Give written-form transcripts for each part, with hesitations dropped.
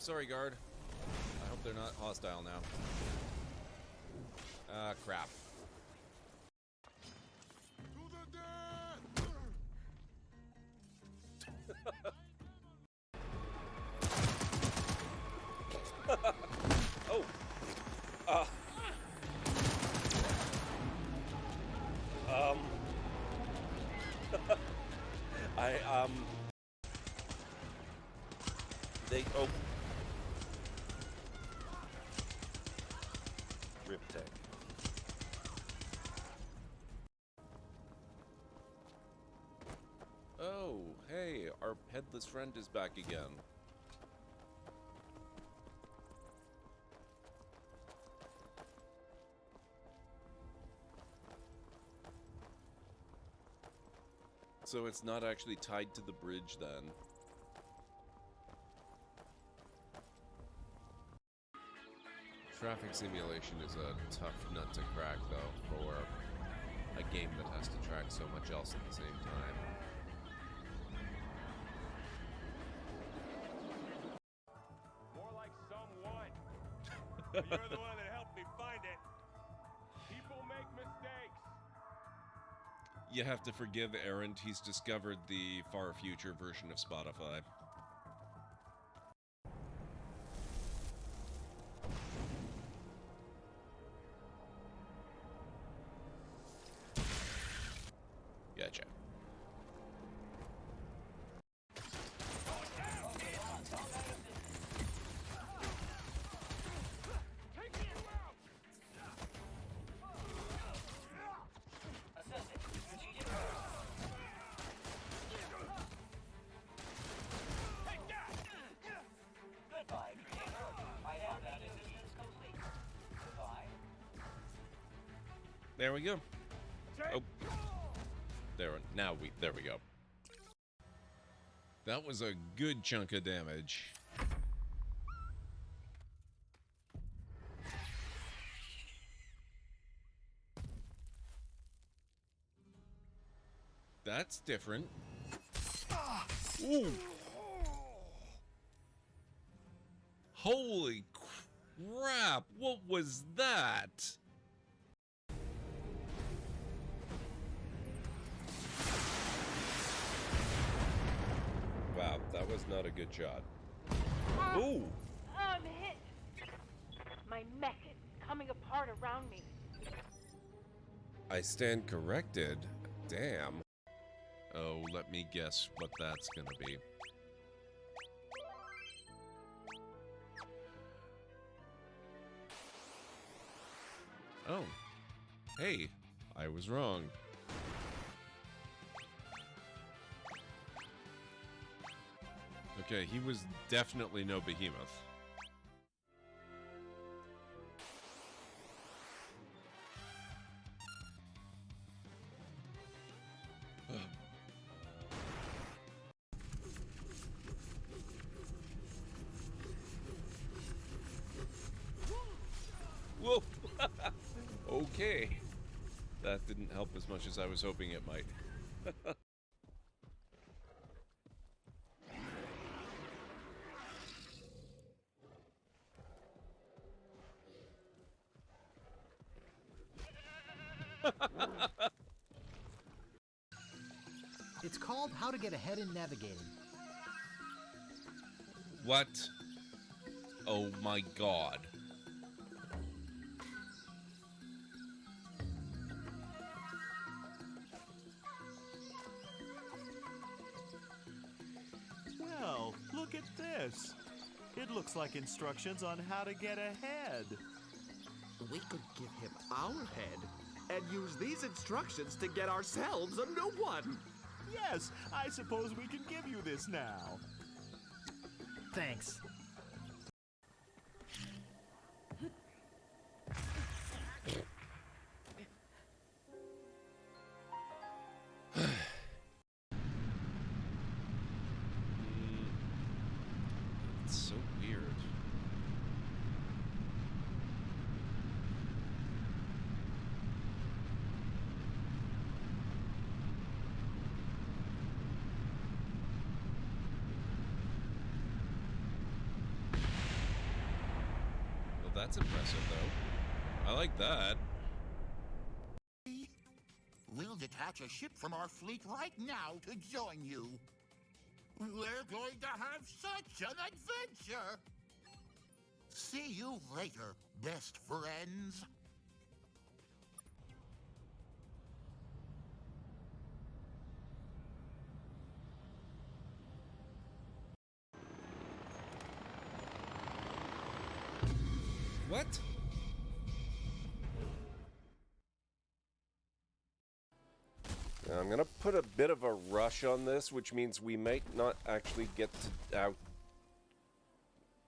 sorry, guard. I hope they're not hostile now. Ah, crap. Oh. Oh. Rip tech. Oh, hey, our headless friend is back again. So it's not actually tied to the bridge then. Traffic simulation is a tough nut to crack, though, for a game that has to track so much else at the same time. More like someone. You're the one that helped me find it. People make mistakes. You have to forgive Errant, he's discovered the far future version of Spotify. Gotcha. There we go. Oh. There we go. That was a good chunk of damage. That's different. Ooh. Holy crap, what was that? Wow, that was not a good shot. Ooh! I'm hit! My mech is coming apart around me. I stand corrected. Damn. Oh, let me guess what that's gonna be. Oh. Hey, I was wrong. Okay, he was definitely no behemoth. Whoa! Okay. That didn't help as much as I was hoping it might. It's called How to Get Ahead in Navigating. What? Oh my god. Well, look at this. It looks like instructions on how to get ahead. We could give him our head and use these instructions to get ourselves a new one. Yes, I suppose we can give you this now. Thanks. It's so weird. that's impressive, though. I like that. We'll detach a ship from our fleet right now to join you. We're going to have such an adventure! See you later, best friends. What? Now, I'm going to put a bit of a rush on this, which means we might not actually get to out.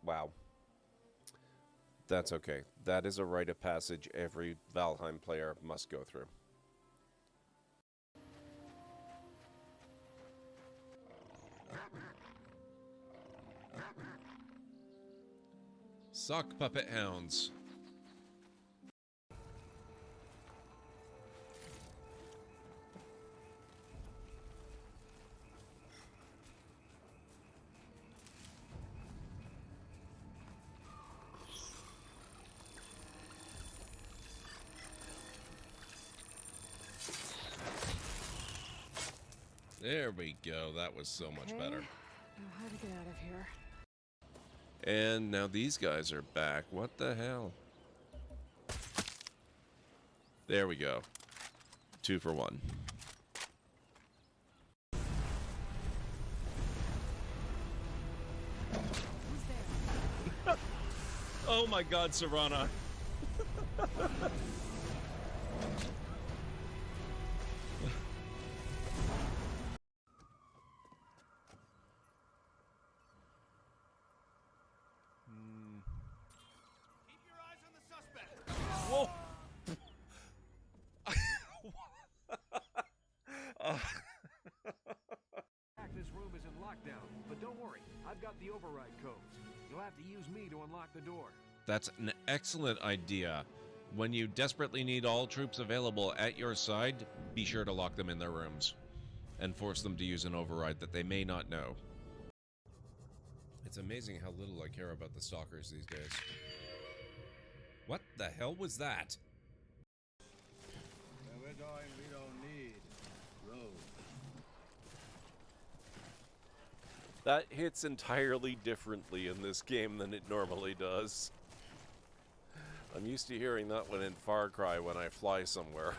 Wow. That's okay. That is a rite of passage every Valheim player must go through. Sock puppet hounds. There we go. That was so much better. Now how to get out of here? And now these guys are back. What the hell? There we go. 2 for 1. Who's there? Oh my god, Serana. Keep your eyes on the suspect. Whoa! This room is in lockdown, but don't worry, I've got the override codes. You'll have to use me to unlock the door. That's an excellent idea. When you desperately need all troops available at your side, be sure to lock them in their rooms and force them to use an override that they may not know. It's amazing how little I care about the stalkers these days. What the hell was that? Where we're going, we don't need roads. That hits entirely differently in this game than it normally does. I'm used to hearing that one in Far Cry when I fly somewhere.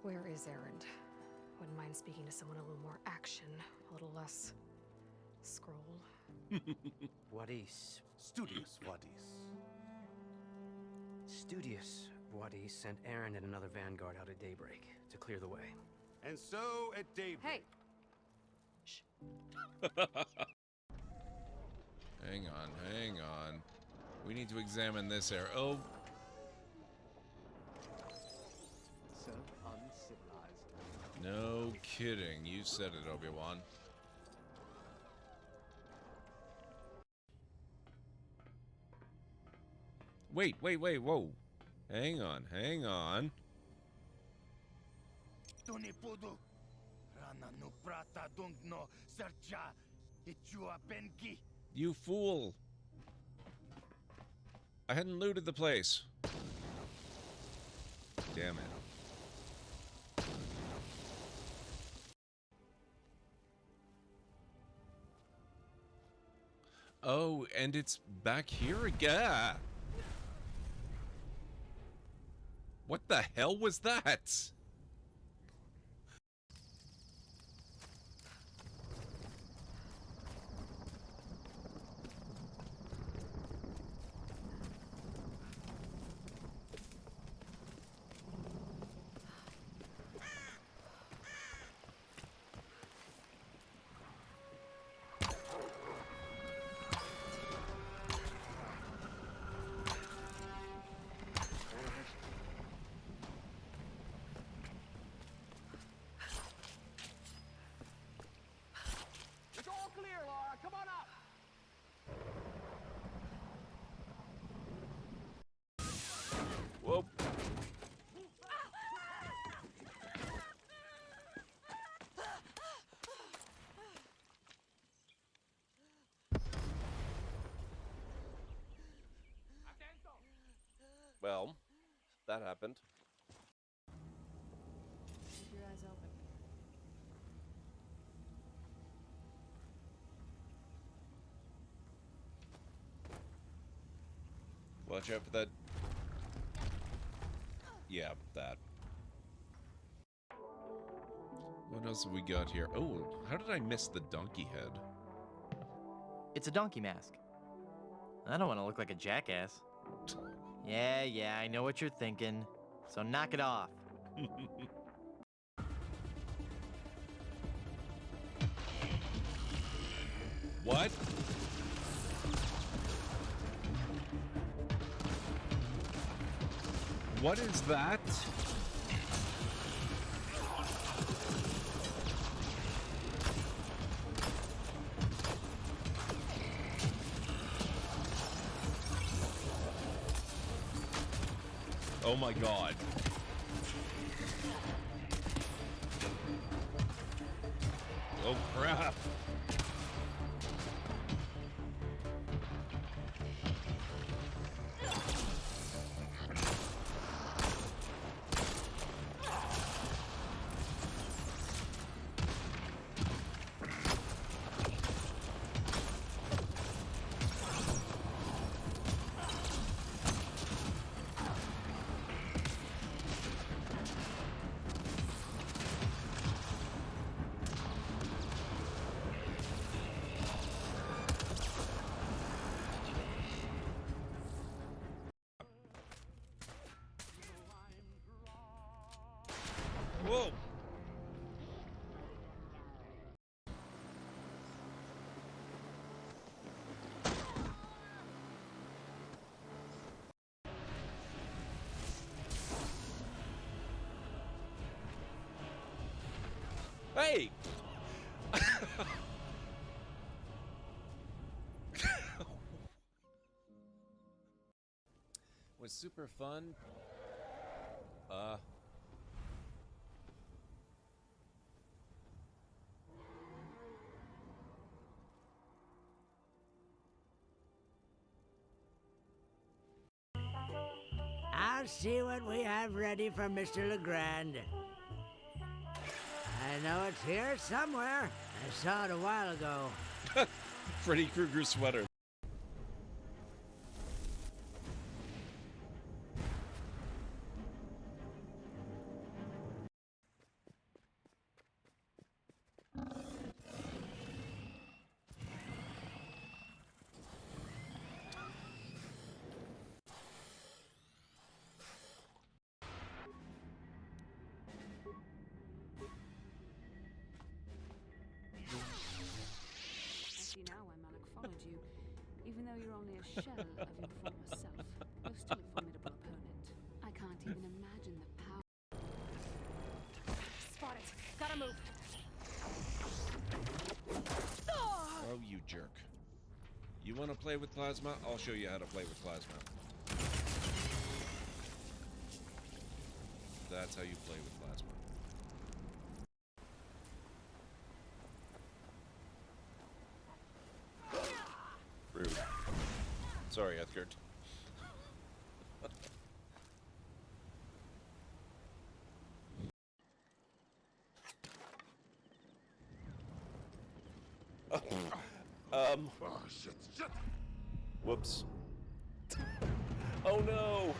Where is Erend? Wouldn't mind speaking to someone a little more action, a little less scroll. Wadis. Studious Wadis. Studious Wadis sent Aaron and another vanguard out at daybreak to clear the way. And so at daybreak. Hey! Shh. Hang on. We need to examine this area. Oh, So uncivilized. no kidding. You said it, Obi-Wan. Wait, whoa. Hang on. You fool! I hadn't looted the place. Damn it. Oh, and it's back here again. What the hell was that? Well, that happened. Keep your eyes open. Watch out for that. Yeah, that. What else have we got here? Oh, how did I miss the donkey head? It's a donkey mask. I don't want to look like a jackass. Yeah, I know what you're thinking. So knock it off. What? What is that? Oh my god. Oh crap. Whoa! Hey! Was super fun. I'll see what we have ready for Mr. Legrand. I know it's here somewhere. I saw it a while ago. Freddy Krueger sweater. Actually, now Malik followed you. Even though you're only a shell of your former self, you're still a formidable opponent. I can't even imagine the power. Spot it. Gotta move. Oh, you jerk. You want to play with plasma? I'll show you how to play with plasma. That's how you play with plasma. Rude. Sorry, Edgard. Shit. Whoops. Oh no!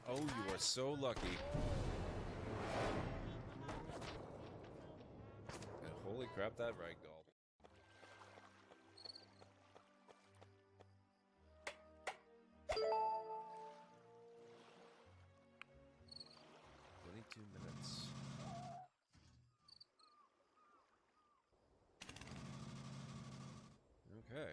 Oh, you are so lucky. And holy crap, that ragdoll. Minutes. Okay.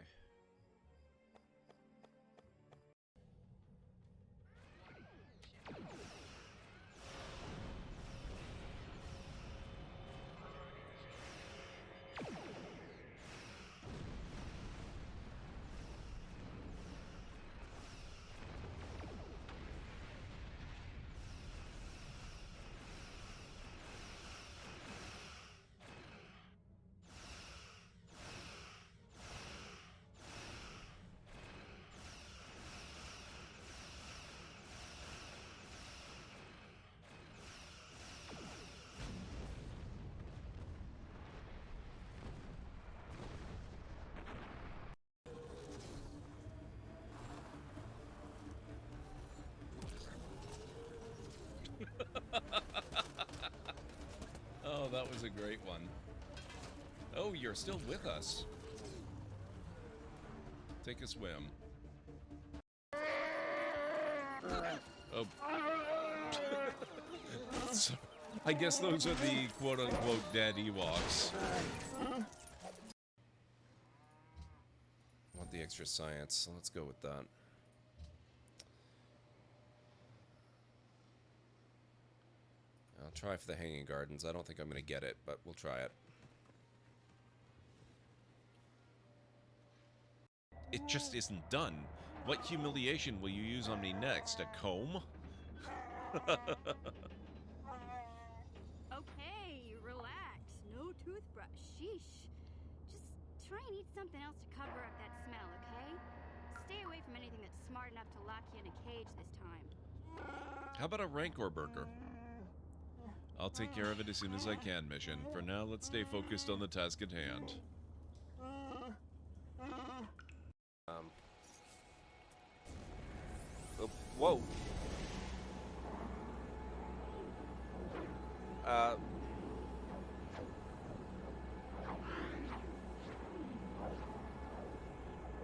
that was a great one. Oh, you're still with us. Take a swim. Oh. So, I guess those are the quote-unquote dead Ewoks. I want the extra science, so let's go with that. I'll try for the Hanging Gardens. I don't think I'm going to get it, but we'll try it. It just isn't done. What humiliation will you use on me next? A comb? Okay, relax. No toothbrush. Sheesh. Just try and eat something else to cover up that smell, okay? Stay away from anything that's smart enough to lock you in a cage this time. How about a Rancor burger? I'll take care of it as soon as I can, Mission. For now, let's stay focused on the task at hand. Oh, whoa.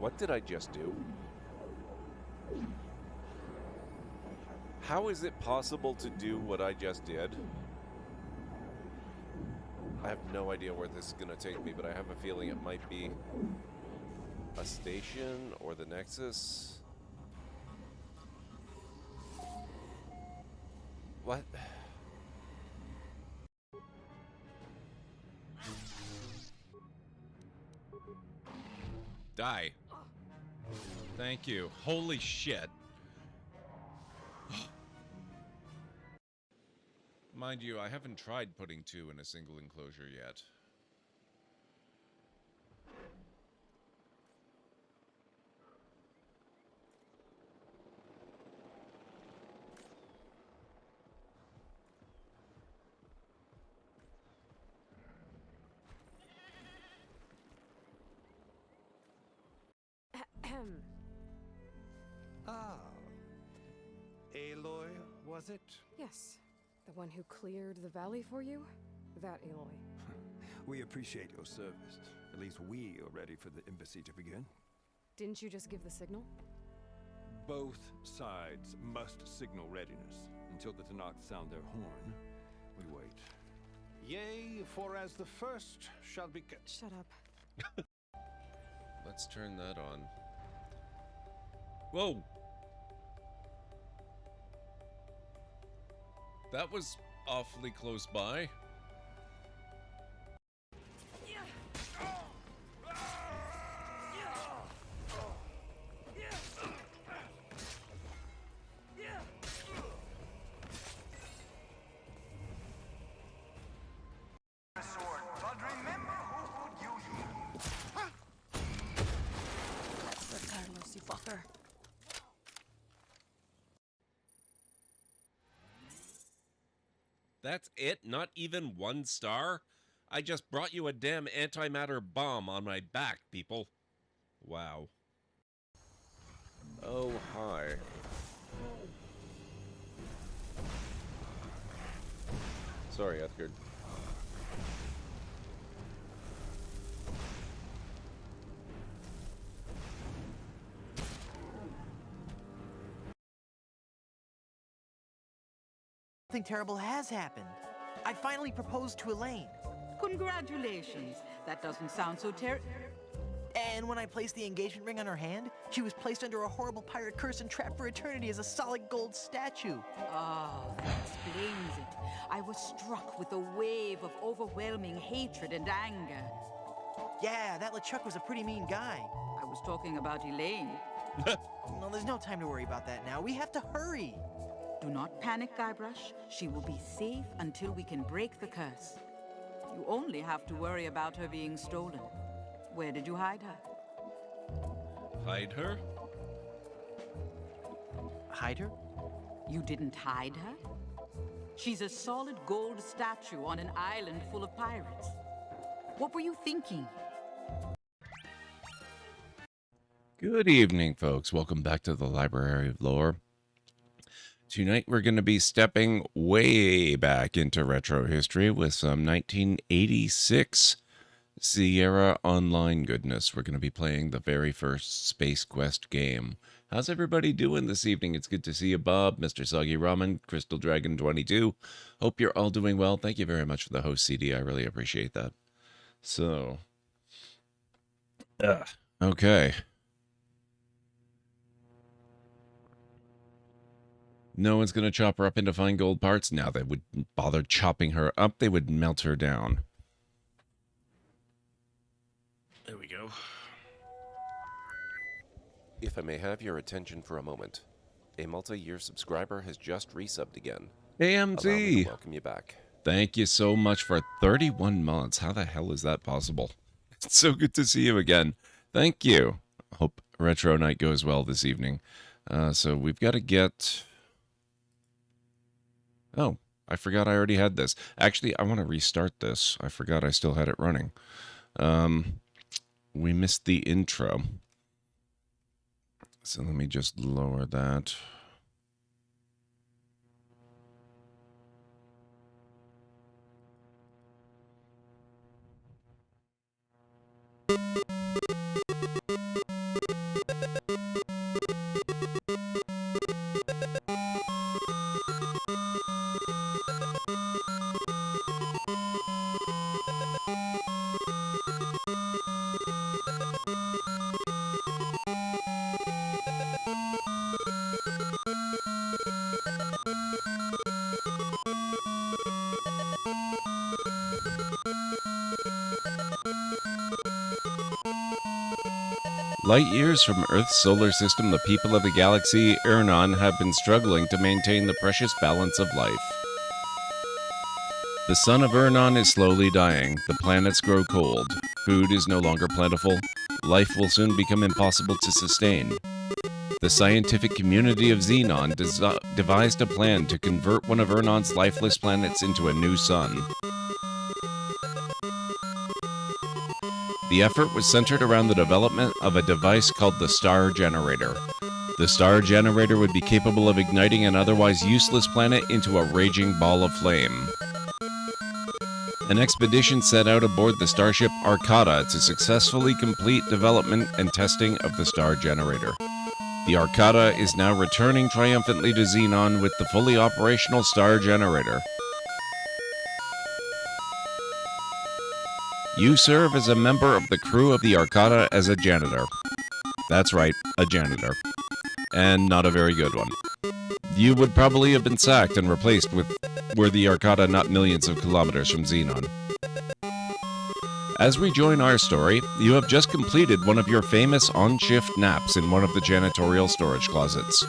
What did I just do? How is it possible to do what I just did? I have no idea where this is going to take me, but I have a feeling it might be a station or the Nexus. What? Die. Thank you. Holy shit. Mind you, I haven't tried putting two in a single enclosure yet. Ah. Aloy, was it? Yes. The one who cleared the valley for you? That Aloy. We appreciate your service. At least we are ready for the embassy to begin. Didn't you just give the signal? Both sides must signal readiness. Until the Tanakh sound their horn, we wait. Yea, for as the first shall be... Shut up. Let's turn that on. Whoa! That was awfully close by. That's it? Not even 1 star? I just brought you a damn antimatter bomb on my back, people. Wow. Oh, hi. Sorry, Edgar. Something terrible has happened. I finally proposed to Elaine. Congratulations. That doesn't sound so terrible. And when I placed the engagement ring on her hand, she was placed under a horrible pirate curse and trapped for eternity as a solid gold statue. Ah, that explains it. I was struck with a wave of overwhelming hatred and anger. Yeah, that LeChuck was a pretty mean guy. I was talking about Elaine. Well, there's no time to worry about that now. We have to hurry. Do not panic, Guybrush. She will be safe until we can break the curse. You only have to worry about her being stolen. Where did you hide her? Hide her? Hide her? You didn't hide her? She's a solid gold statue on an island full of pirates. What were you thinking? Good evening, folks. Welcome back to the Library of Lore. Tonight we're going to be stepping way back into retro history with some 1986 Sierra Online goodness. We're going to be playing the very first Space Quest game. How's everybody doing this evening? It's good to see you, Bob, Mr. Soggy Ramen, Crystal Dragon 22. Hope you're all doing well. Thank you very much for the host CD. I really appreciate that. So, okay. No one's going to chop her up into fine gold parts. Now they wouldn't bother chopping her up. They would melt her down. There we go. If I may have your attention for a moment. A multi-year subscriber has just resubbed again. AMT! Allow me to welcome you back. Thank you so much for 31 months. How the hell is that possible? It's so good to see you again. Thank you. Hope Retro Night goes well this evening. So we've got to get... Oh, I forgot I already had this. Actually, I want to restart this. I forgot I still had it running. We missed the intro. So let me just lower that. Light years from Earth's solar system, the people of the galaxy Ernon have been struggling to maintain the precious balance of life. The sun of Ernon is slowly dying, the planets grow cold, food is no longer plentiful, life will soon become impossible to sustain. The scientific community of Xenon devised a plan to convert one of Ernon's lifeless planets into a new sun. The effort was centered around the development of a device called the Star Generator. The Star Generator would be capable of igniting an otherwise useless planet into a raging ball of flame. An expedition set out aboard the starship Arcata to successfully complete development and testing of the Star Generator. The Arcata is now returning triumphantly to Xenon with the fully operational Star Generator. You serve as a member of the crew of the Arcata as a janitor. That's right, a janitor. And not a very good one. You would probably have been sacked and replaced were the Arcata not millions of kilometers from Xenon. As we join our story, you have just completed one of your famous on-shift naps in one of the janitorial storage closets.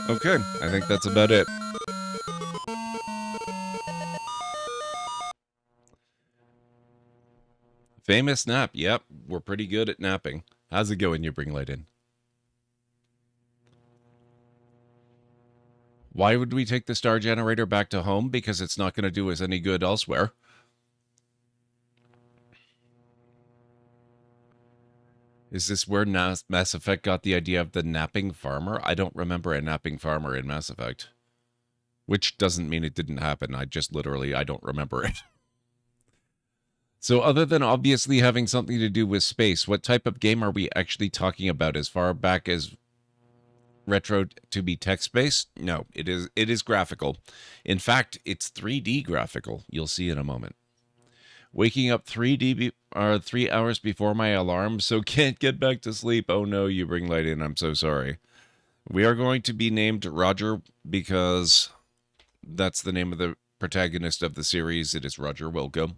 Okay, I think that's about it. Famous nap. Yep, we're pretty good at napping. How's it going, you bring light in? Why would we take the Star Generator back to home? Because it's not going to do us any good elsewhere. Is this where Mass Effect got the idea of the napping farmer? I don't remember a napping farmer in Mass Effect. Which doesn't mean it didn't happen. I don't remember it. So other than obviously having something to do with space, what type of game are we actually talking about as far back as retro to be text-based? No, it is graphical. In fact, it's 3D graphical. You'll see in a moment. Waking up 3 hours before my alarm, so can't get back to sleep. Oh no, you bring light in. I'm so sorry. We are going to be named Roger because that's the name of the protagonist of the series. It is Roger Wilco.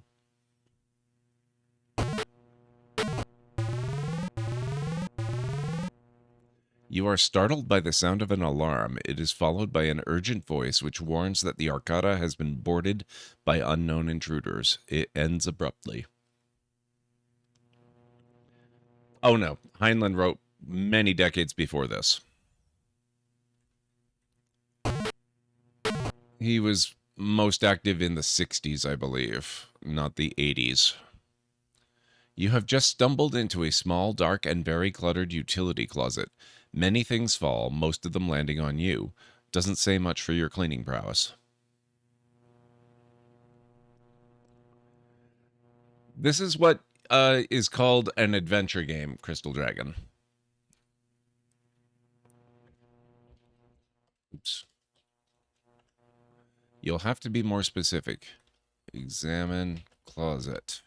You are startled by the sound of an alarm. It is followed by an urgent voice which warns that the Arcata has been boarded by unknown intruders. It ends abruptly. Oh no, Heinlein wrote many decades before this. He was most active in the 60s, I believe, not the 80s. You have just stumbled into a small, dark, and very cluttered utility closet. Many things fall, most of them landing on you. Doesn't say much for your cleaning prowess. This is what is called an adventure game, Crystal Dragon. Oops. You'll have to be more specific. Examine closet.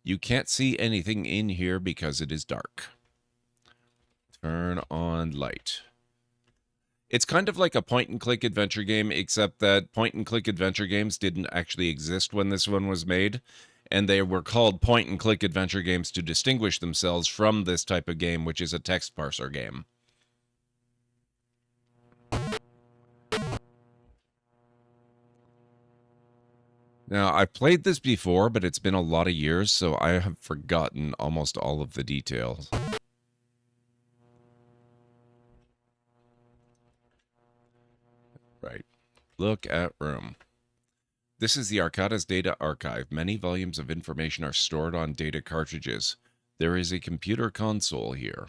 You can't see anything in here because it is dark. Turn on light. It's kind of like a point-and-click adventure game, except that point-and-click adventure games didn't actually exist when this one was made, and they were called point-and-click adventure games to distinguish themselves from this type of game, which is a text parser game. Now, I've played this before, but it's been a lot of years, so I have forgotten almost all of the details. Right. Look at room. This is the Arcada's data archive. Many volumes of information are stored on data cartridges. There is a computer console here.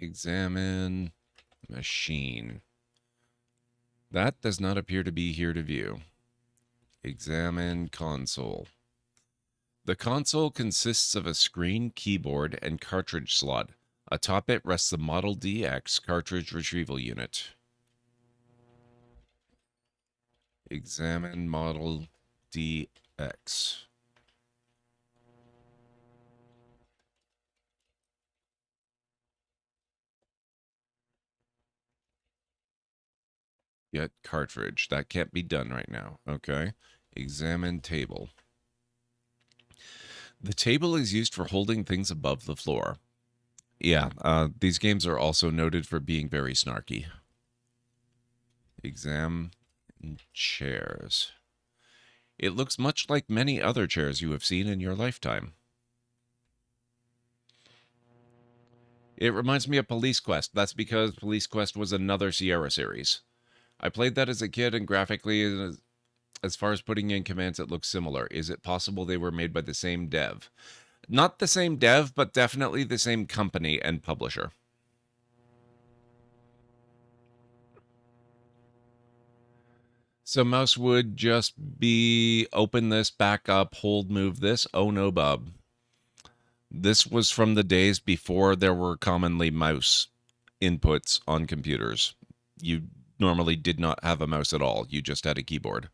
Examine machine. That does not appear to be here to view. Examine console. The console consists of a screen, keyboard, and cartridge slot. Atop it rests the Model DX cartridge retrieval unit. Examine Model DX. Get cartridge. That can't be done right now. Okay. Examine table. The table is used for holding things above the floor. Yeah, these games are also noted for being very snarky. Examine chairs. It looks much like many other chairs you have seen in your lifetime. It reminds me of Police Quest. That's because Police Quest was another Sierra series. I played that as a kid, and graphically, as far as putting in commands, it looks similar. Is it possible they were made by the same dev? Not the same dev, but definitely the same company and publisher. So mouse would just be open this, back up, hold, move this. Oh no, Bob. This was from the days before there were commonly mouse inputs on computers. You normally did not have a mouse at all. You just had a keyboard.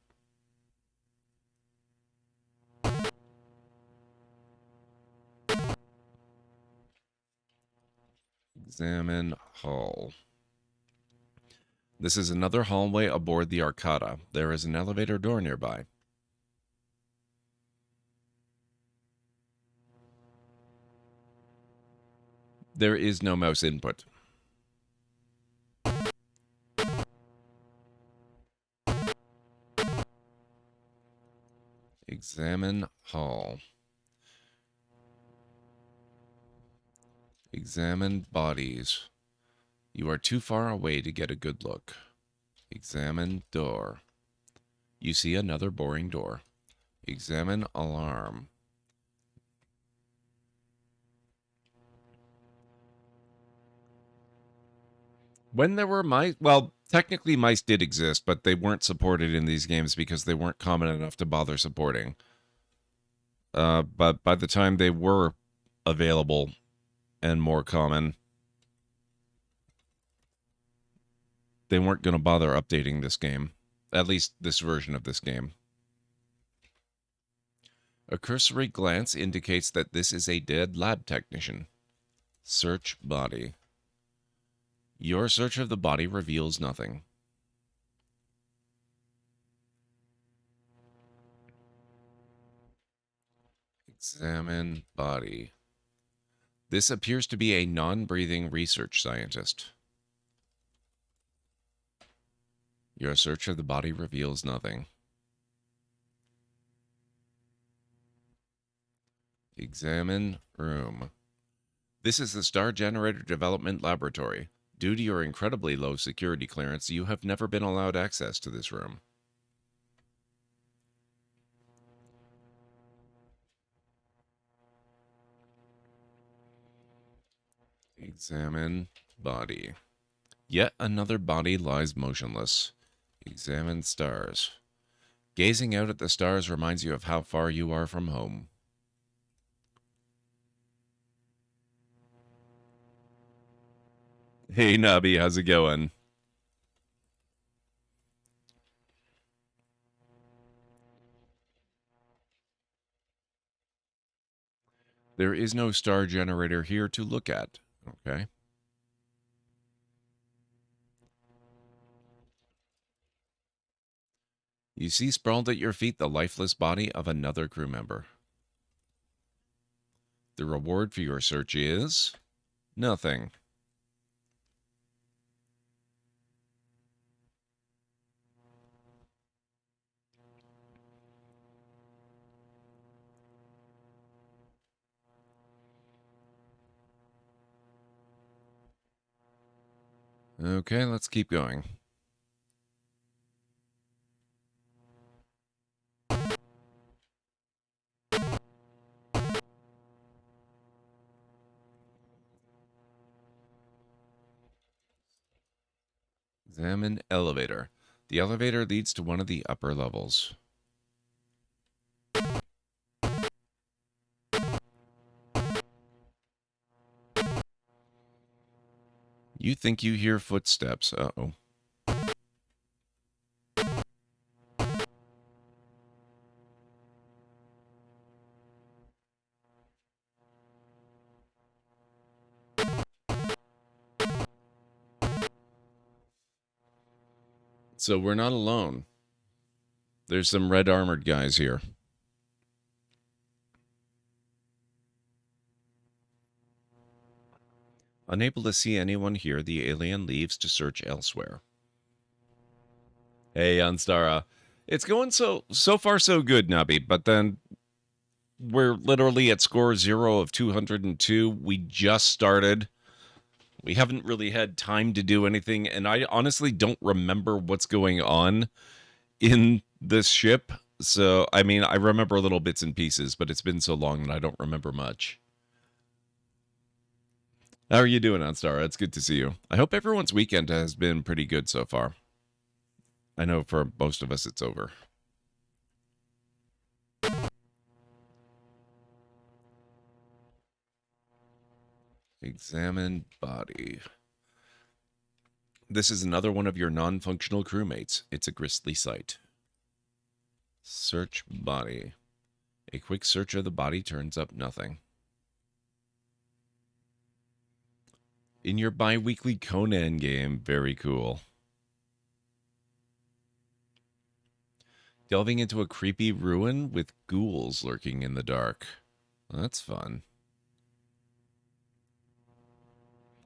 Examine hall. This is another hallway aboard the Arcada. There is an elevator door nearby. There is no mouse input. Examine hall. Examine bodies. You are too far away to get a good look. Examine door. You see another boring door. Examine alarm. When there were mice, well, technically mice did exist, but they weren't supported in these games because they weren't common enough to bother supporting. But by the time they were available and more common, they weren't going to bother updating this game. At least this version of this game. A cursory glance indicates that this is a dead lab technician. Search body. Your search of the body reveals nothing. Examine body. This appears to be a non-breathing research scientist. Your search of the body reveals nothing. Examine room. This is the Star Generator Development Laboratory. Due to your incredibly low security clearance, you have never been allowed access to this room. Examine body. Yet another body lies motionless. Examine stars. Gazing out at the stars reminds you of how far you are from home. Hey, Nubby, how's it going? There is no star generator here to look at. Okay. You see sprawled at your feet the lifeless body of another crew member. The reward for your search is nothing. Okay, let's keep going. Examine elevator. The elevator leads to one of the upper levels. You think you hear footsteps. Uh-oh. So we're not alone. There's some red armored guys here. Unable to see anyone here, the alien leaves to search elsewhere. Hey, Unstara. It's going so far so good, Nubby, but then we're literally at score 0 of 202. We just started. We haven't really had time to do anything, and I honestly don't remember what's going on in this ship. So, I mean, I remember little bits and pieces, but it's been so long that I don't remember much. How are you doing, Unstara? It's good to see you. I hope everyone's weekend has been pretty good so far. I know for most of us it's over. Examine body. This is another one of your non-functional crewmates. It's a grisly sight. Search body. A quick search of the body turns up nothing. In your bi-weekly Conan game. Very cool. Delving into a creepy ruin with ghouls lurking in the dark. That's fun.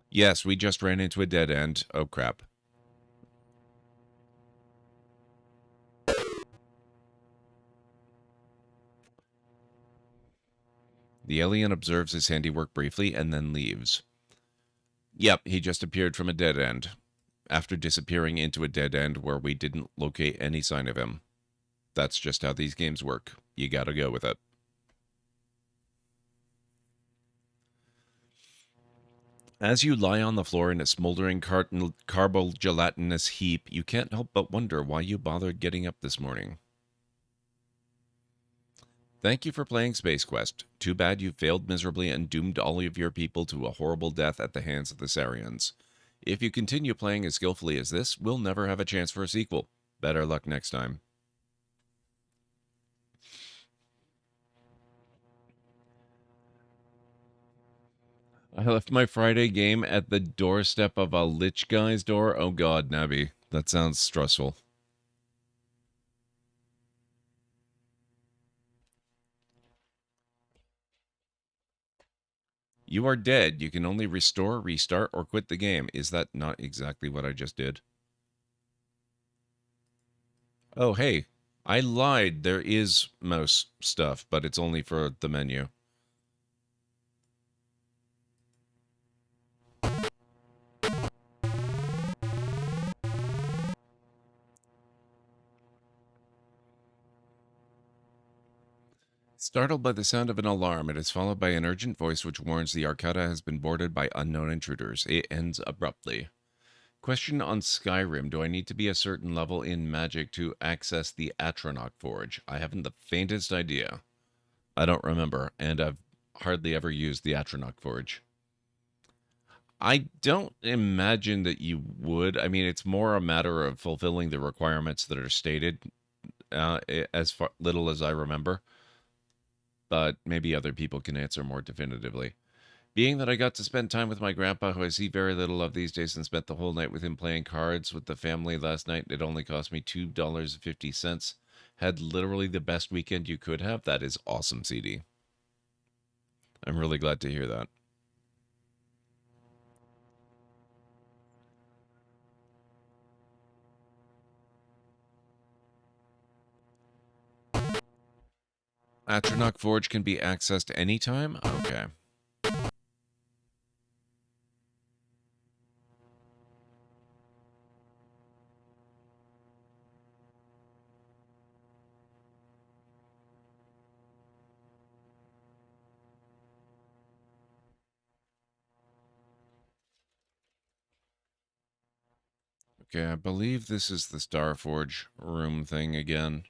Yes, we just ran into a dead end. Oh, crap. The alien observes his handiwork briefly and then leaves. Yep, he just appeared from a dead end. After disappearing into a dead end where we didn't locate any sign of him. That's just how these games work. You gotta go with it. As you lie on the floor in a smoldering carbo-gelatinous heap, you can't help but wonder why you bothered getting up this morning. Thank you for playing Space Quest. Too bad you failed miserably and doomed all of your people to a horrible death at the hands of the Sariens. If you continue playing as skillfully as this, we'll never have a chance for a sequel. Better luck next time. I left my Friday game at the doorstep of a lich guy's door. Oh god, Nabby. That sounds stressful. You are dead. You can only restore, restart, or quit the game. Is that not exactly what I just did? Oh, hey. I lied. There is mouse stuff, but it's only for the menu. Startled by the sound of an alarm, it is followed by an urgent voice which warns the Arcata has been boarded by unknown intruders. It ends abruptly. Question on Skyrim. Do I need to be a certain level in magic to access the Atronach Forge? I haven't the faintest idea. I don't remember, and I've hardly ever used the Atronach Forge. I don't imagine that you would. I mean, it's more a matter of fulfilling the requirements that are stated, as little as I remember. But maybe other people can answer more definitively. Being that I got to spend time with my grandpa, who I see very little of these days, and spent the whole night with him playing cards with the family last night, it only cost me $2.50. Had literally the best weekend you could have. That is awesome, CD. I'm really glad to hear that. Atronach Forge can be accessed anytime? Okay. Okay, I believe this is the Starforge room thing again.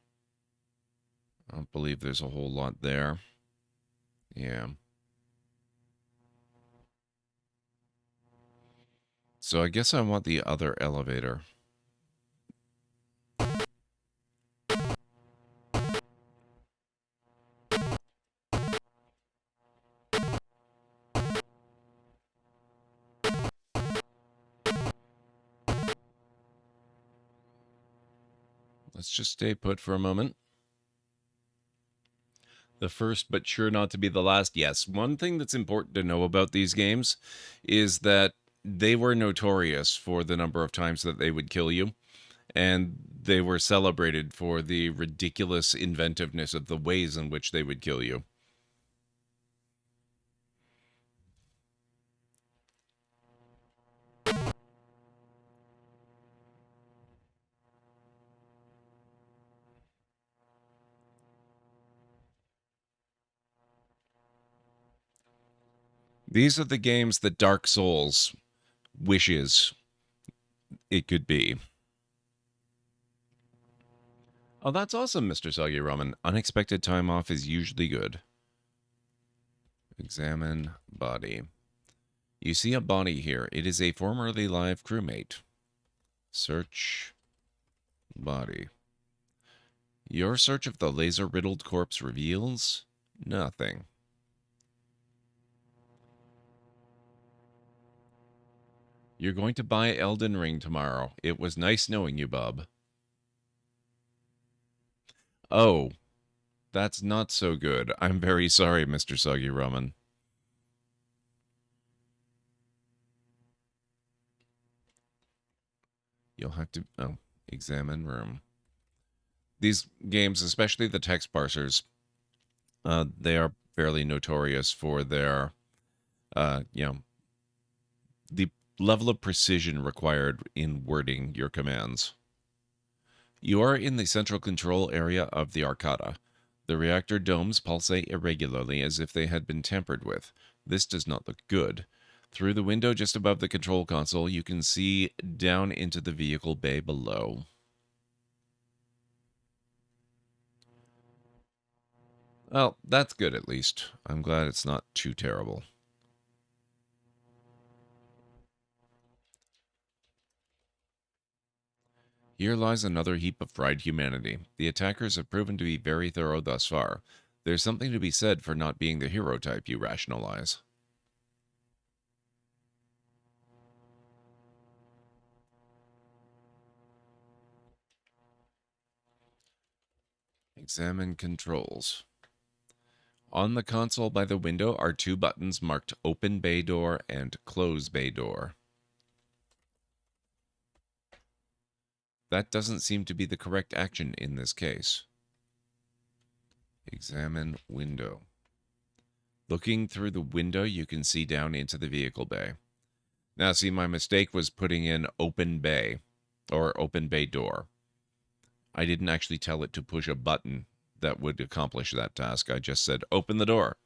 I don't believe there's a whole lot there. Yeah. So I guess I want the other elevator. Let's just stay put for a moment. The first, but sure not to be the last. Yes, one thing that's important to know about these games is that they were notorious for the number of times that they would kill you, and they were celebrated for the ridiculous inventiveness of the ways in which they would kill you. These are the games that Dark Souls wishes it could be. Oh, that's awesome, Mr. Soggy Ramen. Unexpected time off is usually good. Examine body. You see a body here. It is a formerly live crewmate. Search body. Your search of the laser-riddled corpse reveals nothing. You're going to buy Elden Ring tomorrow. It was nice knowing you, Bob. Oh, that's not so good. I'm very sorry, Mr. Soggy Ramen. You'll have to... Oh, examine room. These games, especially the text parsers, they are fairly notorious for their, the level of precision required in wording your commands. You are in the central control area of the Arcata. The reactor domes pulsate irregularly as if they had been tampered with. This does not look good. Through the window just above the control console, you can see down into the vehicle bay below. Well, that's good at least. I'm glad it's not too terrible. Here lies another heap of fried humanity. The attackers have proven to be very thorough thus far. There's something to be said for not being the hero type you rationalize. Examine controls. On the console by the window are two buttons marked Open Bay Door and Close Bay Door. That doesn't seem to be the correct action in this case. Examine window. Looking through the window, you can see down into the vehicle bay. Now, see, my mistake was putting in Open Bay, or Open Bay Door. I didn't actually tell it to push a button that would accomplish that task. I just said, open the door.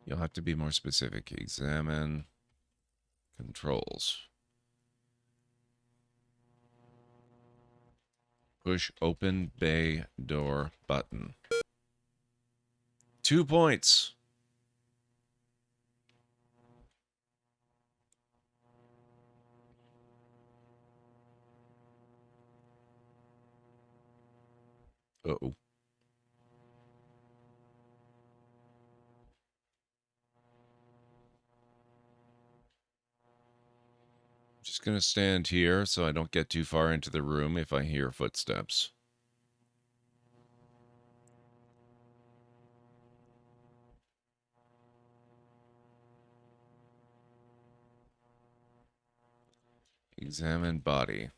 You'll have to be more specific. Examine controls. Push open bay door button. 2 points. Uh-oh. Just going to stand here so I don't get too far into the room if I hear footsteps. Examine body.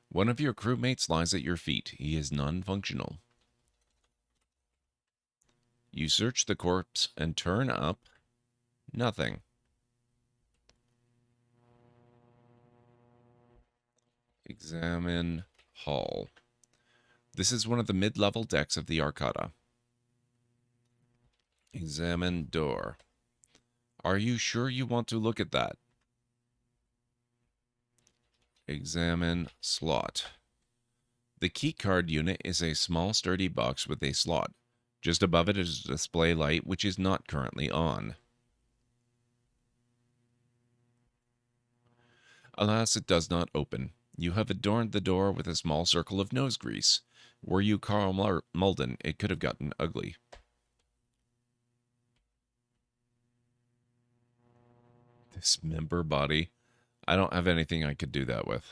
One of your crewmates lies at your feet. He is non-functional. You search the corpse and turn up. Nothing. Examine hull. This is one of the mid-level decks of the Arcata. Examine door. Are you sure you want to look at that? Examine slot. The keycard unit is a small sturdy box with a slot. Just above it is a display light which is not currently on. Alas, it does not open. You have adorned the door with a small circle of nose grease. Were you Carl Malden, it could have gotten ugly. Dismember body. I don't have anything I could do that with.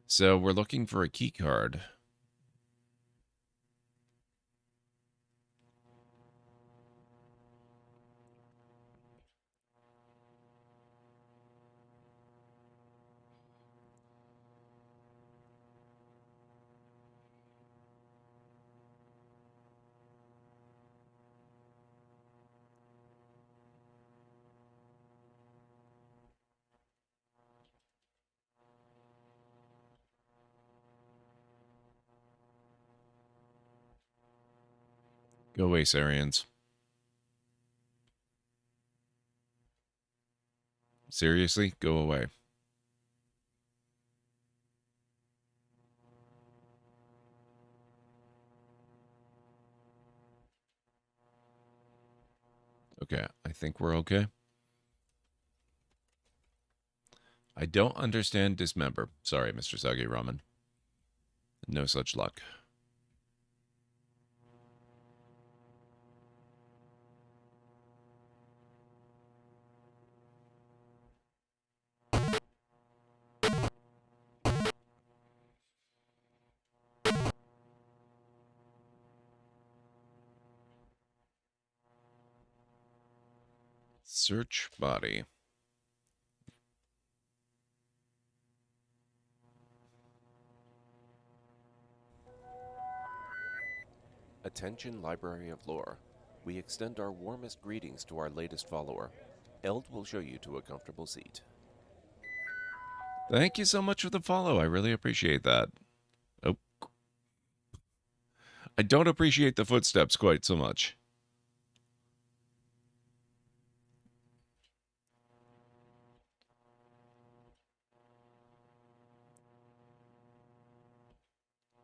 So we're looking for a key card. Go away, Sariens. Seriously? Go away. Okay, I think we're okay. I don't understand dismember. Sorry, Mr. Sage Ramen. No such luck. Search body. Attention, Library of Lore. We extend our warmest greetings to our latest follower. Eld will show you to a comfortable seat. Thank you so much for the follow. I really appreciate that. Oh. I don't appreciate the footsteps quite so much.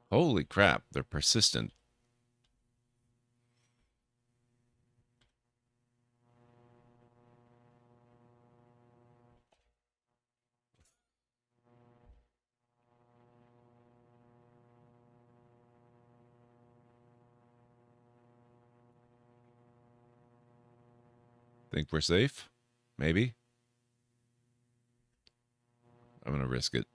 Holy crap, they're persistent. Think we're safe? Maybe? I'm gonna risk it.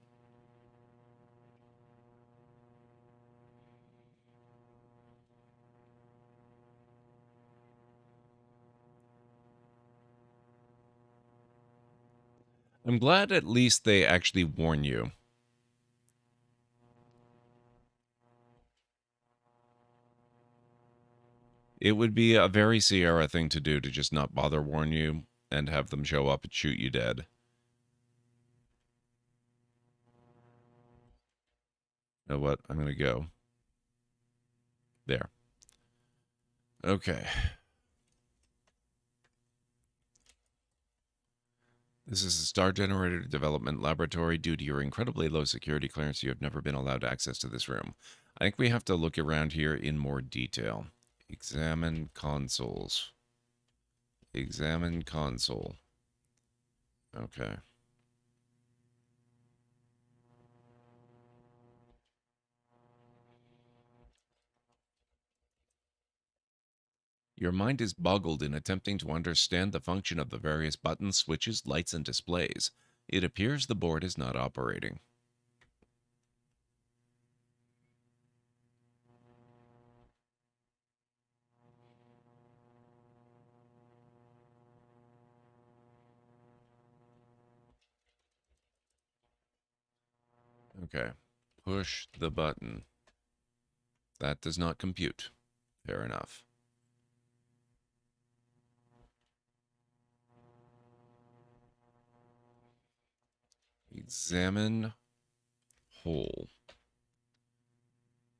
I'm glad at least they actually warn you. It would be a very Sierra thing to do to just not bother warn you and have them show up and shoot you dead. know what? I'm going to go there. Okay. This is a Star Generator Development Laboratory. Due to your incredibly low security clearance, you have never been allowed access to this room. I think we have to look around here in more detail. Examine consoles. Examine console. Okay. Your mind is boggled in attempting to understand the function of the various buttons, switches, lights, and displays. It appears the board is not operating. Okay. Push the button. That does not compute. Fair enough. Examine hole.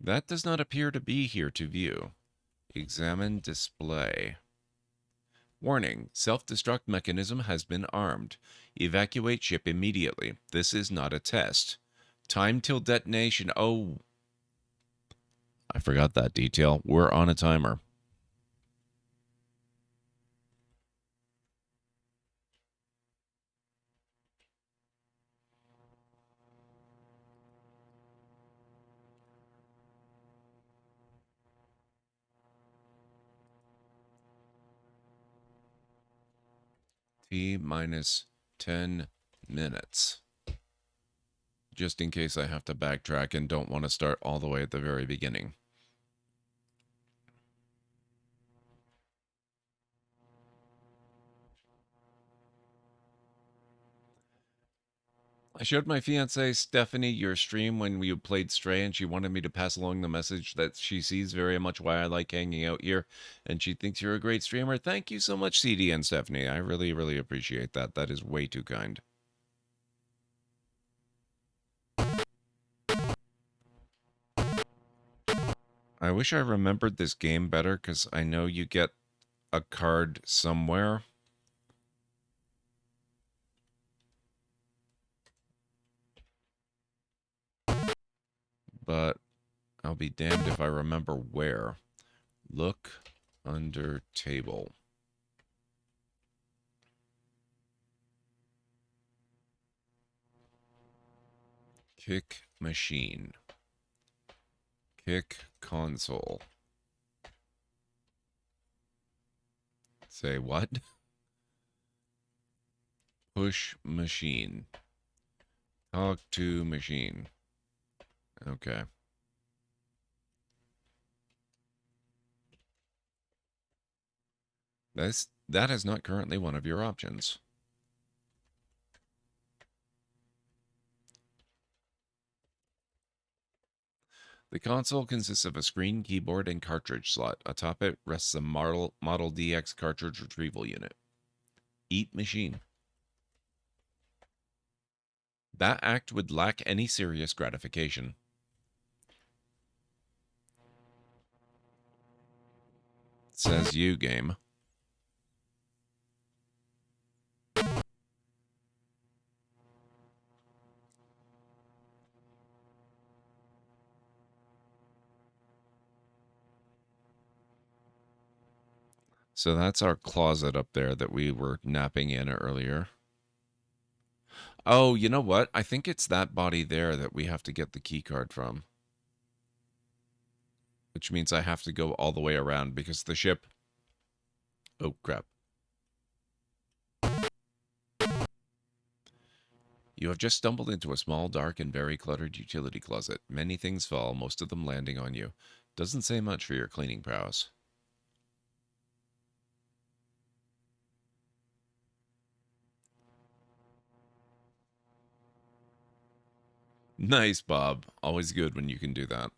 That does not appear to be here to view. Examine display. Warning, self-destruct mechanism has been armed. Evacuate ship immediately. This is not a test. Time till detonation. Oh, I forgot that detail. We're on a timer. T minus 10 minutes. Just in case I have to backtrack and don't want to start all the way at the very beginning. I showed my fiancée Stephanie your stream when we played Stray, and she wanted me to pass along the message that she sees very much why I like hanging out here, and she thinks you're a great streamer. Thank you so much, CD and Stephanie. I really, really appreciate that. That is way too kind. I wish I remembered this game better, because I know you get a card somewhere. But I'll be damned if I remember where. Look under table. Kick machine. Kick console. Say what? Push machine. Talk to machine. Okay. That is not currently one of your options. The console consists of a screen, keyboard, and cartridge slot. Atop it rests a Model DX cartridge retrieval unit. Eat machine. That act would lack any serious gratification. Says you, game. So that's our closet up there that we were napping in earlier. Oh, you know what? I think it's that body there that we have to get the key card from. Which means I have to go all the way around because the ship... Oh, crap. You have just stumbled into a small, dark, and very cluttered utility closet. Many things fall, most of them landing on you. Doesn't say much for your cleaning prowess. Nice, Bob. Always good when you can do that.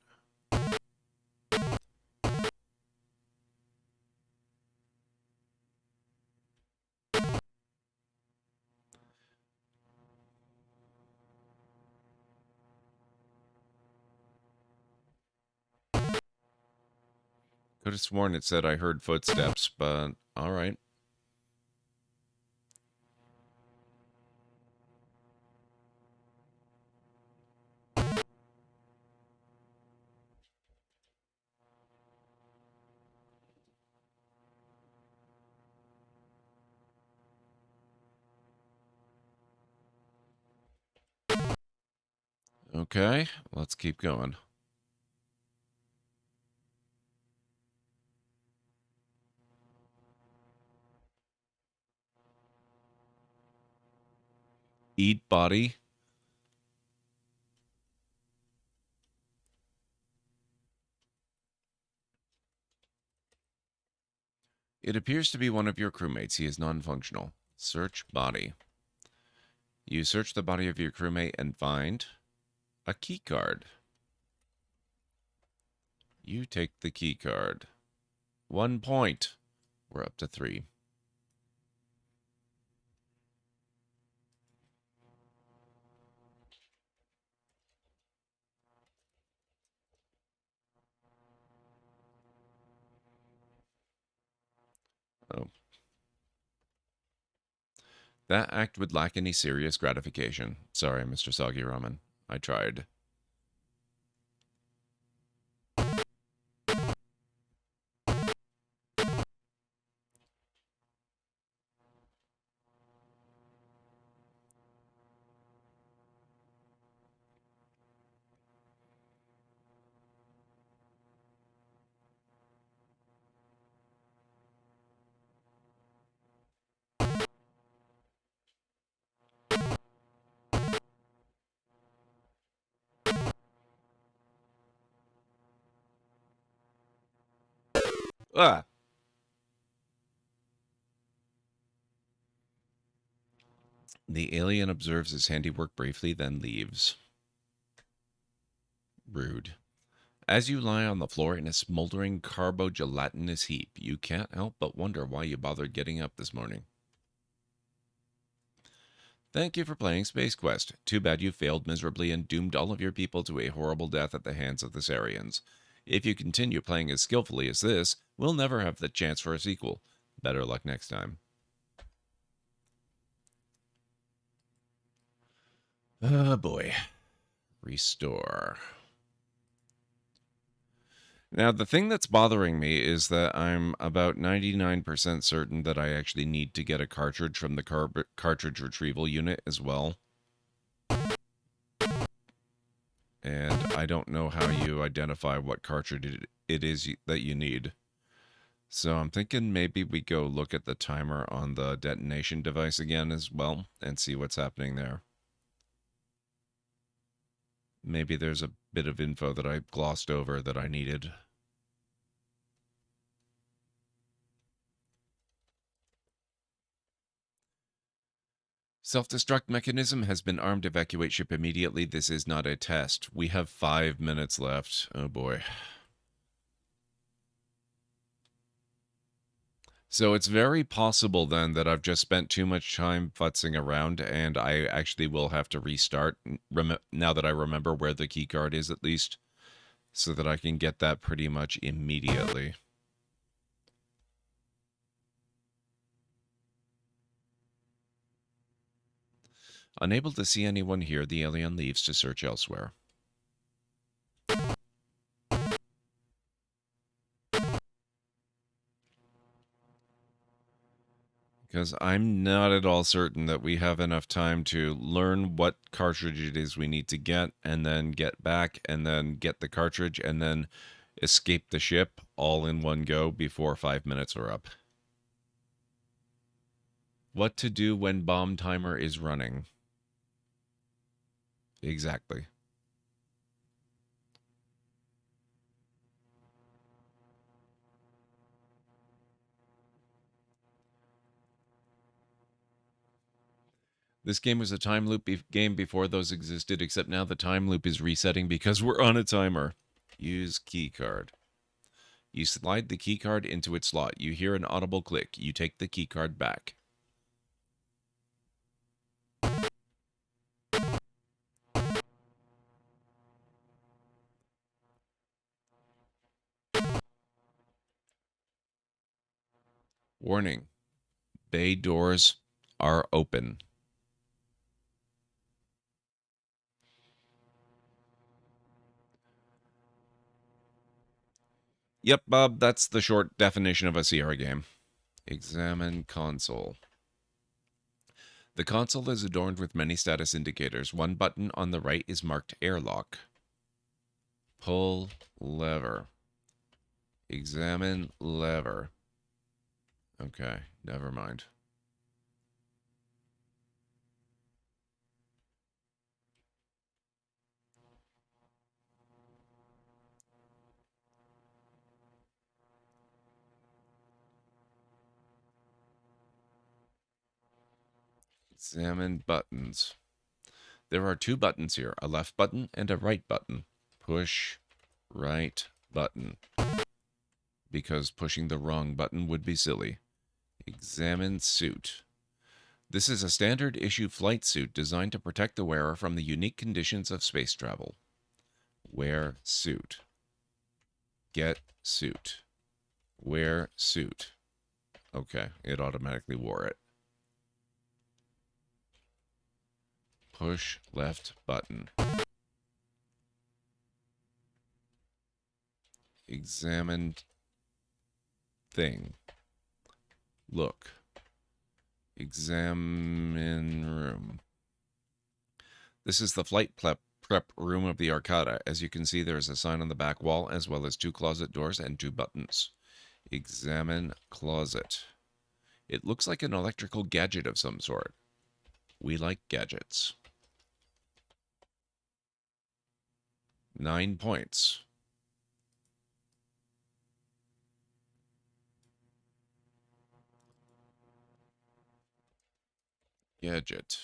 Could have sworn it said I heard footsteps, but alright. Okay, let's keep going. Eat body. It appears to be one of your crewmates. He is non-functional. Search body. You search the body of your crewmate and find a key card. You take the key card. 1 point. We're up to 3. Oh. That act would lack any serious gratification. Sorry, Mr. Soggy Ramen. I tried. Ah! The alien observes his handiwork briefly, then leaves. Rude. As you lie on the floor in a smoldering carbo-gelatinous heap, you can't help but wonder why you bothered getting up this morning. Thank you for playing Space Quest. Too bad you failed miserably and doomed all of your people to a horrible death at the hands of the Sariens. If you continue playing as skillfully as this, we'll never have the chance for a sequel. Better luck next time. Oh boy. Restore. Now, the thing that's bothering me is that I'm about 99% certain that I actually need to get a cartridge from the cartridge retrieval unit as well. And I don't know how you identify what cartridge it is that you need. So I'm thinking maybe we go look at the timer on the detonation device again as well and see what's happening there. Maybe there's a bit of info that I glossed over that I needed. Self-destruct mechanism has been armed. Evacuate ship immediately. This is not a test. We have 5 minutes left. Oh boy. So it's very possible then that I've just spent too much time futzing around and I actually will have to restart now that I remember where the key card is at least, so that I can get that pretty much immediately. Unable to see anyone here, the alien leaves to search elsewhere. Because I'm not at all certain that we have enough time to learn what cartridge it is we need to get, and then get back, and then get the cartridge, and then escape the ship all in one go before 5 minutes are up. What to do when bomb timer is running. Exactly. This game was a time loop game before those existed, except now the time loop is resetting because we're on a timer. Use key card. You slide the key card into its slot. You hear an audible click. You take the key card back. Warning. Bay doors are open. Yep, Bob, that's the short definition of a Sierra game. Examine console. The console is adorned with many status indicators. One button on the right is marked airlock. Pull lever. Examine lever. Okay, never mind. Examine buttons. There are two buttons here, a left button and a right button. Push right button. Because pushing the wrong button would be silly. Examine suit. This is a standard issue flight suit designed to protect the wearer from the unique conditions of space travel. Wear suit. Get suit. Wear suit. Okay, it automatically wore it. Push left button. Examine thing. Look. Examine room. This is the flight prep room of the Arcada. As you can see, there is a sign on the back wall, as well as two closet doors and two buttons. Examine closet. It looks like an electrical gadget of some sort. We like gadgets. 9 points. Gadget.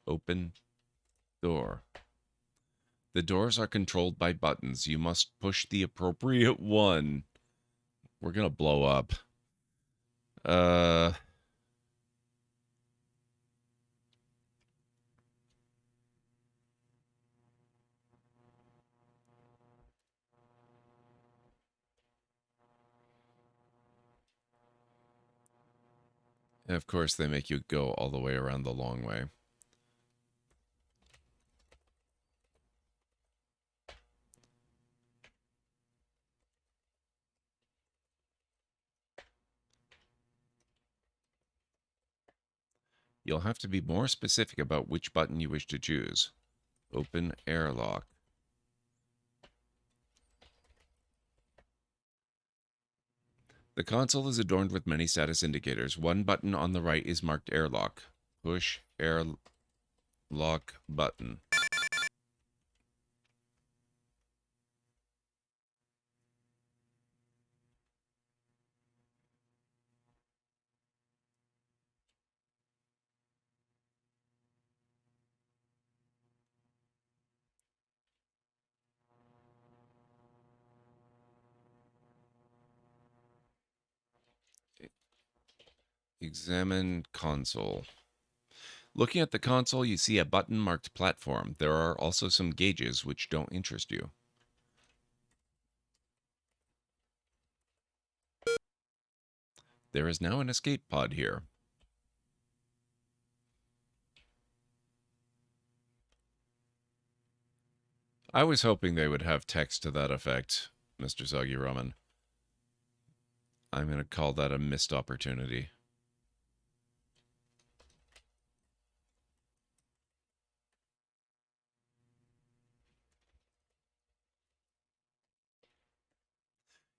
Open door. The doors are controlled by buttons. You must push the appropriate one. We're gonna blow up. And of course, they make you go all the way around the long way. You'll have to be more specific about which button you wish to choose. Open airlock. The console is adorned with many status indicators. One button on the right is marked airlock. Push airlock button. Examine console. Looking at the console, you see a button marked platform. There are also some gauges which don't interest you. There is now an escape pod here. I was hoping they would have text to that effect, Mr. Soggy Ramen. I'm going to call that a missed opportunity.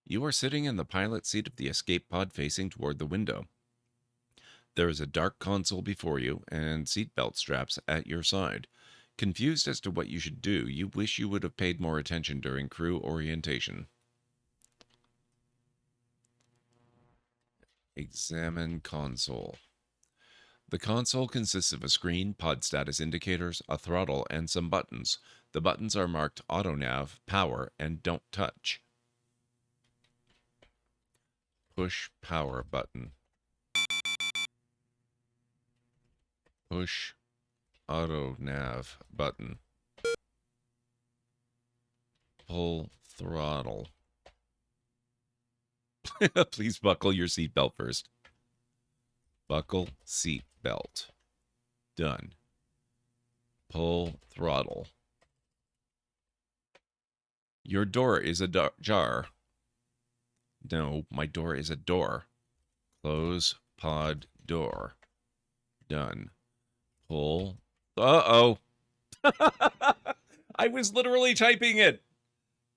You are sitting in the pilot seat of the escape pod facing toward the window. There is a dark console before you and seatbelt straps at your side. Confused as to what you should do, you wish you would have paid more attention during crew orientation. Examine console. The console consists of a screen, pod status indicators, a throttle, and some buttons. The buttons are marked Auto Nav, Power, and Don't Touch. Push power button. Push auto nav button. Pull throttle. Please buckle your seatbelt first. Buckle seatbelt. Done. Pull throttle. Your door is ajar. No, my door is a door. Close pod door. Done. Pull. Uh-oh. I was literally typing it.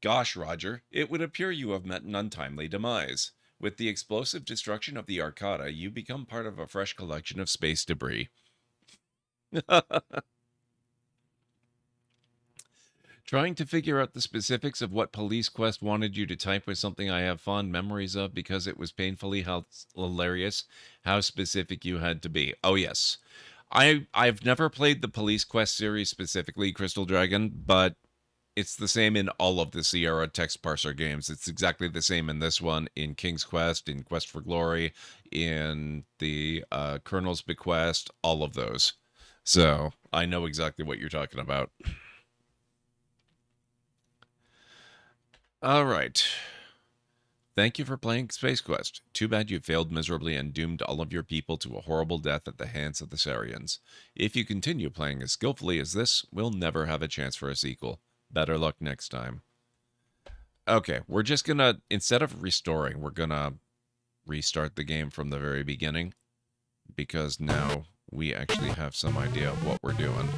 Gosh, Roger, it would appear you have met an untimely demise. With the explosive destruction of the Arcata, you become part of a fresh collection of space debris. Trying to figure out the specifics of what Police Quest wanted you to type was something I have fond memories of because it was painfully hilarious how specific you had to be. Oh, yes. I've never played the Police Quest series specifically, Crystal Dragon, but it's the same in all of the Sierra text parser games. It's exactly the same in this one, in King's Quest, in Quest for Glory, in the Colonel's Bequest, all of those. So I know exactly what you're talking about. All right. Thank you for playing Space Quest. Too bad you failed miserably and doomed all of your people to a horrible death at the hands of the Sariens. If you continue playing as skillfully as this, we'll never have a chance for a sequel. Better luck next time. Okay, we're just gonna, instead of restoring, we're gonna restart the game from the very beginning, because now we actually have some idea of what we're doing.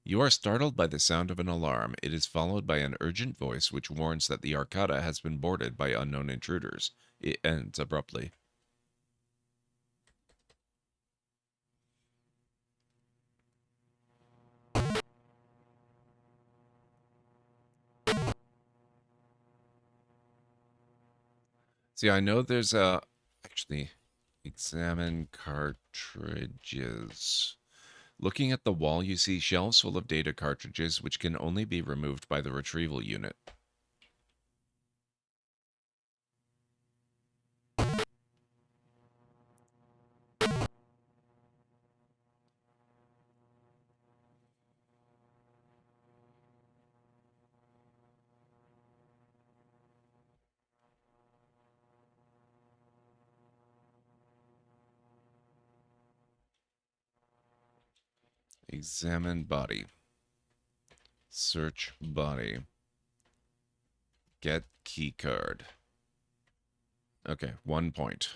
You are startled by the sound of an alarm. It is followed by an urgent voice which warns that the Arcata has been boarded by unknown intruders. It ends abruptly. See, I know there's a... Actually, examine cartridges. Looking at the wall, you see shelves full of data cartridges, which can only be removed by the retrieval unit. Examine body. Search body. Get key card. Okay, 1 point.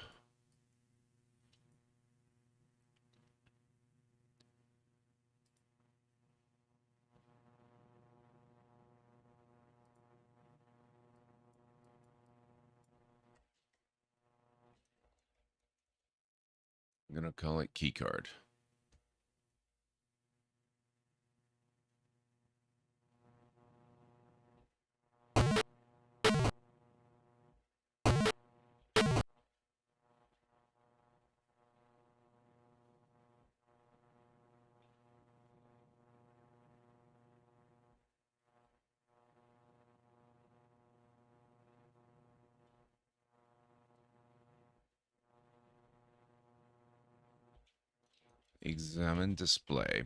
I'm gonna call it key card. Examine display.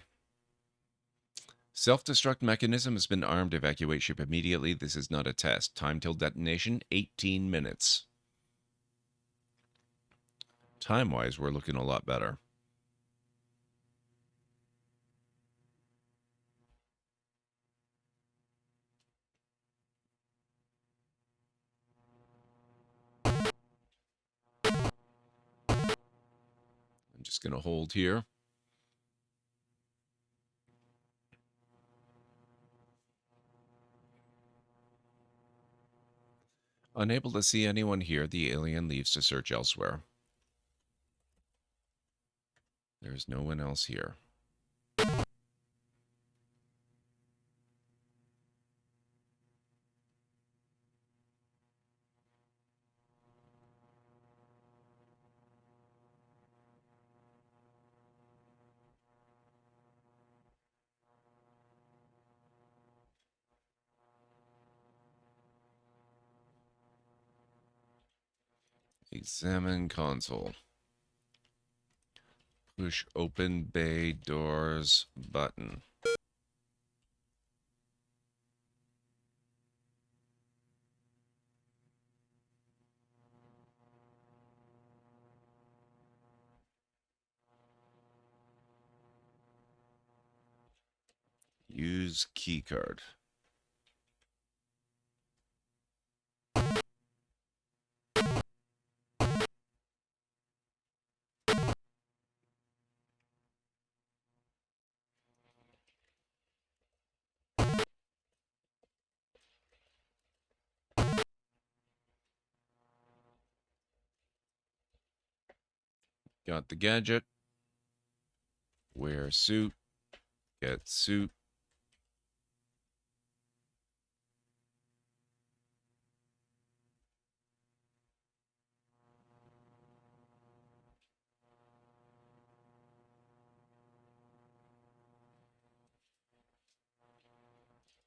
Self-destruct mechanism has been armed. Evacuate ship immediately. This is not a test. Time till detonation, 18 minutes. Time-wise, we're looking a lot better. I'm just going to hold here. Unable to see anyone here, the alien leaves to search elsewhere. There's no one else here. Examine console. Push open bay doors button. Use keycard. Got the gadget. Wear suit. Get suit.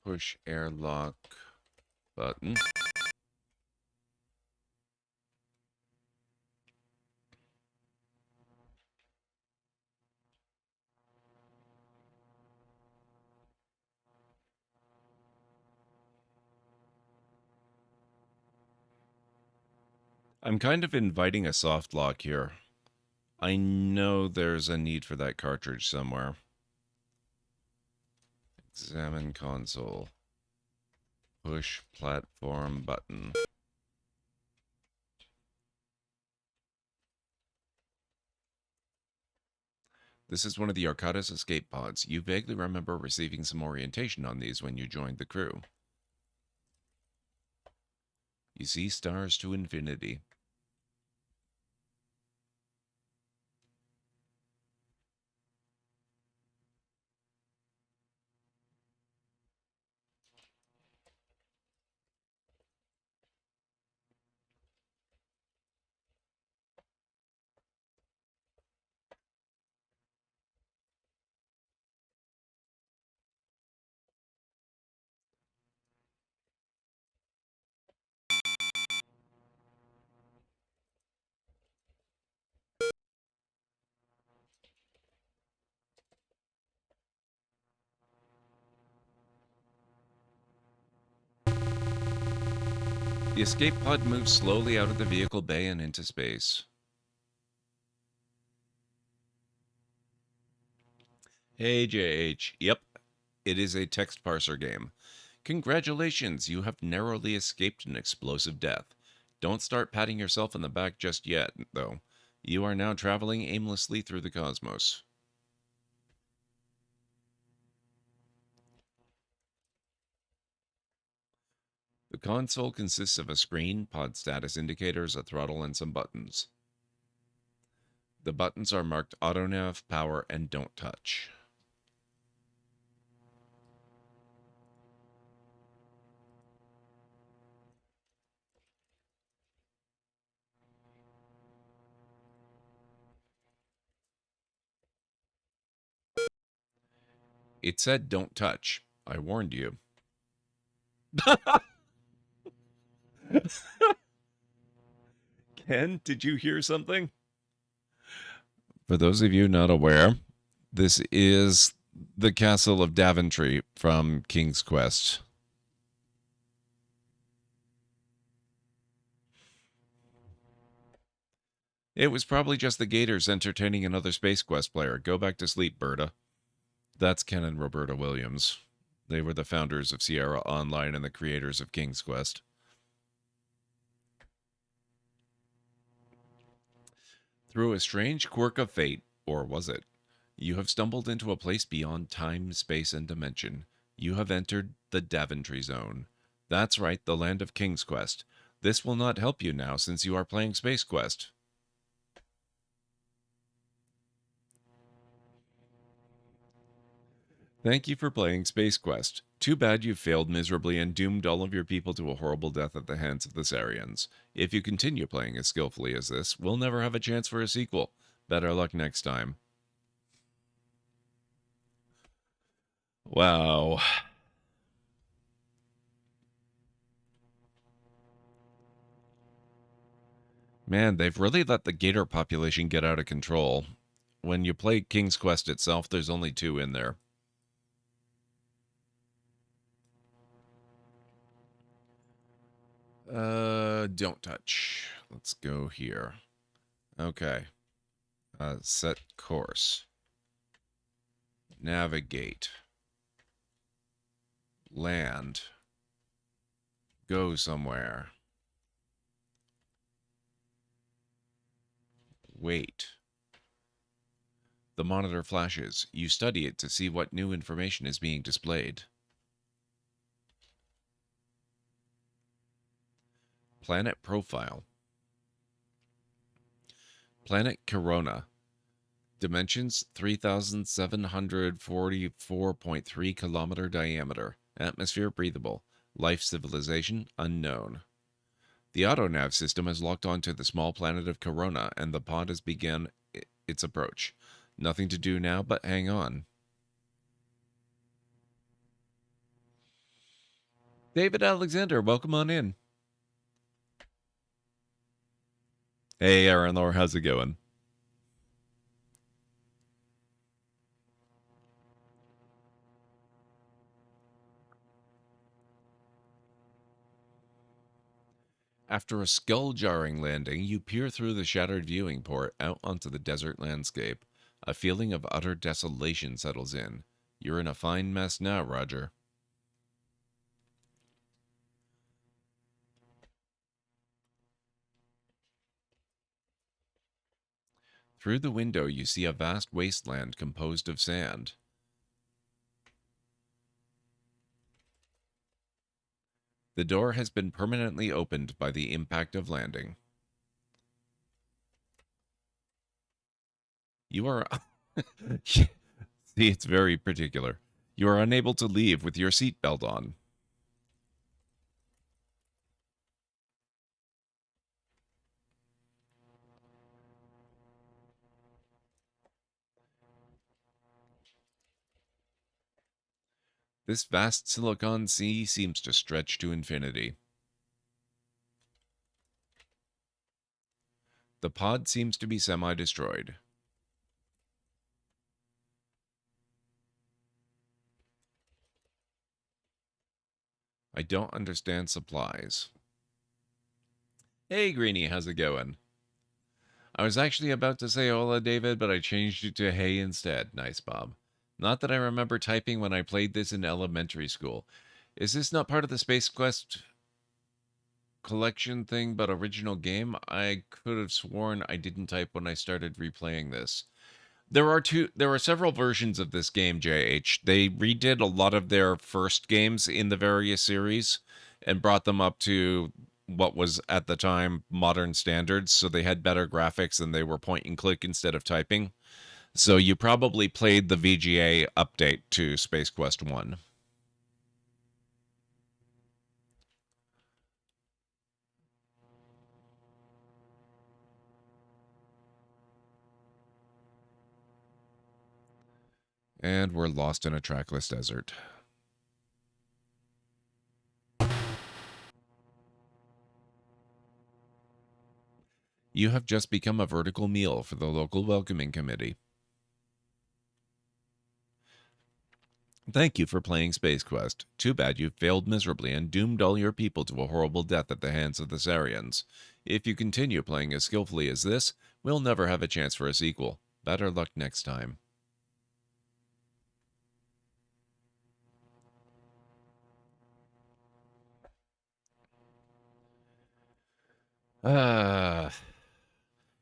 Push airlock button. I'm kind of inviting a soft lock here. I know there's a need for that cartridge somewhere. Examine console. Push platform button. This is one of the Arcada's escape pods. You vaguely remember receiving some orientation on these when you joined the crew. You see stars to infinity. The escape pod moves slowly out of the vehicle bay and into space. Hey, JH. Yep, it is a text parser game. Congratulations, you have narrowly escaped an explosive death. Don't start patting yourself on the back just yet, though. You are now traveling aimlessly through the cosmos. The console consists of a screen, pod status indicators, a throttle, and some buttons. The buttons are marked AutoNav, Power, and Don't Touch. It said don't touch. I warned you. Ken, did you hear something? For those of you not aware, this is the castle of Daventry from King's Quest. It was probably just the Gators entertaining another Space Quest player. Go back to sleep, Berta. That's Ken and Roberta Williams. They were the founders of Sierra Online and the creators of King's Quest. Through a strange quirk of fate, or was it? You have stumbled into a place beyond time, space, and dimension. You have entered the Daventry Zone. That's right, the land of King's Quest. This will not help you now since you are playing Space Quest. Thank you for playing Space Quest. Too bad you failed miserably and doomed all of your people to a horrible death at the hands of the Sariens. If you continue playing as skillfully as this, we'll never have a chance for a sequel. Better luck next time. Wow. Man, they've really let the gator population get out of control. When you play King's Quest itself, there's only 2 in there. Don't touch. Let's go here. Okay. Set course. Navigate. land. Go somewhere. Wait. The monitor flashes. You study it to see what new information is being displayed. Planet profile. Planet Corona. Dimensions 3,744.3 kilometer diameter. Atmosphere breathable. Life civilization unknown. The autonav system has locked onto the small planet of Corona, and the pod has begun its approach. Nothing to do now but hang on. David Alexander, welcome on in. Hey, Aaron Laura, how's it going? After a skull-jarring landing, you peer through the shattered viewing port out onto the desert landscape. A feeling of utter desolation settles in. You're in a fine mess now, Roger. Through the window, you see a vast wasteland composed of sand. The door has been permanently opened by the impact of landing. You are... See, it's very particular. You are unable to leave with your seatbelt on. This vast silicon sea seems to stretch to infinity. The pod seems to be semi-destroyed. I don't understand supplies. Hey, Greenie, how's it going? I was actually about to say hola, David, but I changed it to hey instead. Nice, Bob. Not that I remember typing when I played this in elementary school. Is this not part of the Space Quest collection thing, but original game? I could have sworn I didn't type when I started replaying this. There are several versions of this game, JH. They redid a lot of their first games in the various series and brought them up to what was at the time modern standards, so they had better graphics and they were point and click instead of typing. So you probably played the VGA update to Space Quest 1. And we're lost in a trackless desert. You have just become a vertical meal for the local welcoming committee. Thank you for playing Space Quest. Too bad you failed miserably and doomed all your people to a horrible death at the hands of the Sariens. If you continue playing as skillfully as this, we'll never have a chance for a sequel. Better luck next time.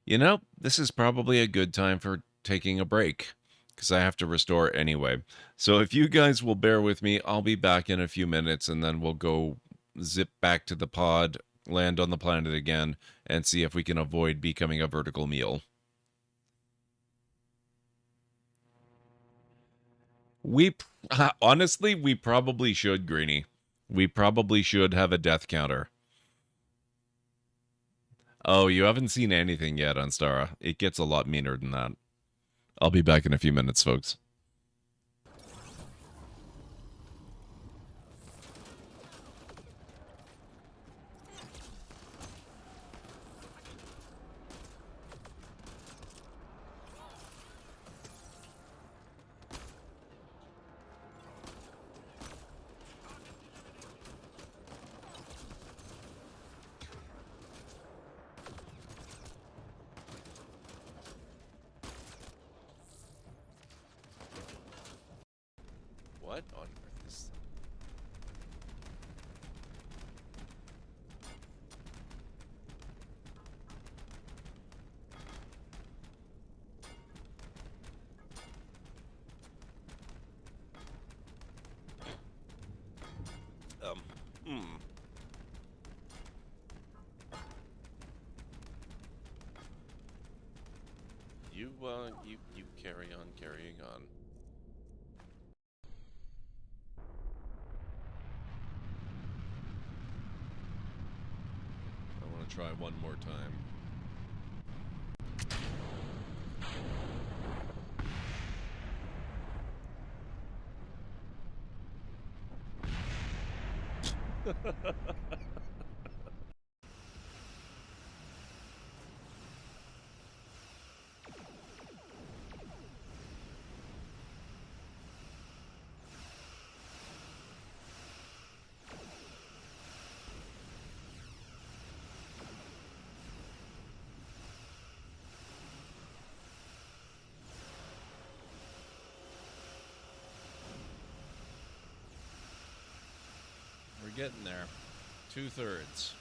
You know, this is probably a good time for taking a break, because I have to restore anyway. So if you guys will bear with me, I'll be back in a few minutes, and then we'll go zip back to the pod, land on the planet again, and see if we can avoid becoming a vertical meal. Honestly, we probably should, Greenie. We probably should have a death counter. Oh, you haven't seen anything yet on Stara. It gets a lot meaner than that. I'll be back in a few minutes, folks. What on earth is... You carry on carrying on. I want to try one more time. We're getting there. 2/3.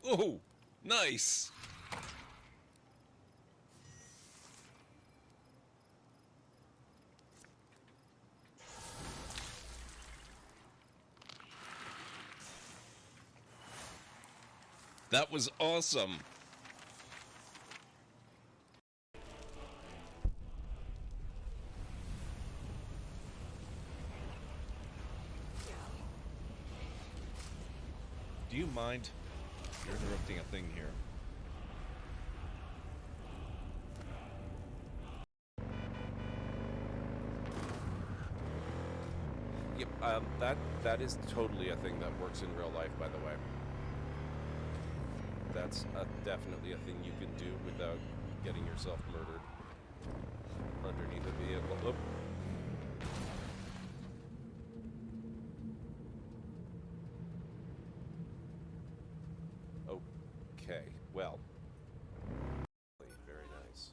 Oh, nice. That was awesome. Do you mind? You're interrupting a thing here. Yep, that is totally a thing that works in real life, by the way. That's definitely a thing you can do without getting yourself murdered underneath a vehicle. Oh. Okay, well. Very nice.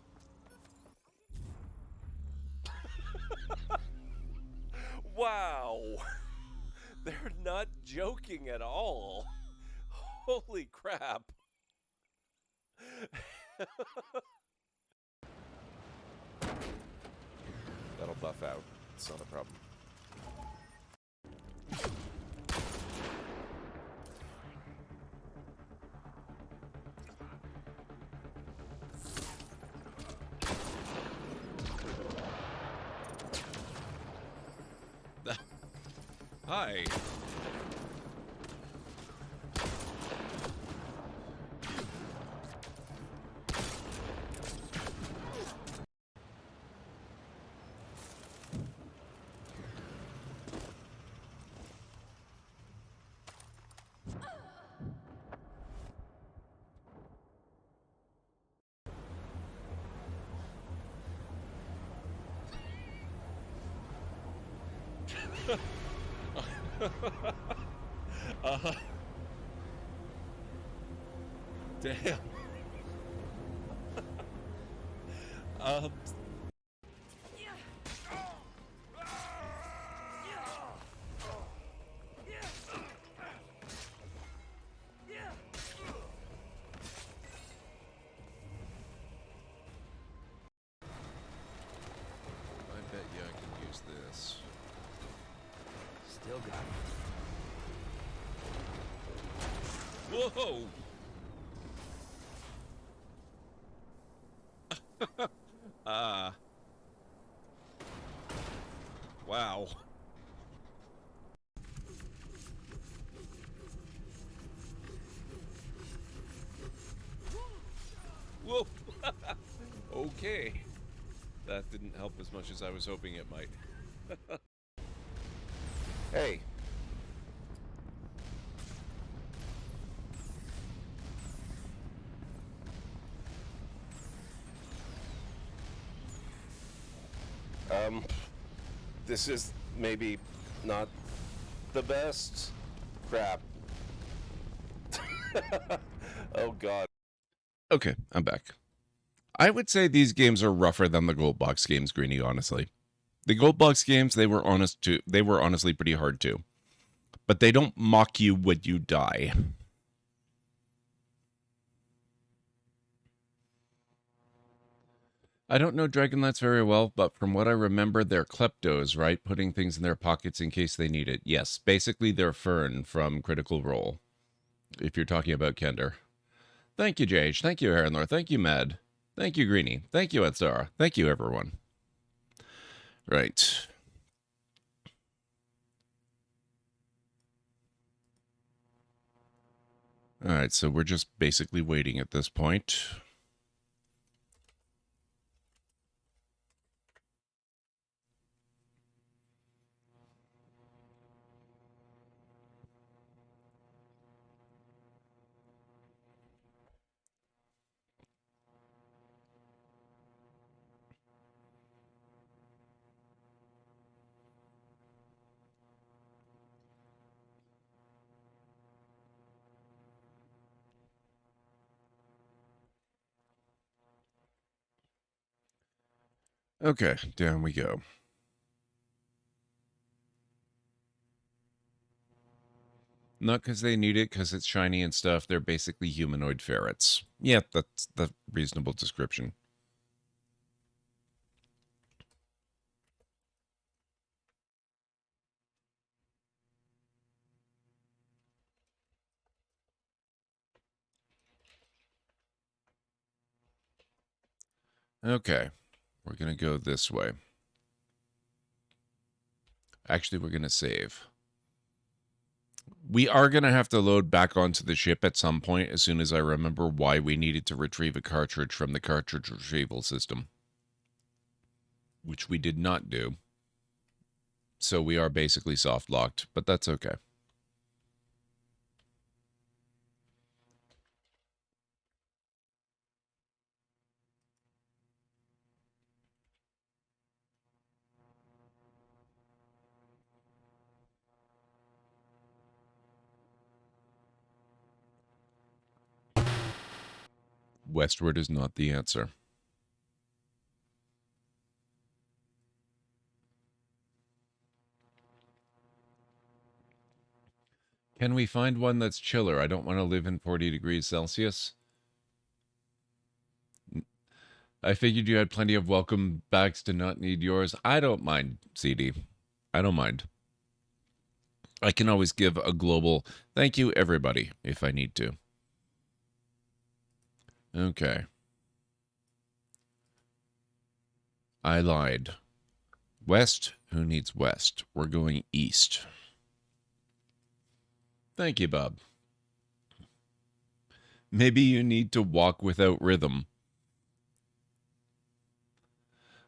Wow! They're not joking at all. Holy crap. That'll buff out. It's not a problem. Hi. Damn. I bet you I can use this. Still got it. Whoa! Wow. Whoa! Okay. That didn't help as much as I was hoping it might. Hey. This is maybe not the best. Crap. Oh, God. Okay, I'm back. I would say these games are rougher than the Gold Box games, Greeny, honestly. The Gold Box games, they were honestly pretty hard too. But they don't mock you when you die. I don't know Dragonlance very well, but from what I remember, they're kleptos, right? Putting things in their pockets in case they need it. Yes, basically they're Fern from Critical Role, if you're talking about Kender. Thank you, JH. Thank you, Heronlore. Thank you, Mad. Thank you, Greenie. Thank you, Etsara. Thank you, everyone. Right. All right, so we're just basically waiting at this point. Okay, down we go. Not because they need it, because it's shiny and stuff. They're basically humanoid ferrets. Yeah, that's the reasonable description. Okay, we're going to go this way. Actually, we're going to save. We are going to have to load back onto the ship at some point as soon as I remember why we needed to retrieve a cartridge from the cartridge retrieval system, which we did not do. So we are basically soft locked, but that's okay. Westward is not the answer. Can we find one that's chiller? I don't want to live in 40 degrees Celsius. I figured you had plenty of welcome bags to not need yours. I don't mind, CD. I don't mind. I can always give a global thank you, everybody, if I need to. Okay. I lied. West? Who needs west? We're going east. Thank you, Bob. Maybe you need to walk without rhythm.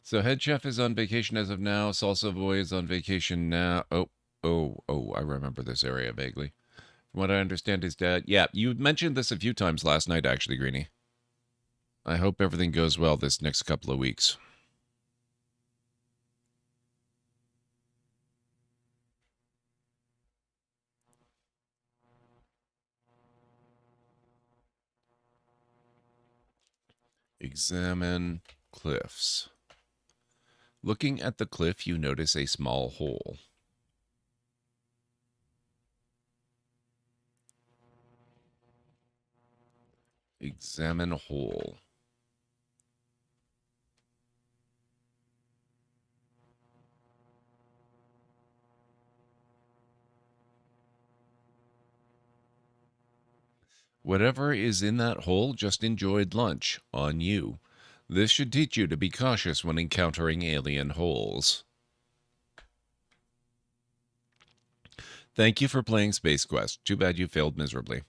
So head chef is on vacation as of now. Salsa boy is on vacation now. Oh, I remember this area vaguely. From what I understand, his dad... Yeah, you mentioned this a few times last night, actually, Greenie. I hope everything goes well this next couple of weeks. Examine cliffs. Looking at the cliff, you notice a small hole. Examine hole. Whatever is in that hole just enjoyed lunch. On you. This should teach you to be cautious when encountering alien holes. Thank you for playing Space Quest. Too bad you failed miserably.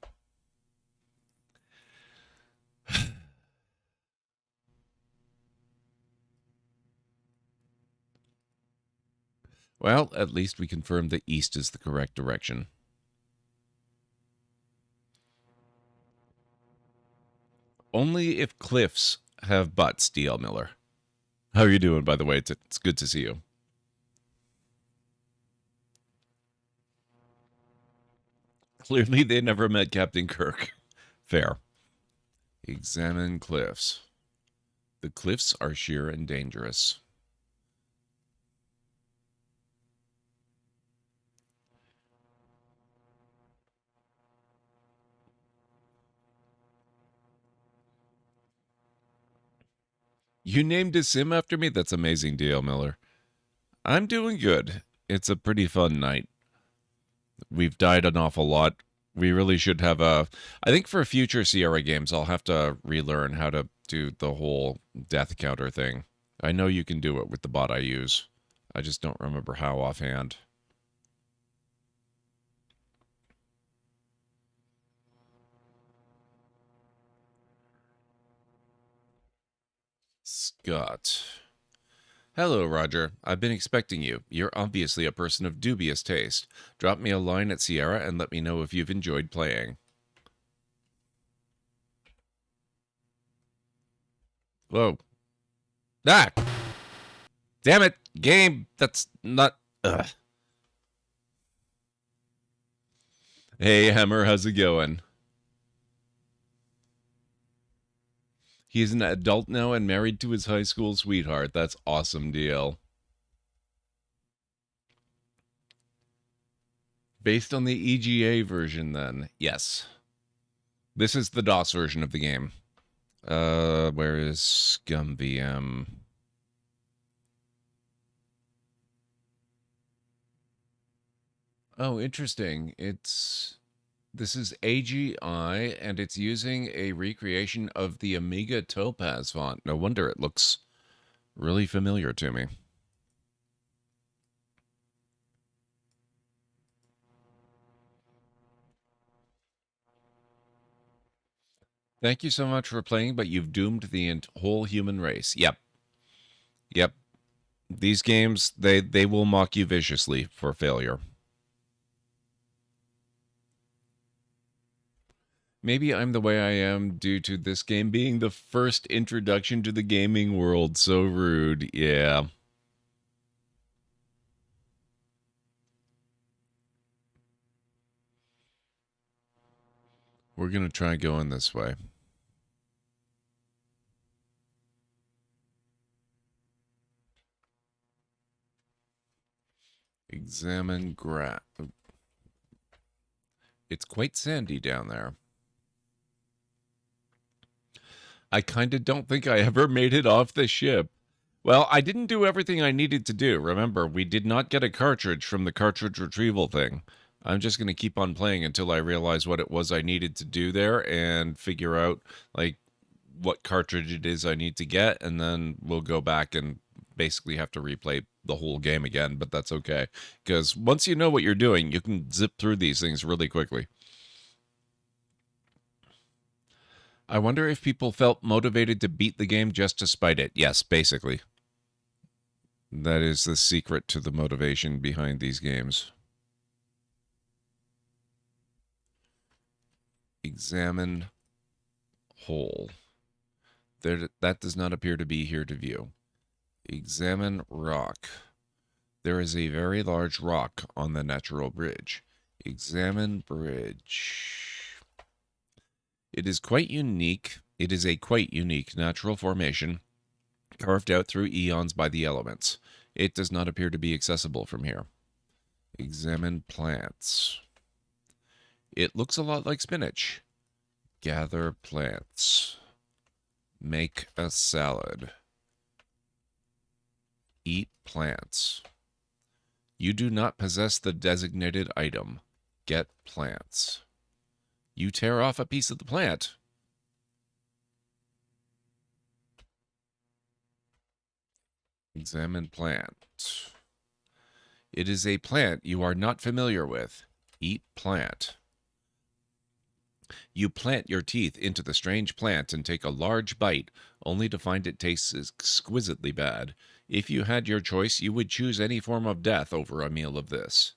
Well, at least we confirmed that east is the correct direction. Only if cliffs have butts, DL Miller. How are you doing, by the way? It's good to see you. Clearly, they never met Captain Kirk. Fair. Examine cliffs. The cliffs are sheer and dangerous. You named a sim after me? That's amazing, D.L. Miller. I'm doing good. It's a pretty fun night. We've died an awful lot. We really should have a... I think for future Sierra games, I'll have to relearn how to do the whole death counter thing. I know you can do it with the bot I use. I just don't remember how offhand. Scott. Hello, Roger. I've been expecting you. You're obviously a person of dubious taste. Drop me a line at Sierra and let me know if you've enjoyed playing. Whoa. Ah! Damn it! Game! That's not... Ugh. Hey, Hammer, how's it going? He's an adult now and married to his high school sweetheart. That's awesome, DL. Based on the EGA version, then. Yes. This is the DOS version of the game. Where is ScumVM? Oh, interesting. This is AGI, and it's using a recreation of the Amiga Topaz font. No wonder it looks really familiar to me. Thank you so much for playing, but you've doomed the whole human race. Yep. Yep. These games, they will mock you viciously for failure. Maybe I'm the way I am due to this game being the first introduction to the gaming world. So rude. Yeah. We're going to try going this way. Examine grass. It's quite sandy down there. I kind of don't think I ever made it off the ship. Well, I didn't do everything I needed to do. Remember, we did not get a cartridge from the cartridge retrieval thing. I'm just going to keep on playing until I realize what it was I needed to do there and figure out, like, what cartridge it is I need to get, and then we'll go back and basically have to replay the whole game again, but that's okay. Because once you know what you're doing, you can zip through these things really quickly. I wonder if people felt motivated to beat the game just to spite it. Yes, basically. That is the secret to the motivation behind these games. Examine hole. That does not appear to be here to view. Examine rock. There is a very large rock on the natural bridge. Examine bridge. It is quite unique. It is a quite unique natural formation carved out through eons by the elements. It does not appear to be accessible from here. Examine plants. It looks a lot like spinach. Gather plants. Make a salad. Eat plants. You do not possess the designated item. Get plants. You tear off a piece of the plant. Examine plant. It is a plant you are not familiar with. Eat plant. You plant your teeth into the strange plant and take a large bite, only to find it tastes exquisitely bad. If you had your choice, you would choose any form of death over a meal of this.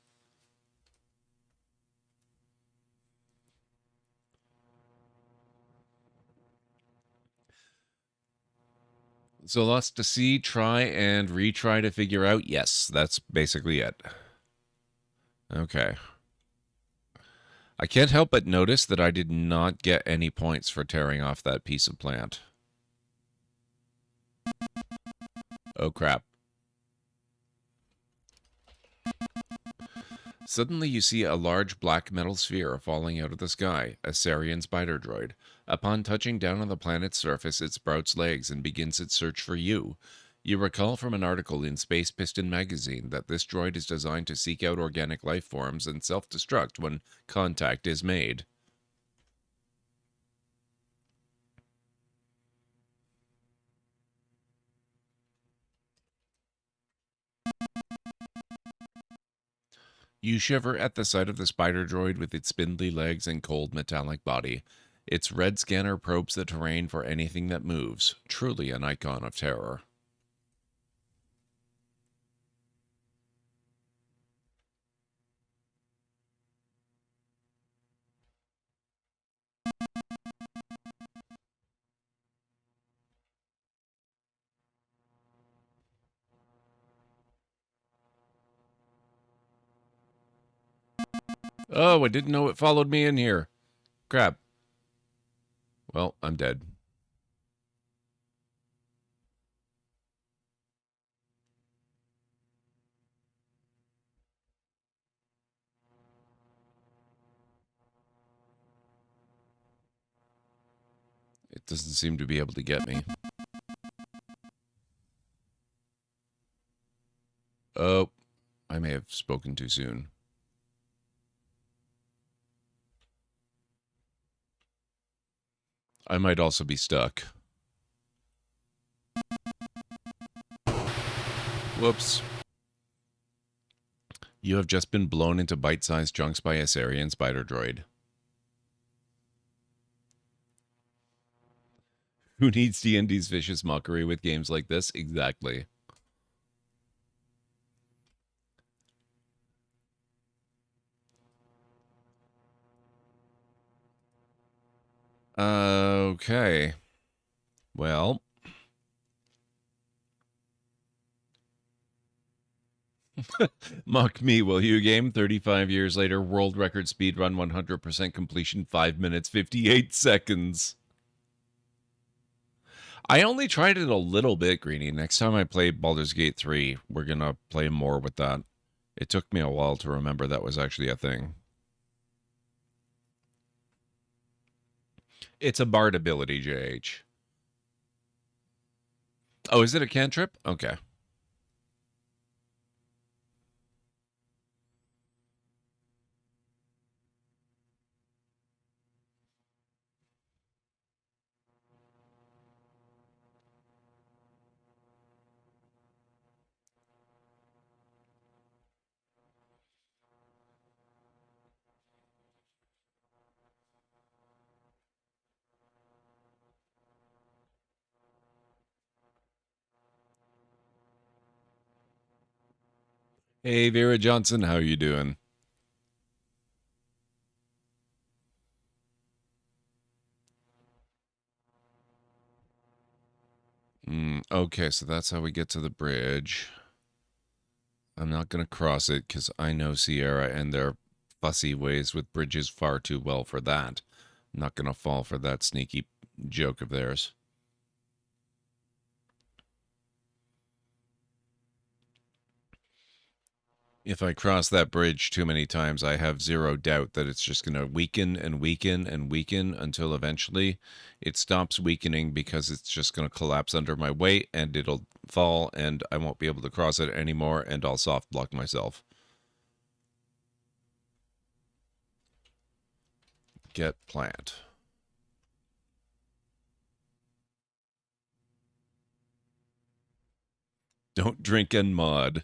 So lots to see, try, and retry to figure out. Yes, that's basically it. Okay. I can't help but notice that I did not get any points for tearing off that piece of plant. Oh, crap. Suddenly you see a large black metal sphere falling out of the sky, a Sarien spider droid. Upon touching down on the planet's surface, it sprouts legs and begins its search for you. You recall from an article in Space Piston magazine that this droid is designed to seek out organic life forms and self-destruct when contact is made. You shiver at the sight of the spider droid with its spindly legs and cold metallic body. Its red scanner probes the terrain for anything that moves, truly an icon of terror. Oh, I didn't know it followed me in here. Crap. Well, I'm dead. It doesn't seem to be able to get me. Oh, I may have spoken too soon. I might also be stuck. Whoops. You have just been blown into bite-sized chunks by a Sarien spider droid. Who needs D&D's vicious mockery with games like this? Exactly. Okay. Well. Mock me, will you, game? 35 years later, world record speedrun 100% completion, 5 minutes, 58 seconds. I only tried it a little bit, Greenie. Next time I play Baldur's Gate 3, we're going to play more with that. It took me a while to remember that was actually a thing. It's a bard ability, JH. Oh, is it a cantrip? Okay. Hey, Vera Johnson, how you doing? Okay, so that's how we get to the bridge. I'm not going to cross it because I know Sierra and their fussy ways with bridges far too well for that. I'm not going to fall for that sneaky joke of theirs. If I cross that bridge too many times, I have zero doubt that it's just going to weaken and weaken and weaken until eventually it stops weakening because it's just going to collapse under my weight and it'll fall and I won't be able to cross it anymore and I'll soft block myself. Get plant. Don't drink and mod.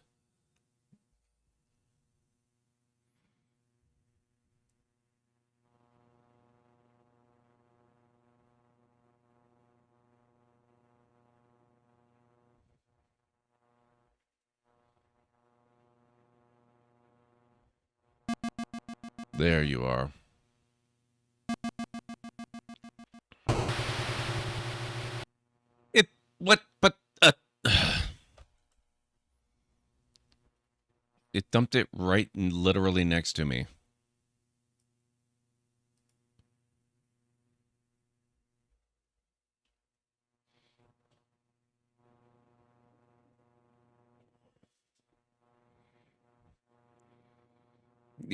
There you are. What? But, it dumped it right and literally next to me.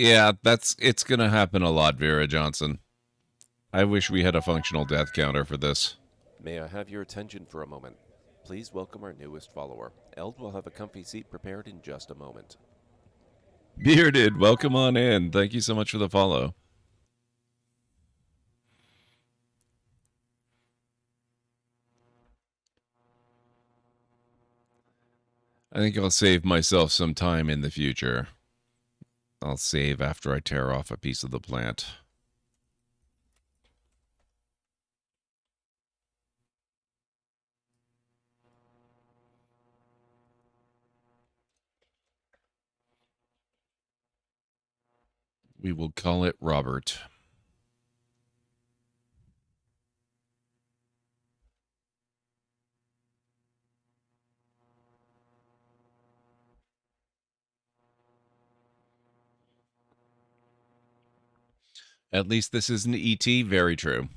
Yeah, it's gonna happen a lot, Vera Johnson. I wish we had a functional death counter for this. May I have your attention for a moment? Please welcome our newest follower. Eld will have a comfy seat prepared in just a moment. Bearded, welcome on in. Thank you so much for the follow. I think I'll save myself some time in the future. I'll save after I tear off a piece of the plant. We will call it Robert. At least this isn't E.T. Very true.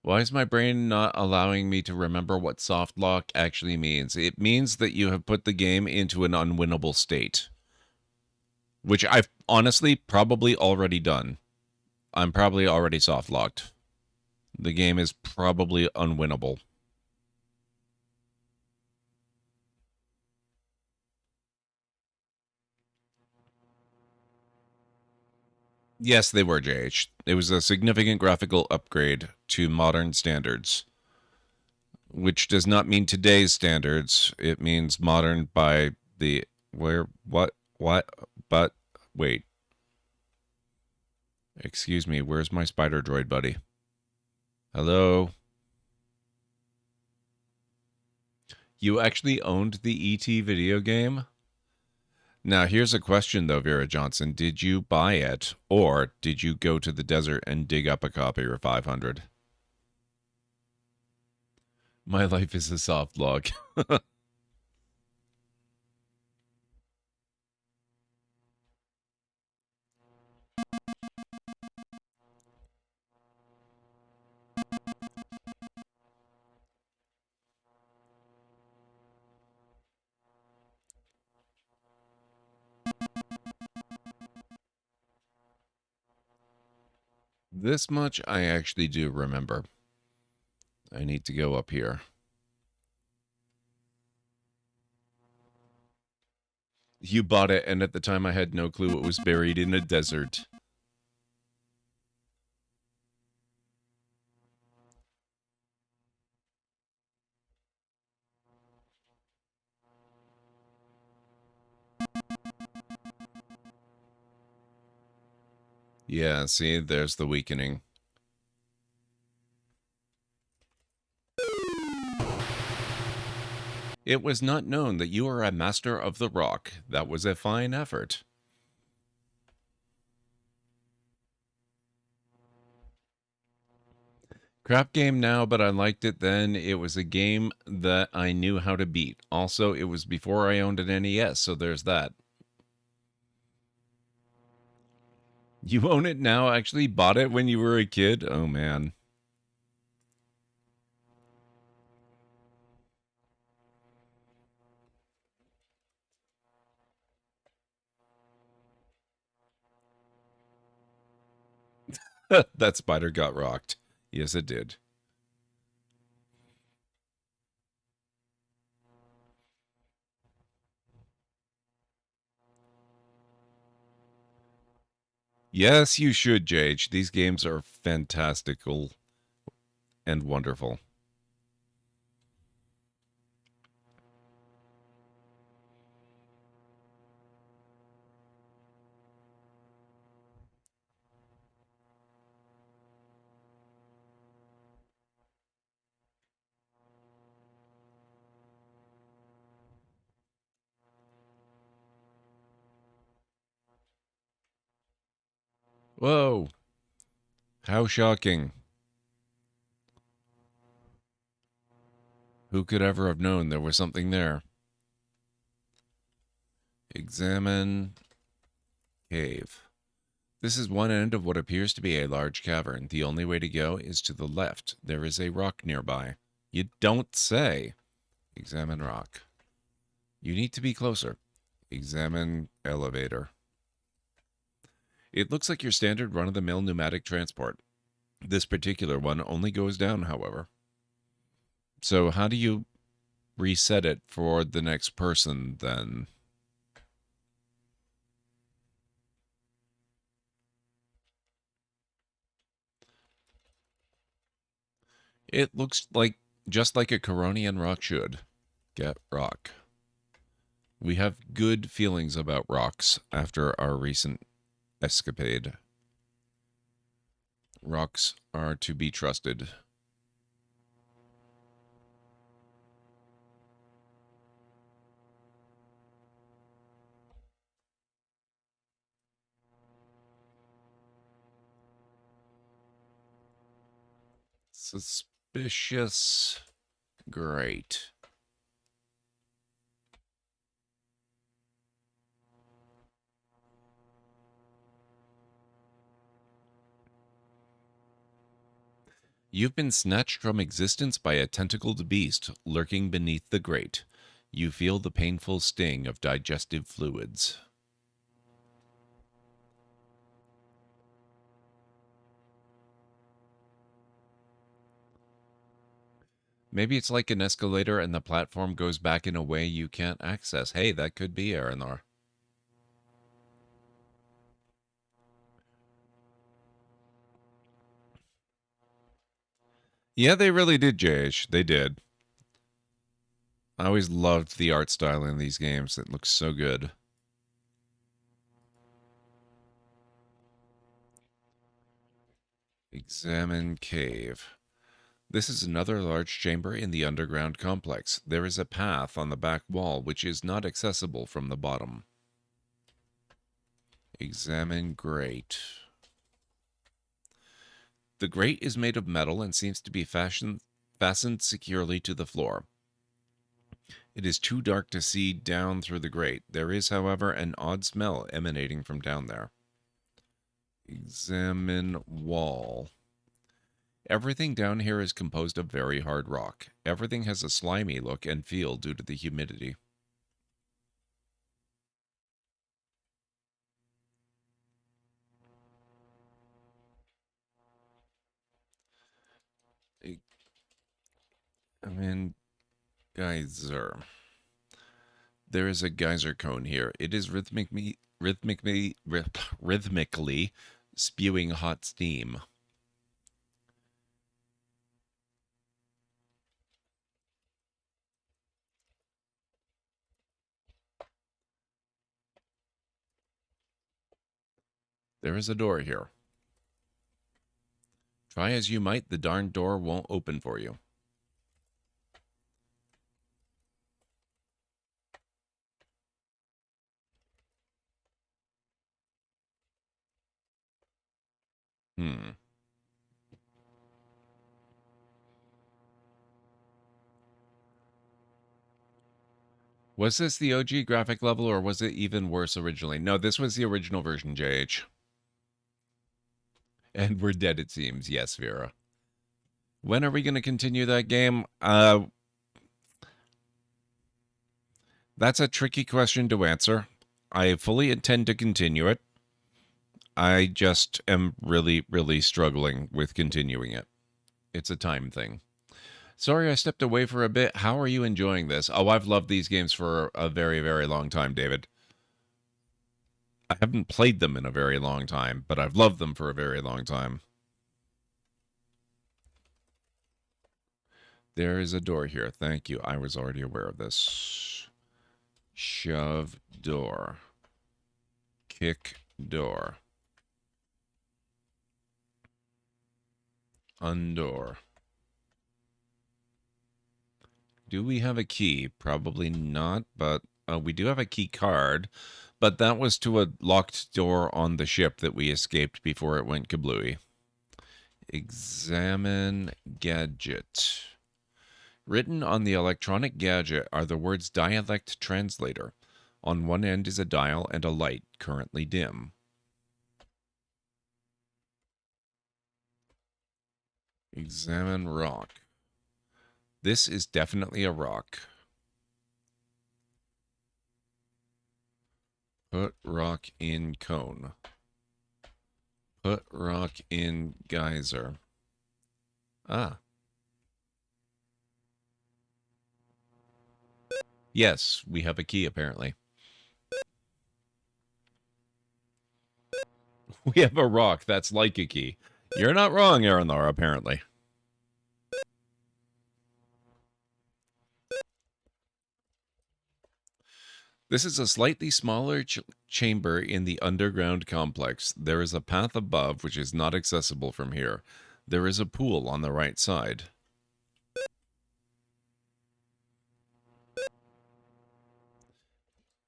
Why is my brain not allowing me to remember what soft lock actually means? It means that you have put the game into an unwinnable state. Which I've honestly probably already done. I'm probably already soft locked. The game is probably unwinnable. Yes, they were, JH. It was a significant graphical upgrade to modern standards. Which does not mean today's standards. It means modern by the... But, wait. Excuse me, where's my spider droid buddy? Hello? You actually owned the E.T. video game? Now, here's a question, though, Vera Johnson. Did you buy it, or did you go to the desert and dig up a copy for 500? My life is a soft log. This much I actually do remember. I need to go up here. You bought it, and at the time I had no clue it was buried in a desert. Yeah, see, there's the weakening. It was not known that you are a master of the rock. That was a fine effort. Crap game now, but I liked it then. It was a game that I knew how to beat. Also, it was before I owned an NES, so there's that. You own it now? Actually bought it when you were a kid? Oh, man. That spider got rocked. Yes, it did. Yes, you should, JH. These games are fantastical and wonderful. Whoa. How shocking. Who could ever have known there was something there? Examine cave. This is one end of what appears to be a large cavern. The only way to go is to the left. There is a rock nearby. You don't say. Examine rock. You need to be closer. Examine elevator. It looks like your standard run-of-the-mill pneumatic transport. This particular one only goes down, however. So how do you reset it for the next person, then? It looks like just like a Coronian rock should. Get rock. We have good feelings about rocks after our recent escapade. Rocks are to be trusted. Suspicious. Great. You've been snatched from existence by a tentacled beast lurking beneath the grate. You feel the painful sting of digestive fluids. Maybe it's like an escalator and the platform goes back in a way you can't access. Hey, that could be Aranor. Yeah, they really did, Jayesh. They did. I always loved the art style in these games. It looks so good. Examine cave. This is another large chamber in the underground complex. There is a path on the back wall which is not accessible from the bottom. Examine grate. The grate is made of metal and seems to be fastened securely to the floor. It is too dark to see down through the grate. There is, however, an odd smell emanating from down there. Examine wall. Everything down here is composed of very hard rock. Everything has a slimy look and feel due to the humidity. I mean, geyser. There is a geyser cone here. It is rhythmically spewing hot steam. There is a door here. Try as you might, the darn door won't open for you. Was this the OG graphic level, or was it even worse originally? No, this was the original version, JH. And we're dead, it seems. Yes, Vera. When are we going to continue that game? That's a tricky question to answer. I fully intend to continue it. I just am really, really struggling with continuing it. It's a time thing. Sorry I stepped away for a bit. How are you enjoying this? Oh, I've loved these games for a very, very long time, David. I haven't played them in a very long time, but I've loved them for a very long time. There is a door here. Thank you. I was already aware of this. Shove door. Kick door. Undoor. Do we have a key? Probably not, but we do have a key card. But that was to a locked door on the ship that we escaped before it went kablooey. Examine gadget. Written on the electronic gadget are the words dialect translator. On one end is a dial and a light, currently dim. Examine rock. This is definitely a rock. Put rock in cone. Put rock in geyser. Ah. Yes, we have a key, apparently. We have a rock that's like a key. You're not wrong, Aranthar, apparently. This is a slightly smaller chamber in the underground complex. There is a path above, which is not accessible from here. There is a pool on the right side.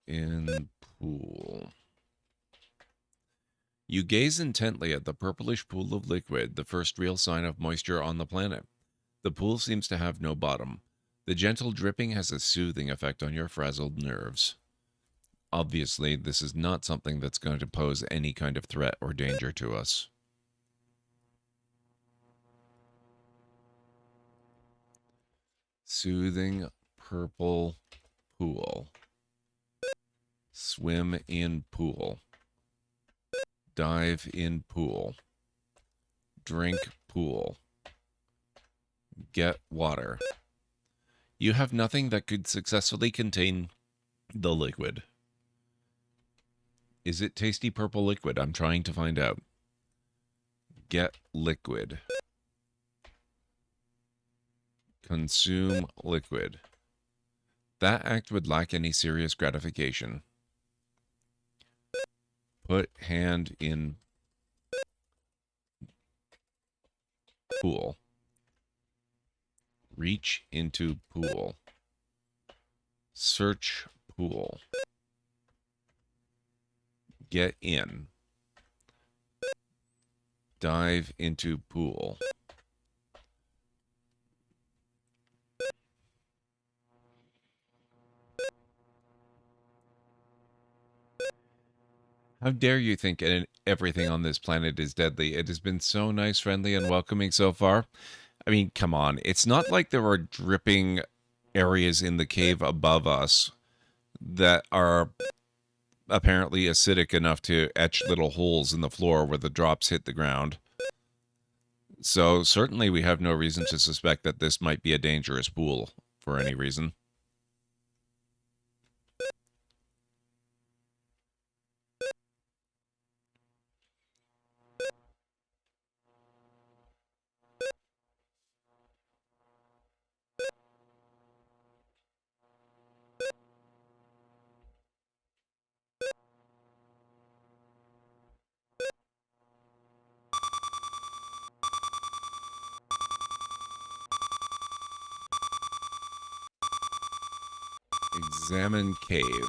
In pool. You gaze intently at the purplish pool of liquid, the first real sign of moisture on the planet. The pool seems to have no bottom. The gentle dripping has a soothing effect on your frazzled nerves. Obviously, this is not something that's going to pose any kind of threat or danger to us. Soothing purple pool. Swim in pool. Dive in pool. Drink pool. Get water. You have nothing that could successfully contain the liquid. Is it tasty purple liquid? I'm trying to find out. Get liquid. Consume liquid. That act would lack any serious gratification. Put hand in pool. Reach into pool. Search pool. Get in. Dive into pool. How dare you think everything on this planet is deadly? It has been so nice, friendly, and welcoming so far. I mean, come on. It's not like there are dripping areas in the cave above us that are apparently acidic enough to etch little holes in the floor where the drops hit the ground. So certainly we have no reason to suspect that this might be a dangerous pool for any reason. Examine cave.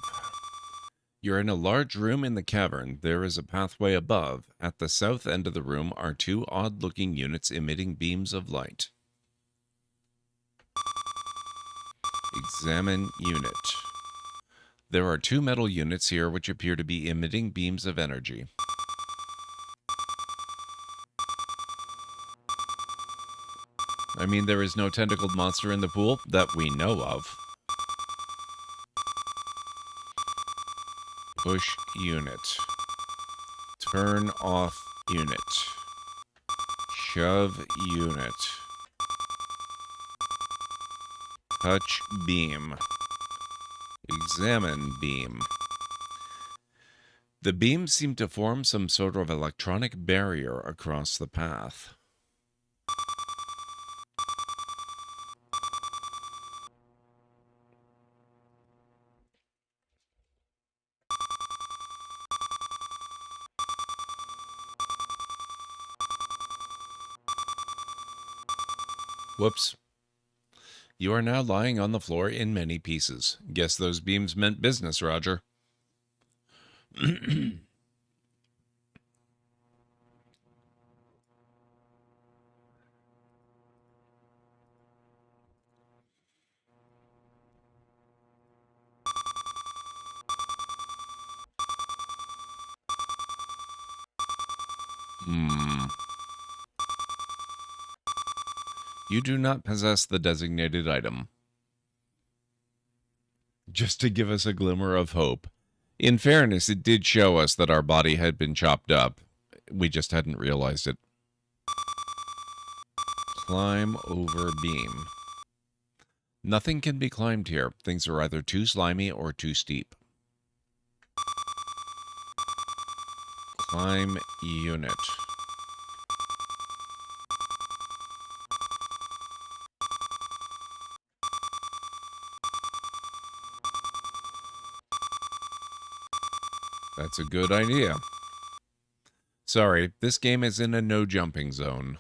You're in a large room in the cavern. There is a pathway above. At the south end of the room are two odd-looking units emitting beams of light. Examine unit. There are two metal units here which appear to be emitting beams of energy. I mean, there is no tentacled monster in the pool that we know of. Push unit. Turn off unit. Shove unit. Touch beam. Examine beam. The beams seem to form some sort of electronic barrier across the path. Whoops. You are now lying on the floor in many pieces. Guess those beams meant business, Roger. You do not possess the designated item. Just to give us a glimmer of hope, In fairness, it did show us that our body had been chopped up. We just hadn't realized it. Climb over beam. Nothing can be climbed here. Things are either too slimy or too steep. Climb unit. That's a good idea. Sorry, this game is in a no jumping zone.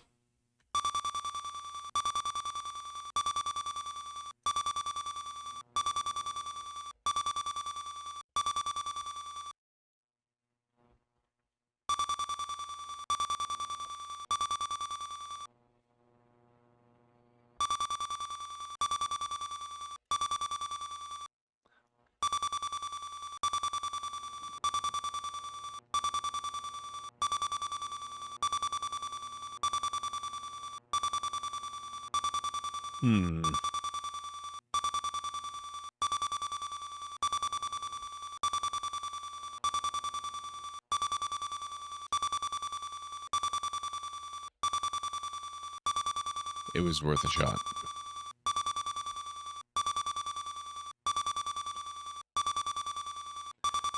It was worth a shot.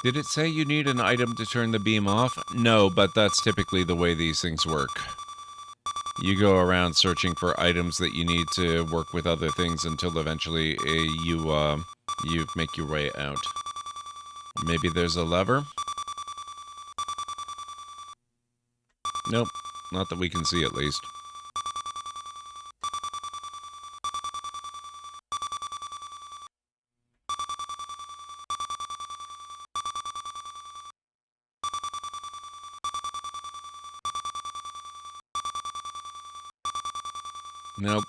Did it say you need an item to turn the beam off? No, but that's typically the way these things work. You go around searching for items that you need to work with other things until eventually you make your way out. Maybe there's a lever? Nope, not that we can see at least. Nope.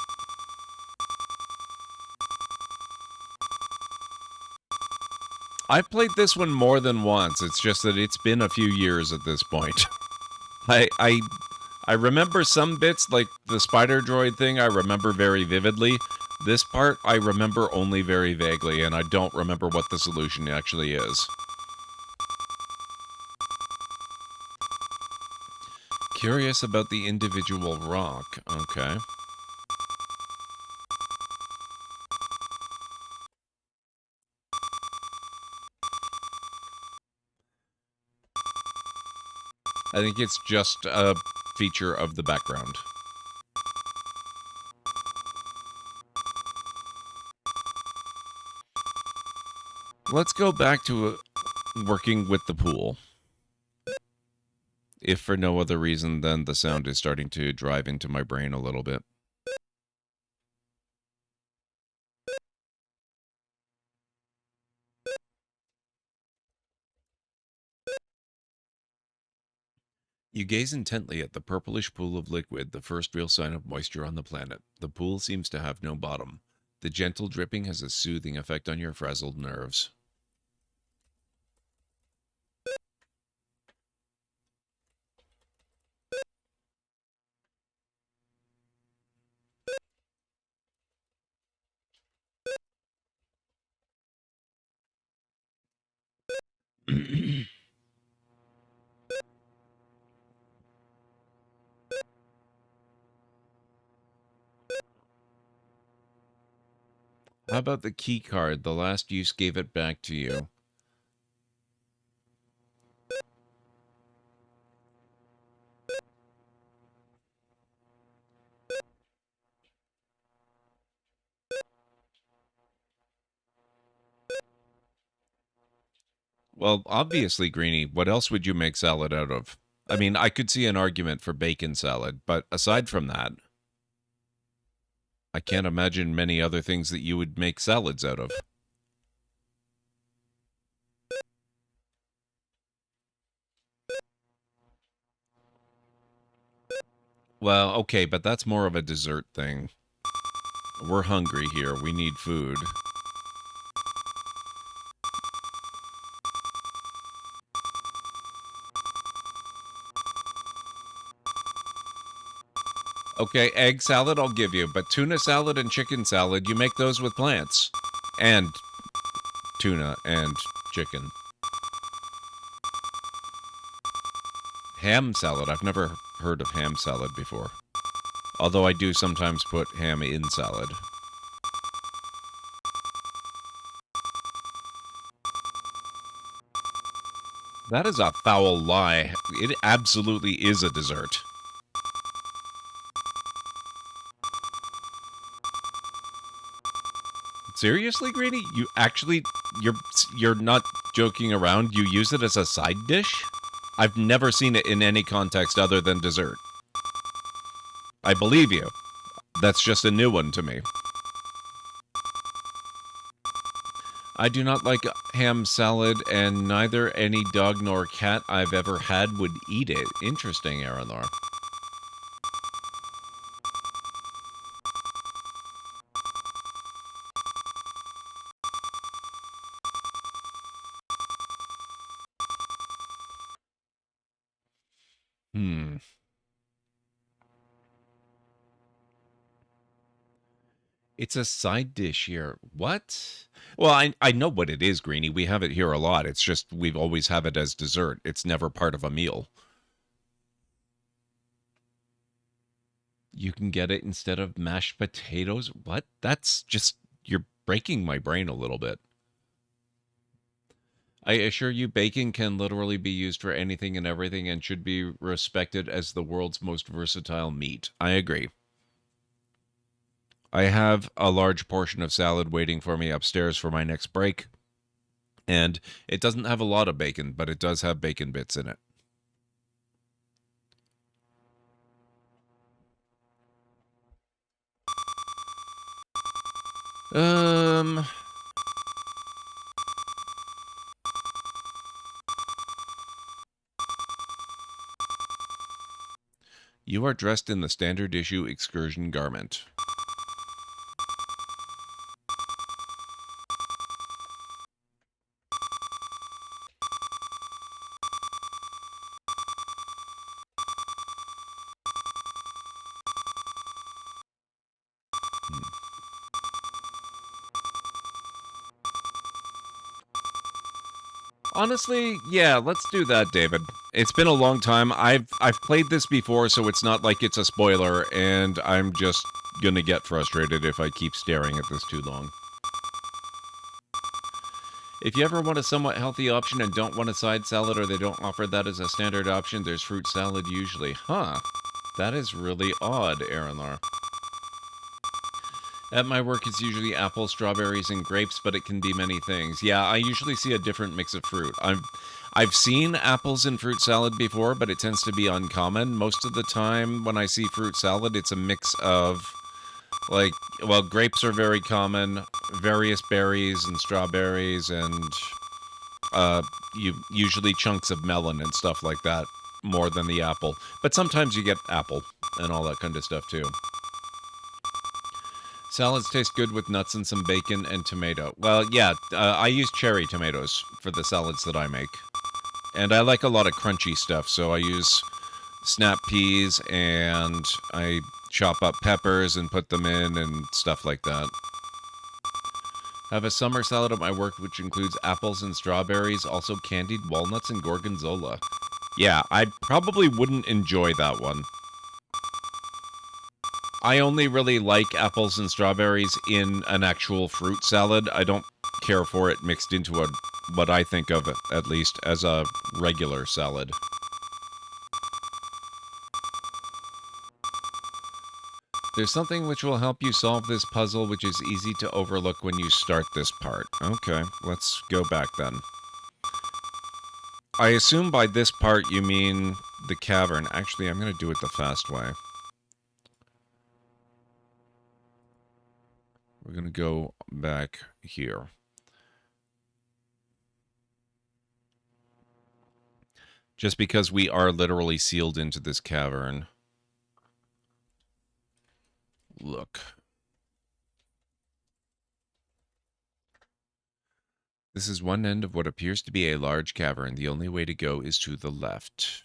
I've played this one more than once. It's just that it's been a few years at this point. I remember some bits, like the spider droid thing, I remember very vividly. This part, I remember only very vaguely, and I don't remember what the solution actually is. Curious about the individual rock. Okay. I think it's just a feature of the background. Let's go back to working with the pool. If for no other reason than the sound is starting to drive into my brain a little bit. You gaze intently at the purplish pool of liquid, the first real sign of moisture on the planet. The pool seems to have no bottom. The gentle dripping has a soothing effect on your frazzled nerves. How about the key card? The last use gave it back to you. Well, obviously, Greenie, what else would you make salad out of? I mean, I could see an argument for bacon salad, but aside from that, I can't imagine many other things that you would make salads out of. Well, okay, but that's more of a dessert thing. We're hungry here. We need food. Okay, egg salad I'll give you, but tuna salad and chicken salad, you make those with plants. And tuna and chicken. Ham salad. I've never heard of ham salad before. Although I do sometimes put ham in salad. That is a foul lie. It absolutely is a dessert. Seriously, Greeny? You're not joking around? You use it as a side dish? I've never seen it in any context other than dessert. I believe you. That's just a new one to me. I do not like ham salad, and neither any dog nor cat I've ever had would eat it. Interesting, Aranor. It's a side dish here. What? Well, I know what it is, Greeny. We have it here a lot. It's just we've always have it as dessert. It's never part of a meal. You can get it instead of mashed potatoes? What? That's just... You're breaking my brain a little bit. I assure you, bacon can literally be used for anything and everything and should be respected as the world's most versatile meat. I agree. I have a large portion of salad waiting for me upstairs for my next break. And it doesn't have a lot of bacon, but it does have bacon bits in it. You are dressed in the standard issue excursion garment. Honestly, yeah, let's do that, David. It's been a long time. I've played this before, so it's not like it's a spoiler, and I'm just gonna get frustrated if I keep staring at this too long. If you ever want a somewhat healthy option and don't want a side salad, or they don't offer that as a standard option, there's fruit salad usually. Huh. That is really odd, Aranlar. At my work, it's usually apples, strawberries, and grapes, but it can be many things. Yeah, I usually see a different mix of fruit. I've seen apples in fruit salad before, but it tends to be uncommon. Most of the time, when I see fruit salad, it's a mix of, like, well, grapes are very common, various berries and strawberries, and usually chunks of melon and stuff like that, more than the apple. But sometimes you get apple and all that kind of stuff, too. Salads taste good with nuts and some bacon and tomato. Well, yeah, I use cherry tomatoes for the salads that I make. And I like a lot of crunchy stuff, so I use snap peas and I chop up peppers and put them in and stuff like that. Have a summer salad at my work which includes apples and strawberries, also candied walnuts and gorgonzola. Yeah, I probably wouldn't enjoy that one. I only really like apples and strawberries in an actual fruit salad. I don't care for it mixed into what I think of, at least, as a regular salad. There's something which will help you solve this puzzle, which is easy to overlook when you start this part. Okay, let's go back then. I assume by this part you mean the cavern. Actually, I'm going to do it the fast way. We're going to go back here. Just because we are literally sealed into this cavern. Look. This is one end of what appears to be a large cavern. The only way to go is to the left.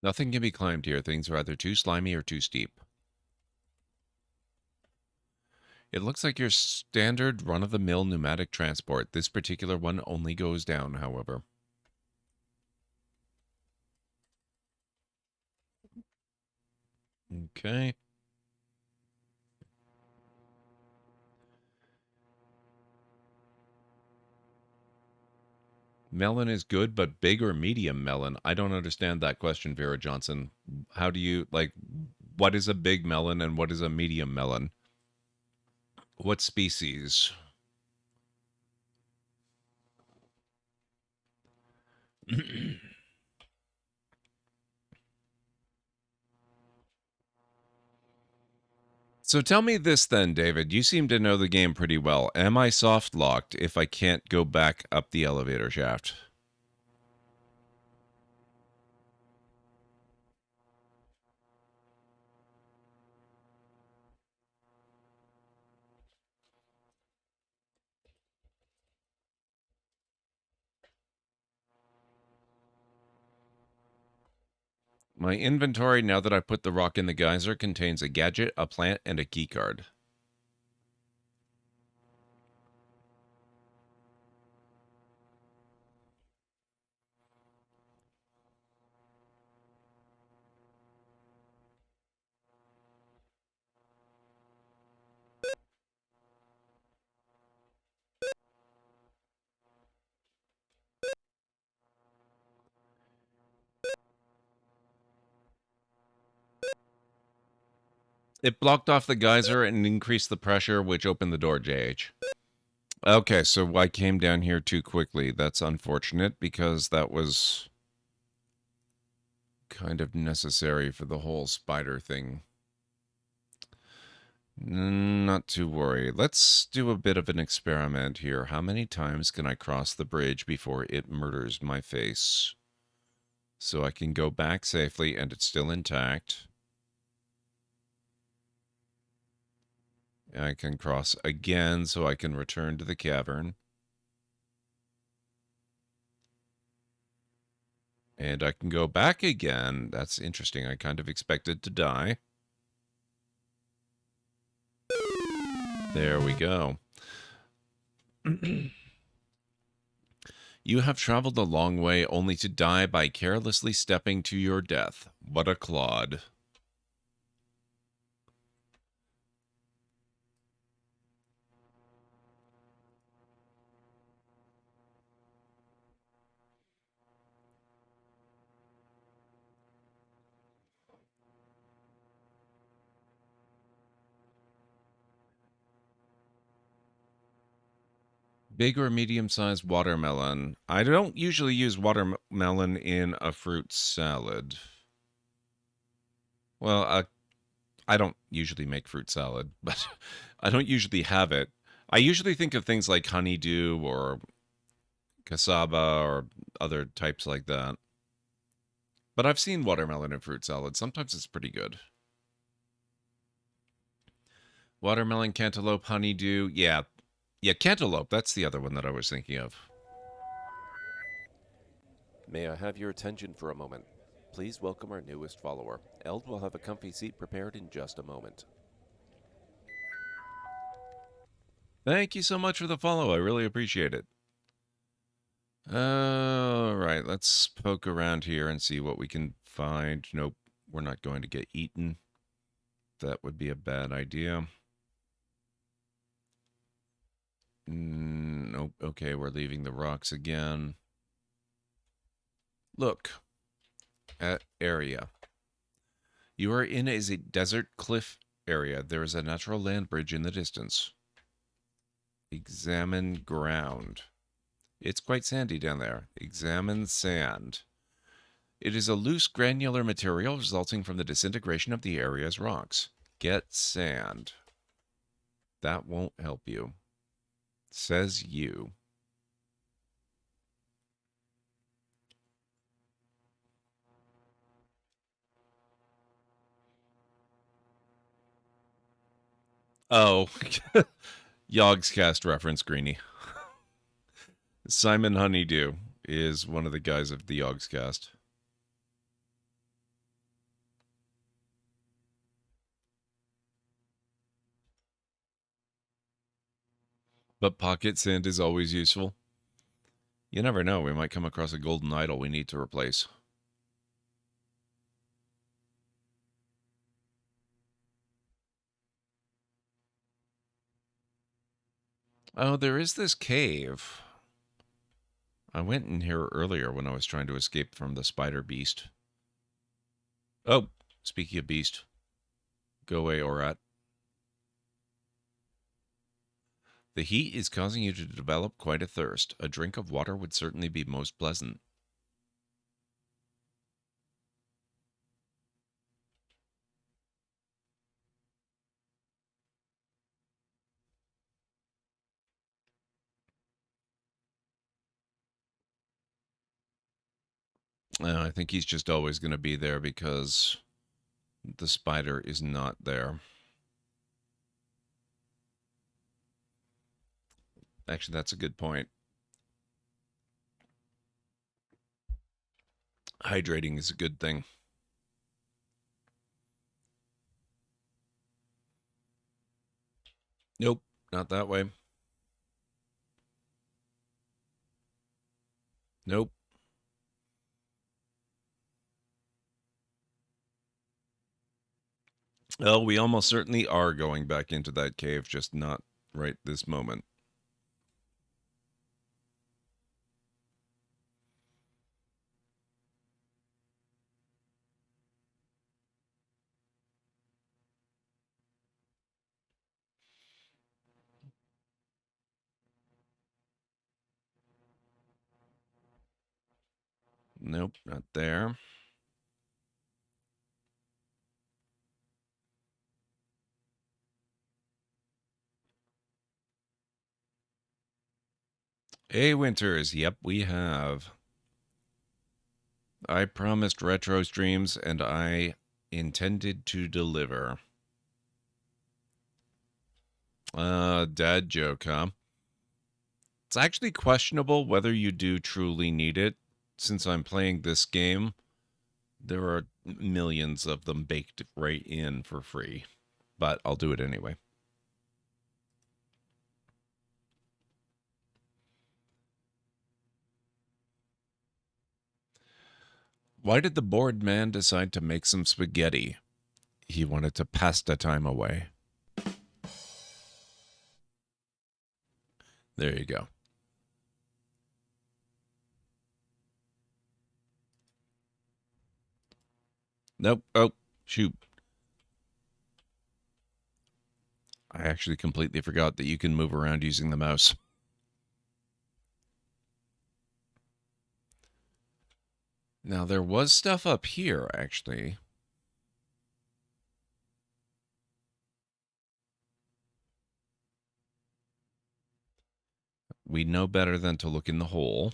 Nothing can be climbed here. Things are either too slimy or too steep. It looks like your standard run-of-the-mill pneumatic transport. This particular one only goes down, however. Okay. Melon is good, but big or medium melon? I don't understand that question, Vera Johnson. How do you, like, what is a big melon and what is a medium melon? What species? So tell me this then, David. You seem to know the game pretty well. Am I soft locked if I can't go back up the elevator shaft? My inventory, now that I put the rock in the geyser, contains a gadget, a plant, and a keycard. It blocked off the geyser and increased the pressure, which opened the door, JH. Okay, so I came down here too quickly. That's unfortunate because that was kind of necessary for the whole spider thing. Not to worry. Let's do a bit of an experiment here. How many times can I cross the bridge before it murders my face? So I can go back safely and it's still intact. I can cross again so I can return to the cavern. And I can go back again. That's interesting. I kind of expected to die. There we go. You have traveled a long way only to die by carelessly stepping to your death. What a clod. Big or medium-sized watermelon? I don't usually use watermelon in a fruit salad. Well, I don't usually make fruit salad, but I don't usually have it. I usually think of things like honeydew or cassava or other types like that. But I've seen watermelon in fruit salad. Sometimes it's pretty good. Watermelon, cantaloupe, honeydew. Yeah, cantaloupe. That's the other one that I was thinking of. May I have your attention for a moment? Please welcome our newest follower. Eld will have a comfy seat prepared in just a moment. Thank you so much for the follow. I really appreciate it. All right, let's poke around here and see what we can find. Nope, we're not going to get eaten. That would be a bad idea. Nope. Okay, we're leaving the rocks again. Look at area. You are in a desert cliff area. There is a natural land bridge in the distance. Examine ground. It's quite sandy down there. Examine sand. It is a loose granular material resulting from the disintegration of the area's rocks. Get sand. That won't help you. Says you. Oh, Yogscast reference, Greenie. Simon Honeydew is one of the guys of the Yogscast. But pocket sand is always useful. You never know, we might come across a golden idol we need to replace. Oh, there is this cave. I went in here earlier when I was trying to escape from the spider beast. Oh, speaking of beast. Go away, Orat. The heat is causing you to develop quite a thirst. A drink of water would certainly be most pleasant. I think he's just always going to be there because the spider is not there. Actually, that's a good point. Hydrating is a good thing. Nope, not that way. Nope. Well, we almost certainly are going back into that cave, just not right this moment. Nope, not there. Hey, Winters. Yep, we have. I promised retro streams, and I intended to deliver. Dad joke, huh? It's actually questionable whether you do truly need it. Since I'm playing this game, there are millions of them baked right in for free. But I'll do it anyway. Why did the bored man decide to make some spaghetti? He wanted to pass the time away. There you go. Nope. Oh, shoot. I actually completely forgot that you can move around using the mouse. Now, there was stuff up here, actually. We know better than to look in the hole.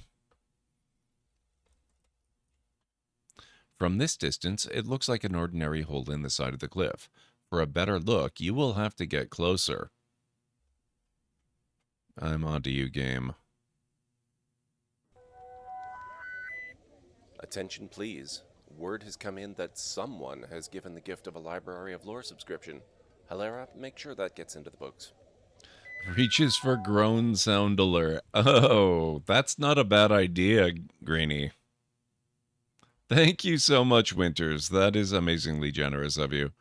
From this distance, it looks like an ordinary hole in the side of the cliff. For a better look, you will have to get closer. I'm onto you, game. Attention, please. Word has come in that someone has given the gift of a Library of Lore subscription. Hilera, make sure that gets into the books. Reaches for groan sound alert. Oh, that's not a bad idea, Greeny. Thank you so much, Winters. That is amazingly generous of you.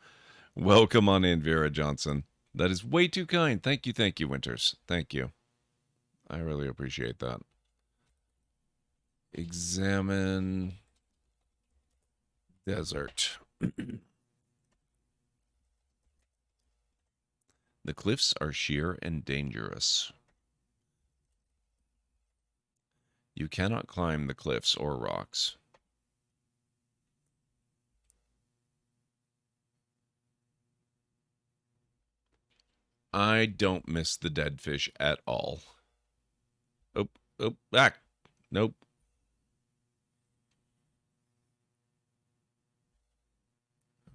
Welcome on in, Vera Johnson. That is way too kind. Thank you, Winters. Thank you. I really appreciate that. Examine desert. The cliffs are sheer and dangerous. You cannot climb the cliffs or rocks. I don't miss the dead fish at all. Oh, back. Nope.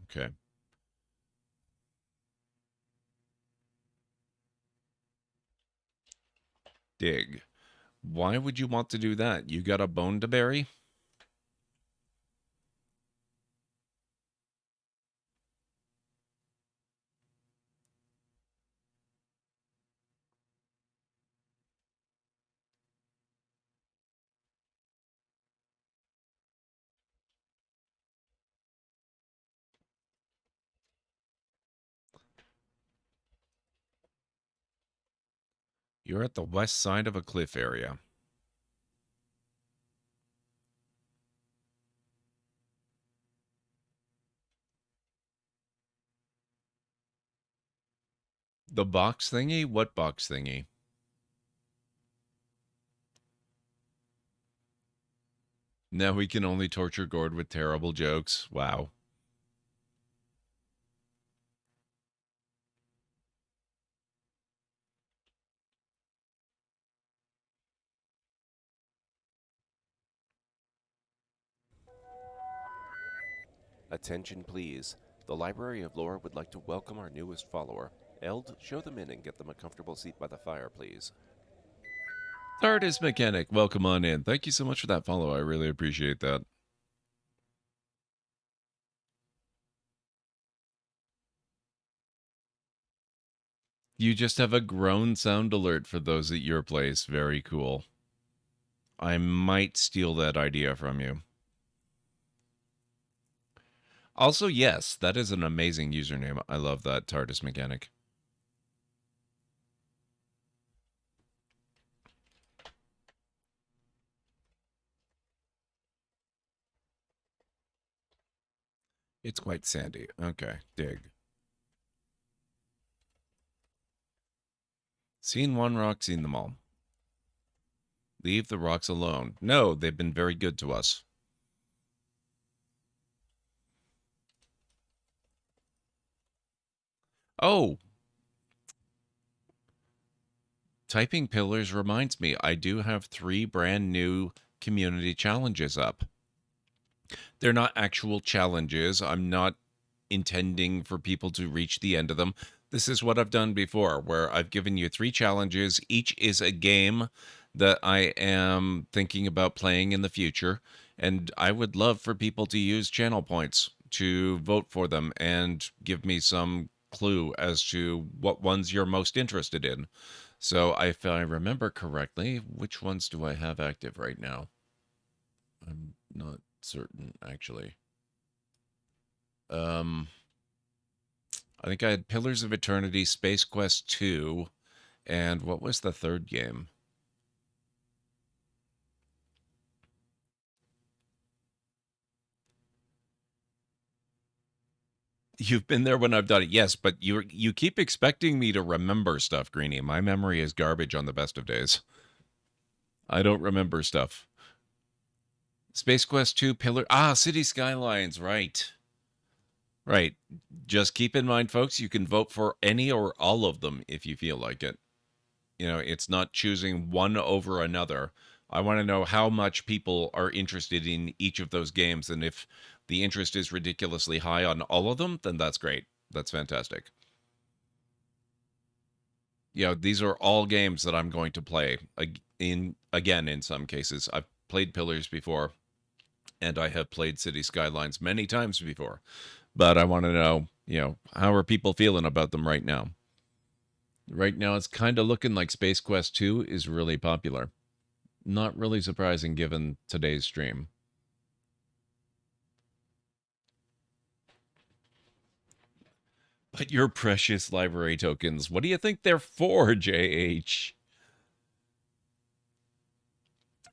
Okay. Dig. Why would you want to do that? You got a bone to bury? You're at the west side of a cliff area. The box thingy? What box thingy? Now we can only torture Gord with terrible jokes. Wow. Attention, please. The Library of Lore would like to welcome our newest follower. Eld, show them in and get them a comfortable seat by the fire, please. Artist Mechanic, welcome on in. Thank you so much for that follow. I really appreciate that. You just have a groan sound alert for those at your place. Very cool. I might steal that idea from you. Also, yes, that is an amazing username. I love that, TARDIS Mechanic. It's quite sandy. Okay, dig. Seen one rock, seen them all. Leave the rocks alone. No, they've been very good to us. Oh! Typing pillars reminds me, I do have 3 brand new community challenges up. They're not actual challenges. I'm not intending for people to reach the end of them. This is what I've done before, where I've given you 3 challenges. Each is a game that I am thinking about playing in the future, and I would love for people to use channel points to vote for them and give me some clue as to what ones you're most interested in. So if I remember correctly, which ones do I have active right now? I'm not certain, actually. I think I had Pillars of Eternity, Space Quest 2, and what was the third game? You've been there when I've done it, yes, but you keep expecting me to remember stuff, Greenie. My memory is garbage on the best of days. I don't remember stuff. Space Quest 2, City Skylines, right. Right. Just keep in mind, folks, you can vote for any or all of them if you feel like it. You know, it's not choosing one over another. I want to know how much people are interested in each of those games, and if the interest is ridiculously high on all of them, then that's great. That's fantastic. You know, these are all games that I'm going to play again in some cases. I've played Pillars before, and I have played City Skylines many times before. But I want to know, you know, how are people feeling about them right now? Right now, it's kind of looking like Space Quest 2 is really popular. Not really surprising given today's stream. But your precious library tokens, what do you think they're for, JH?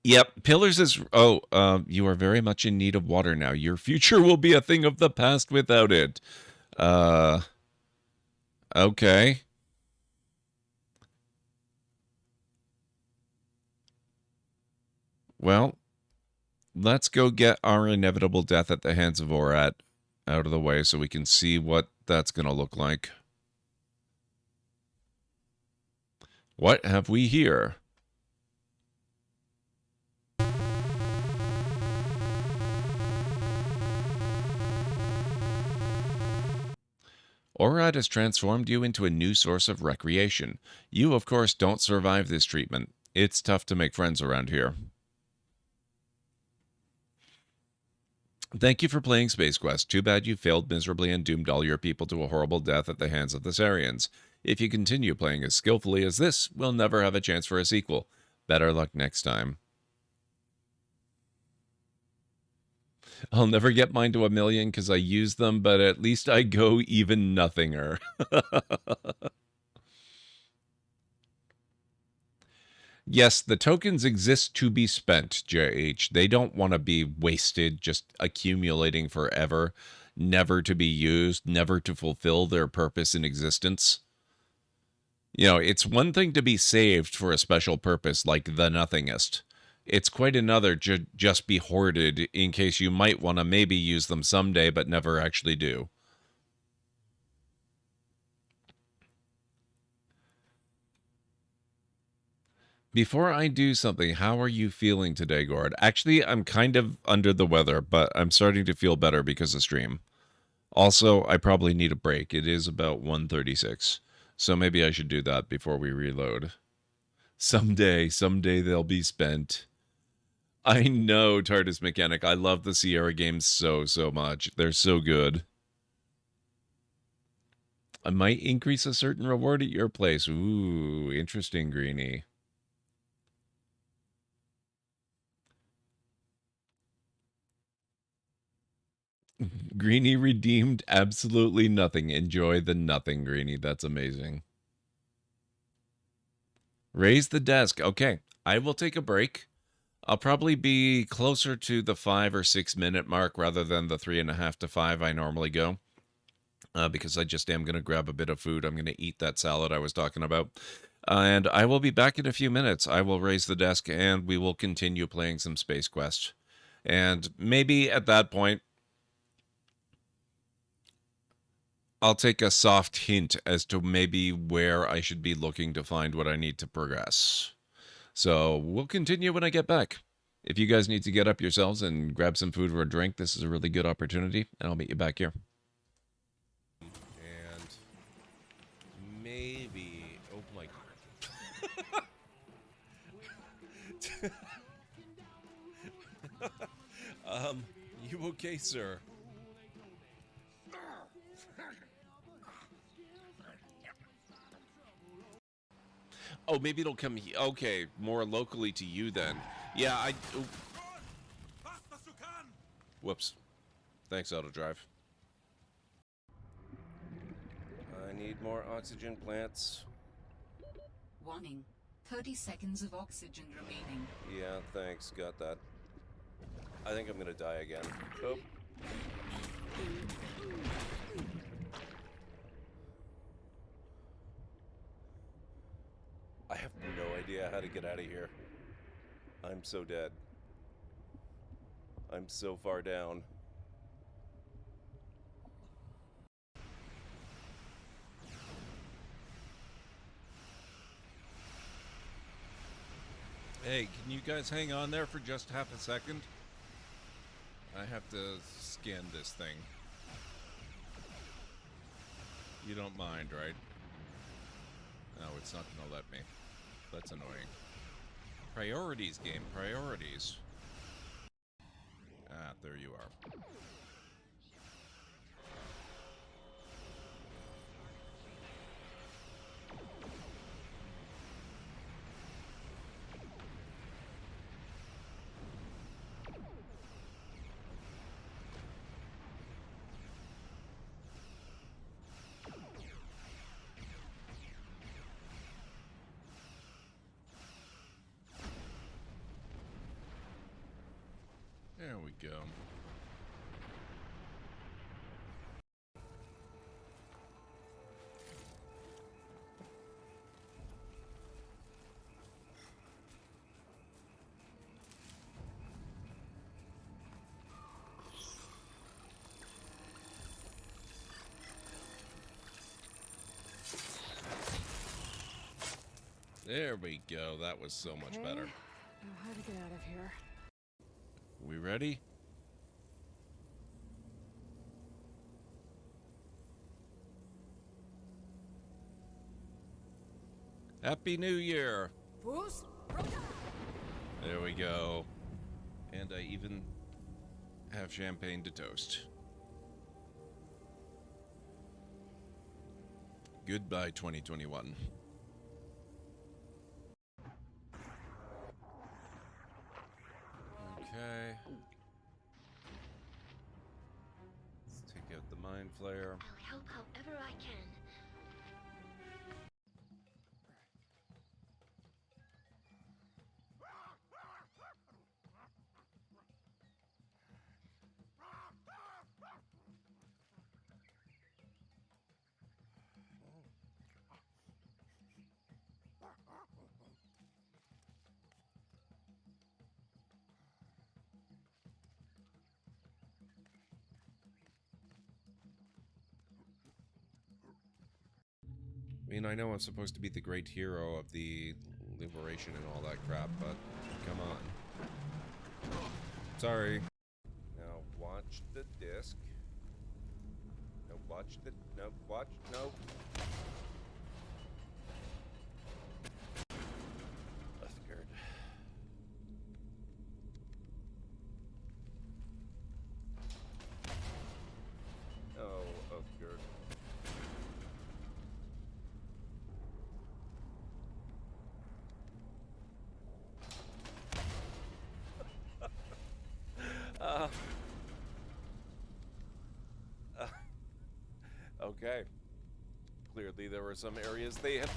Yep, Pillars is... Oh, you are very much in need of water now. Your future will be a thing of the past without it. Okay. Well, let's go get our inevitable death at the hands of Orat out of the way so we can see what that's going to look like. What have we here? Orat has transformed you into a new source of recreation. You, of course, don't survive this treatment. It's tough to make friends around here. Thank you for playing Space Quest. Too bad you failed miserably and doomed all your people to a horrible death at the hands of the Sariens. If you continue playing as skillfully as this, we'll never have a chance for a sequel. Better luck next time. I'll never get mine to 1 million because I use them, but at least I go even nothinger. Yes, the tokens exist to be spent, JH. They don't want to be wasted, just accumulating forever, never to be used, never to fulfill their purpose in existence. You know, it's one thing to be saved for a special purpose like the Nothingest. It's quite another just be hoarded in case you might want to maybe use them someday but never actually do. Before I do something, how are you feeling today, Gord? Actually, I'm kind of under the weather, but I'm starting to feel better because of stream. Also, I probably need a break. It is about 1:36, so maybe I should do that before we reload. Someday they'll be spent. I know, TARDIS Mechanic. I love the Sierra games so much. They're so good. I might increase a certain reward at your place. Ooh, interesting, Greenie. Greenie redeemed absolutely nothing. Enjoy the nothing, Greenie. That's amazing. Raise the desk. Okay, I will take a break. I'll probably be closer to the 5 or 6 minute mark rather than the 3.5 to 5 I normally go. Because I just am going to grab a bit of food. I'm going to eat that salad I was talking about. And I will be back in a few minutes. I will raise the desk and we will continue playing some Space Quest. And maybe at that point, I'll take a soft hint as to maybe where I should be looking to find what I need to progress. So we'll continue when I get back. If you guys need to get up yourselves and grab some food or a drink, this is a really good opportunity, and I'll meet you back here. And maybe... Oh my God. You okay, sir? Oh, maybe it'll come... Okay, more locally to you then. Yeah, I... Oh. Whoops. Thanks, Autodrive. I need more oxygen plants. Warning. 30 seconds of oxygen remaining. Yeah, thanks. Got that. I think I'm gonna die again. Oh. I have no idea how to get out of here. I'm so dead. I'm so far down. Hey, can you guys hang on there for just half a second? I have to scan this thing. You don't mind, right? No, it's not gonna let me. That's annoying. Priorities, game. Priorities. Ah, there you are. There we go. There we go. That was so much better. Know how to get out of here. We ready? Happy New Year! There we go. And I even have champagne to toast. Goodbye, 2021. Okay. Let's take out the Mind Flayer. I'll help however I can. mean, I know I'm supposed to be the great hero of the liberation and all that crap, but come on. Sorry. Now watch the disc. No, watch the... No, watch... No. I'm scared. Oh, I'm scared. Okay. Clearly there were some areas they have...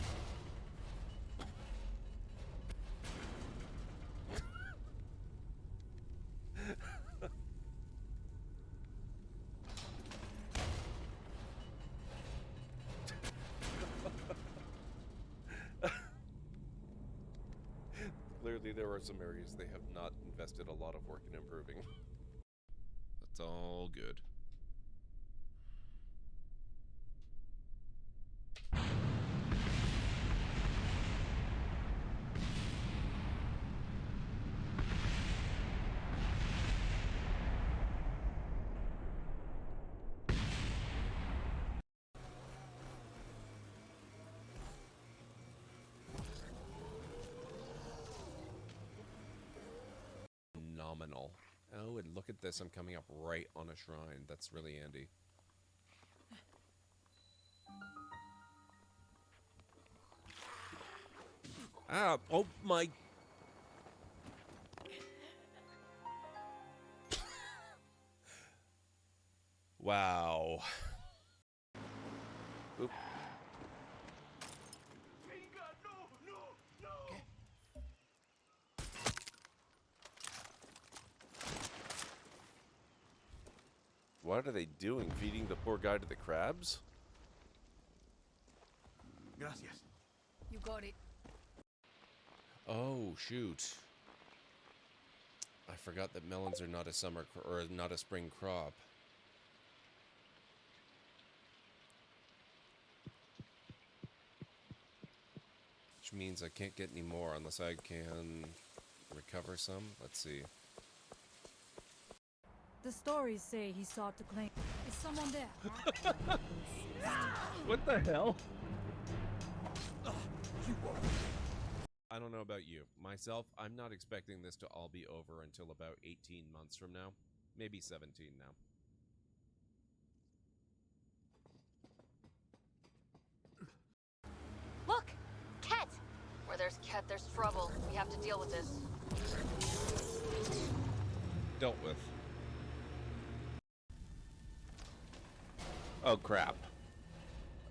Clearly there are some areas they have not invested a lot of work in improving. That's all good. Phenomenal. Oh, and look at this. I'm coming up right on a shrine. That's really handy. Ah, oh my... Wow. Oop. What are they doing? Feeding the poor guy to the crabs? Gracias. You got it. Oh, shoot. I forgot that melons are not a summer or not a spring crop. Which means I can't get any more unless I can recover some. Let's see. The stories say he sought to claim. Is someone there? What the hell? I don't know about you. Myself, I'm not expecting this to all be over until about 18 months from now. Maybe 17 now. Look! Ket! Where there's Ket, there's trouble. We have to deal with this. Dealt with. Oh, crap.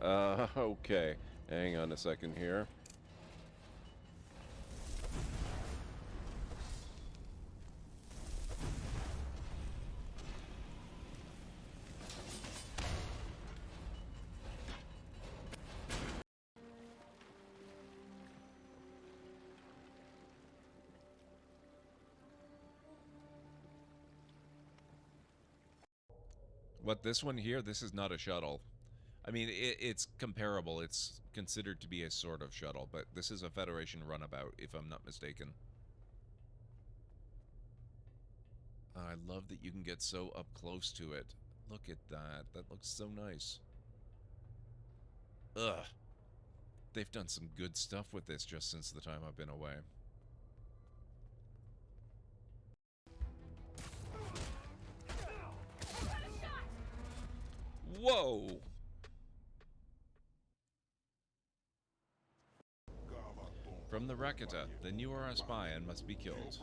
Okay. Hang on a second here. What, this one here? This is not a shuttle. I mean, it's comparable. It's considered to be a sort of shuttle, but this is a Federation runabout, if I'm not mistaken. I love that you can get so up close to it. Look at that. That looks so nice. Ugh. They've done some good stuff with this just since the time I've been away. Whoa! From the Rakata, then you are a spy and must be killed.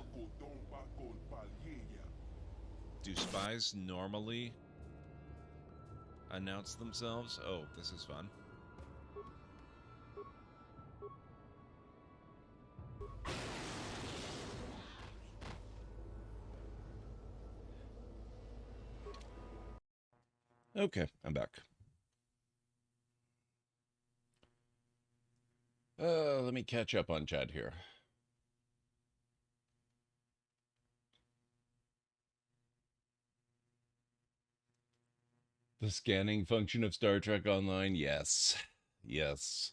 Do spies normally announce themselves? Oh, this is fun. Okay, I'm back. Let me catch up on Chad here. The scanning function of Star Trek Online? Yes. Yes.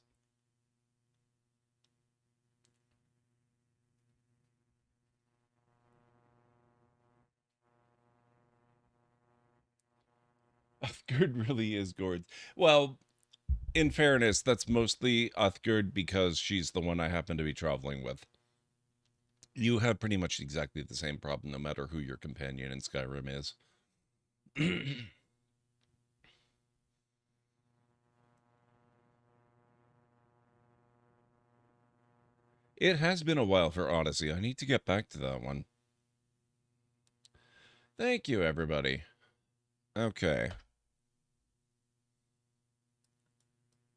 Uthgerd really is Gord's. Well, in fairness, that's mostly Uthgerd because she's the one I happen to be traveling with. You have pretty much exactly the same problem no matter who your companion in Skyrim is. It has been a while for Odyssey. I need to get back to that one. Thank you, everybody. Okay.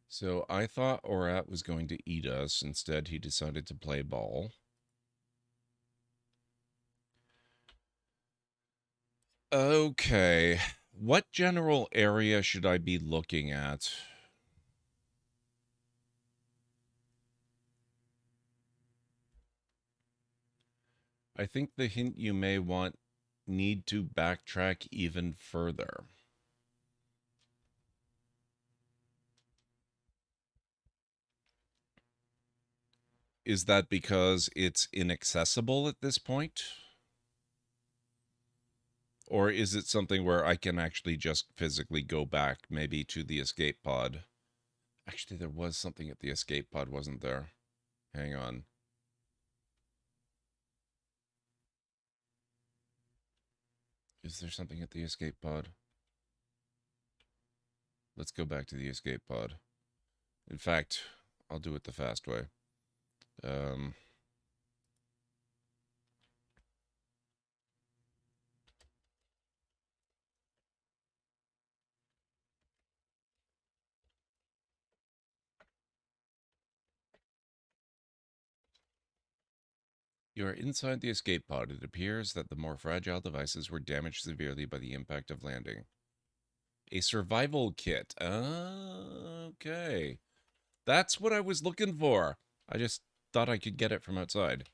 So I thought Orat was going to eat us. Instead, he decided to play ball. Okay. What general area should I be looking at? I think the hint you may need to backtrack even further. Is that because it's inaccessible at this point? Or is it something where I can actually just physically go back, maybe to the escape pod? Actually, there was something at the escape pod, wasn't there? Hang on. Is there something at the escape pod? Let's go back to the escape pod. In fact, I'll do it the fast way. You are inside the escape pod. It appears that the more fragile devices were damaged severely by the impact of landing. A survival kit. Okay. That's what I was looking for. I just thought I could get it from outside.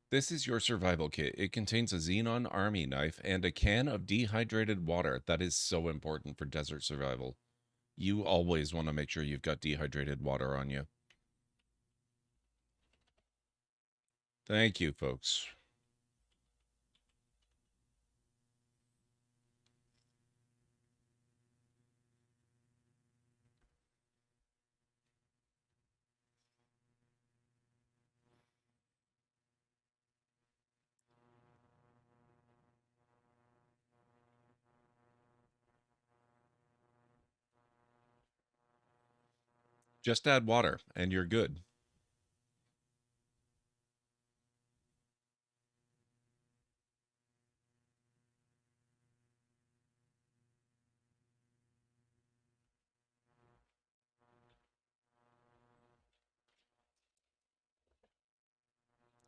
This is your survival kit. It contains a Xenon army knife and a can of dehydrated water. That is so important for desert survival. You always want to make sure you've got dehydrated water on you. Thank you, folks. Just add water, and you're good.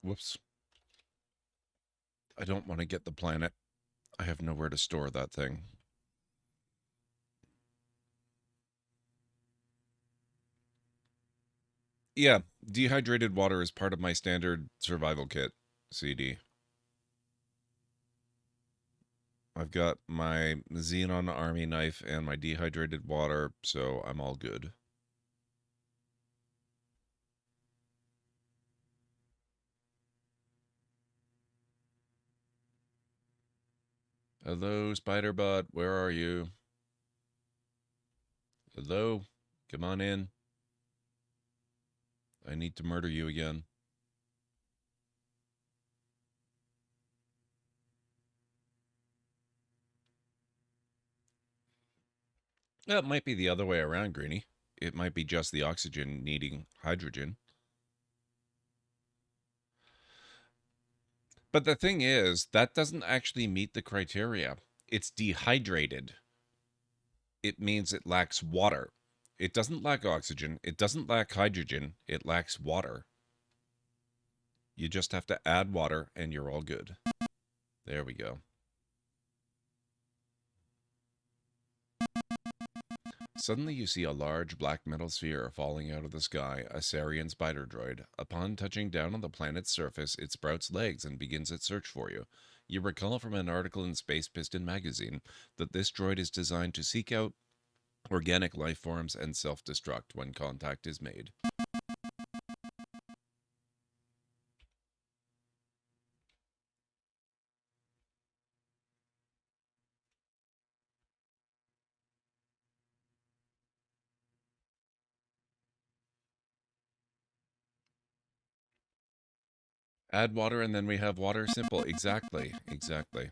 Whoops. I don't want to get the planet. I have nowhere to store that thing. Yeah, dehydrated water is part of my standard survival kit, CD. I've got my Xenon army knife and my dehydrated water, so I'm all good. Hello, Spiderbot, where are you? Hello? Come on in. I need to murder you again. It might be the other way around, Greenie. It might be just the oxygen needing hydrogen. But the thing is, that doesn't actually meet the criteria. It's dehydrated. It means it lacks water. It doesn't lack oxygen. It doesn't lack hydrogen. It lacks water. You just have to add water and you're all good. There we go. Suddenly you see a large black metal sphere falling out of the sky, a Sarien spider droid. Upon touching down on the planet's surface, it sprouts legs and begins its search for you. You recall from an article in Space Piston magazine that this droid is designed to seek out organic life forms and self-destruct when contact is made. Add water and then we have water. Simple. Exactly. Exactly.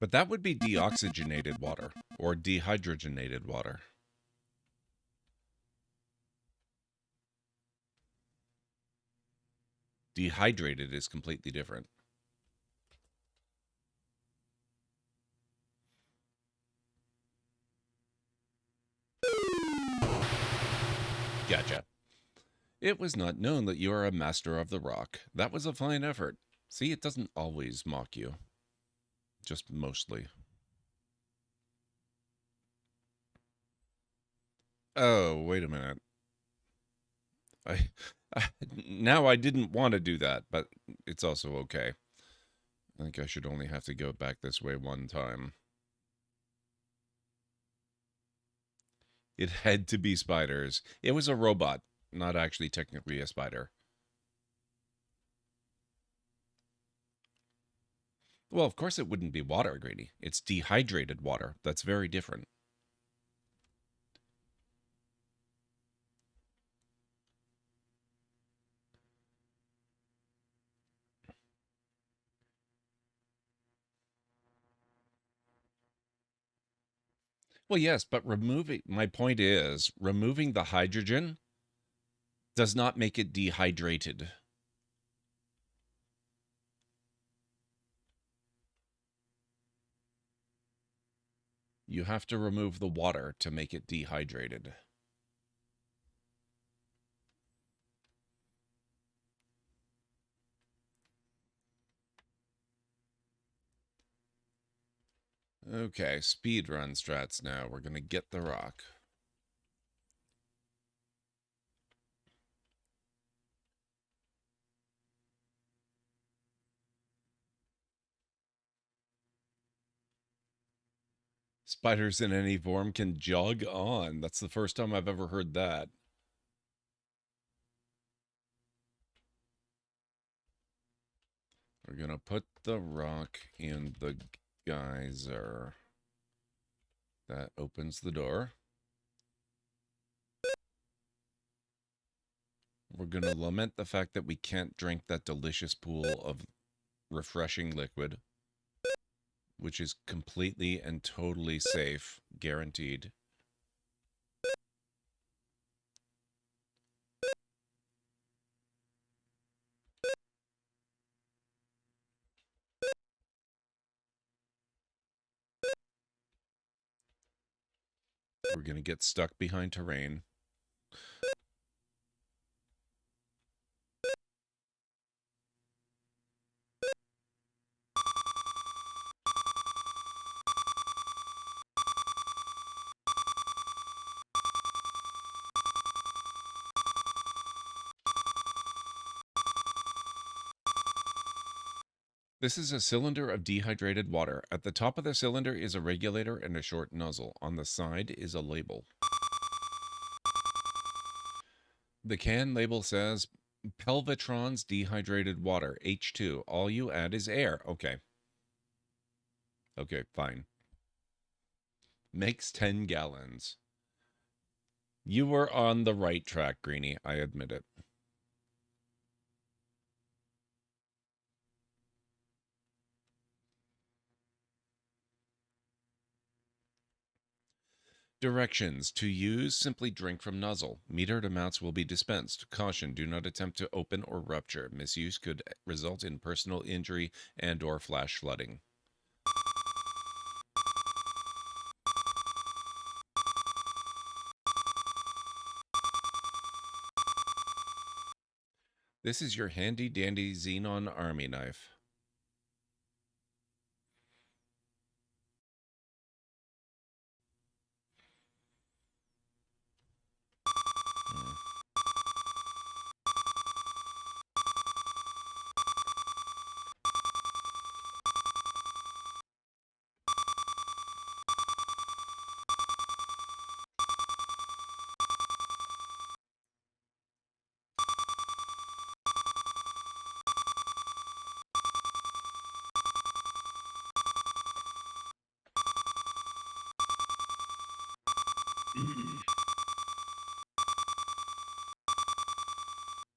But that would be deoxygenated water or dehydrogenated water. Dehydrated is completely different. Gotcha. It was not known that you are a master of the rock. That was a fine effort. See, it doesn't always mock you. Just mostly. Oh, wait a minute. Now I didn't want to do that, but it's also okay. I think I should only have to go back this way one time. It had to be spiders. It was a robot, not actually technically a spider. Well, of course it wouldn't be water, Grady. It's dehydrated water. That's very different. Well, yes, but my point is, removing the hydrogen does not make it dehydrated. You have to remove the water to make it dehydrated. Okay, speed run strats now. We're going to get the rock. Spiders in any form can jog on. That's the first time I've ever heard that. We're going to put the rock in the geyser. That opens the door. We're going to lament the fact that we can't drink that delicious pool of refreshing liquid, which is completely and totally safe, guaranteed. We're going to get stuck behind terrain. This is a cylinder of dehydrated water. At the top of the cylinder is a regulator and a short nozzle. On the side is a label. The can label says, Pelvitrons dehydrated water, H2. All you add is air. Okay. Okay, fine. Makes 10 gallons. You were on the right track, Greenie. I admit it. Directions. To use, simply drink from nozzle. Metered amounts will be dispensed. Caution, do not attempt to open or rupture. Misuse could result in personal injury and or flash flooding. This is your handy-dandy Xenon army knife.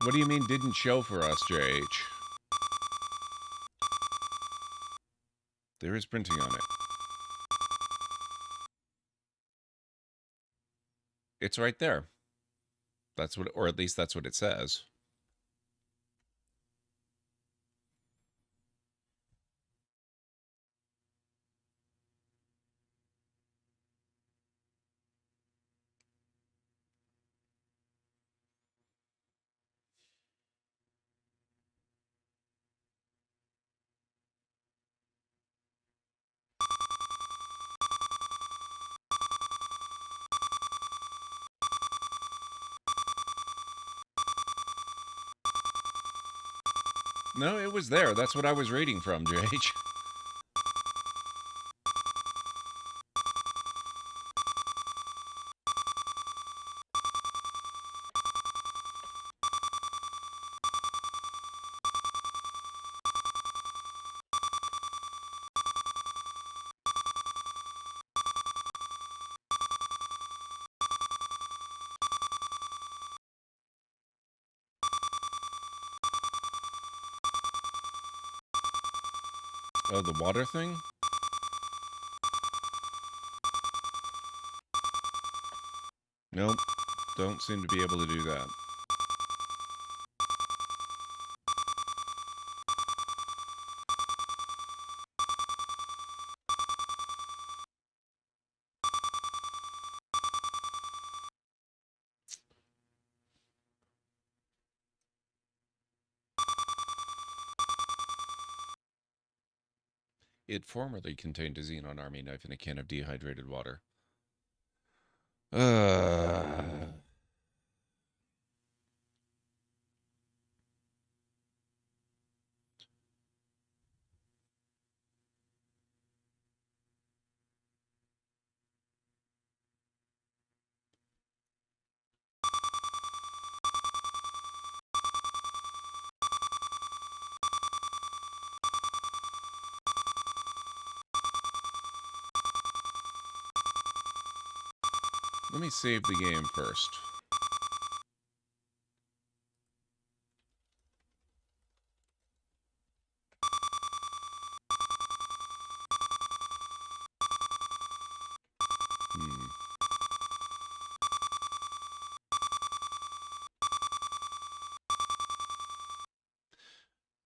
What do you mean didn't show for us, JH? There is printing on it. It's right there. That's what, or at least that's what it says. No, it was there. That's what I was reading from, JH. Oh, the water thing? Nope. Don't seem to be able to do that. It formerly contained a xenon army knife and a can of dehydrated water. Let me save the game first.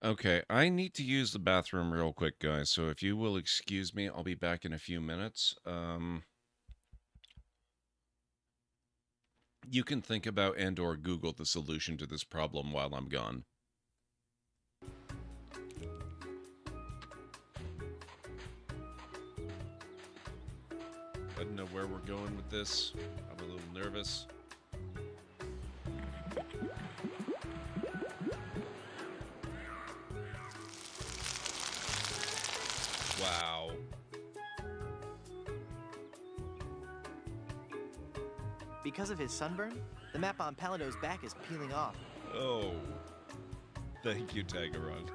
Okay, I need to use the bathroom real quick, guys, so if you will excuse me, I'll be back in a few minutes. You can think about and or Google the solution to this problem while I'm gone. I don't know where we're going with this. I'm a little nervous. Wow. Because of his sunburn, the map on Palado's back is peeling off. Oh. Thank you, Tagaron.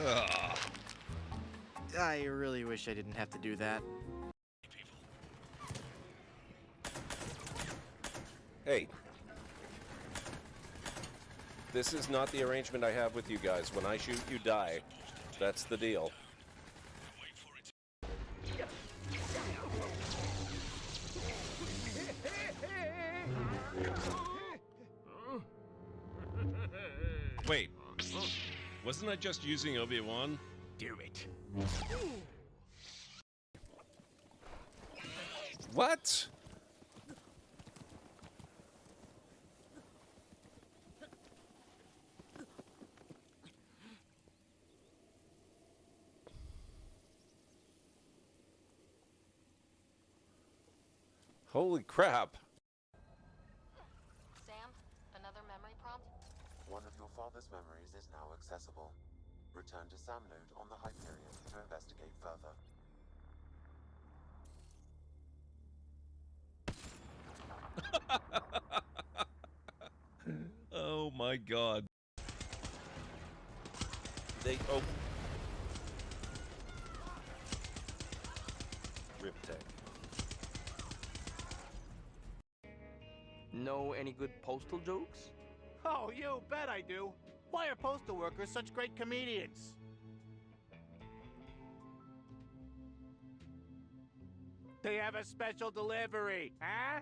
Ugh. I really wish I didn't have to do that. Hey. This is not the arrangement I have with you guys. When I shoot, you die. That's the deal. Wait. Wasn't I just using Obi-Wan? Do it. What? Holy crap. Sam, another memory prompt? One of your father's memories is now accessible. Return to Sam Node on the Hyperion to investigate further. Oh my god. They... Oh. Riptech. Know any good postal jokes? Oh, you bet I do. Why are postal workers such great comedians? They have a special delivery, huh?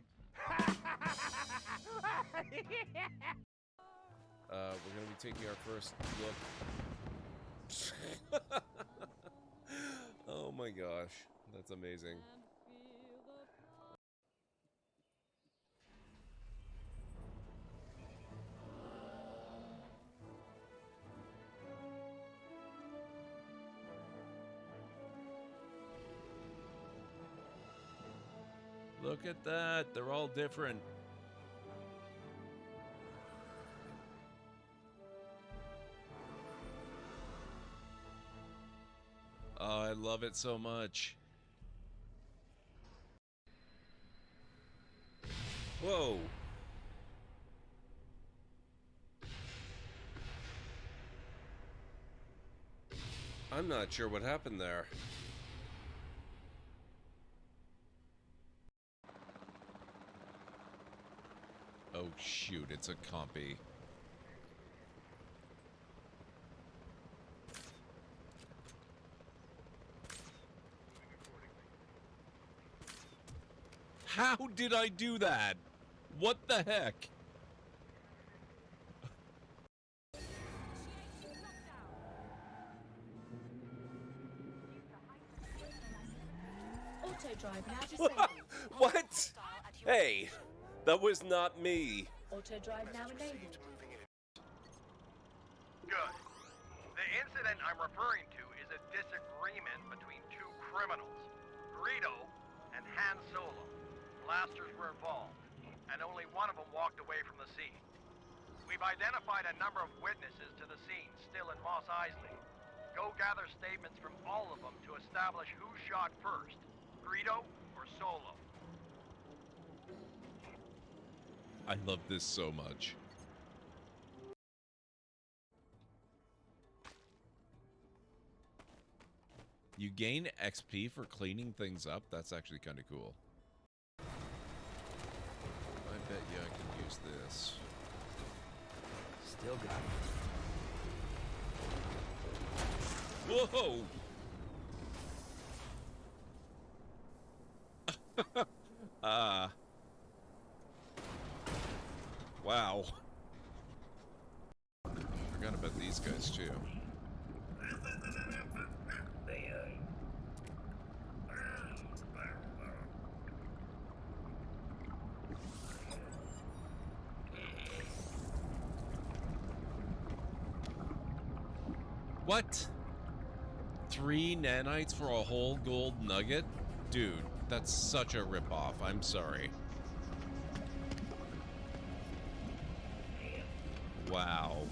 We're gonna be taking our first look. Oh my gosh, that's amazing. Look at that, they're all different. Oh, I love it so much. Whoa. I'm not sure what happened there. Oh shoot, it's a compy. How did I do that? What the heck? Auto drive now disabled. What? Hey, that was not me. Auto drive now enabled. Good. The incident I'm referring to is a disagreement between two criminals, Greedo and Han Solo. Blasters were involved, and only one of them walked away from the scene. We've identified a number of witnesses to the scene still in Mos Eisley. Go gather statements from all of them to establish who shot first, Greedo or Solo. I love this so much. You gain XP for cleaning things up? That's actually kind of cool. I bet you I can use this. Still got it. Whoa! Wow. Forgot about these guys too. What? 3 nanites for a whole gold nugget? Dude, that's such a ripoff. I'm sorry. Wow.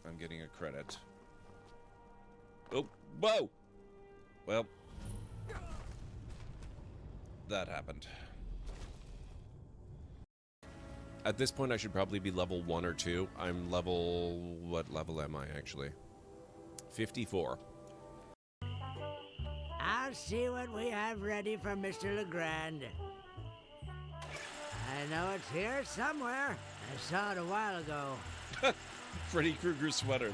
I'm getting a credit. Oh, whoa! Well, that happened. At this point, I should probably be level 1 or 2. I'm level... what level am I, actually? 54. I'll see what we have ready for Mr. Legrand. I know it's here somewhere. I saw it a while ago. Freddy Krueger sweater.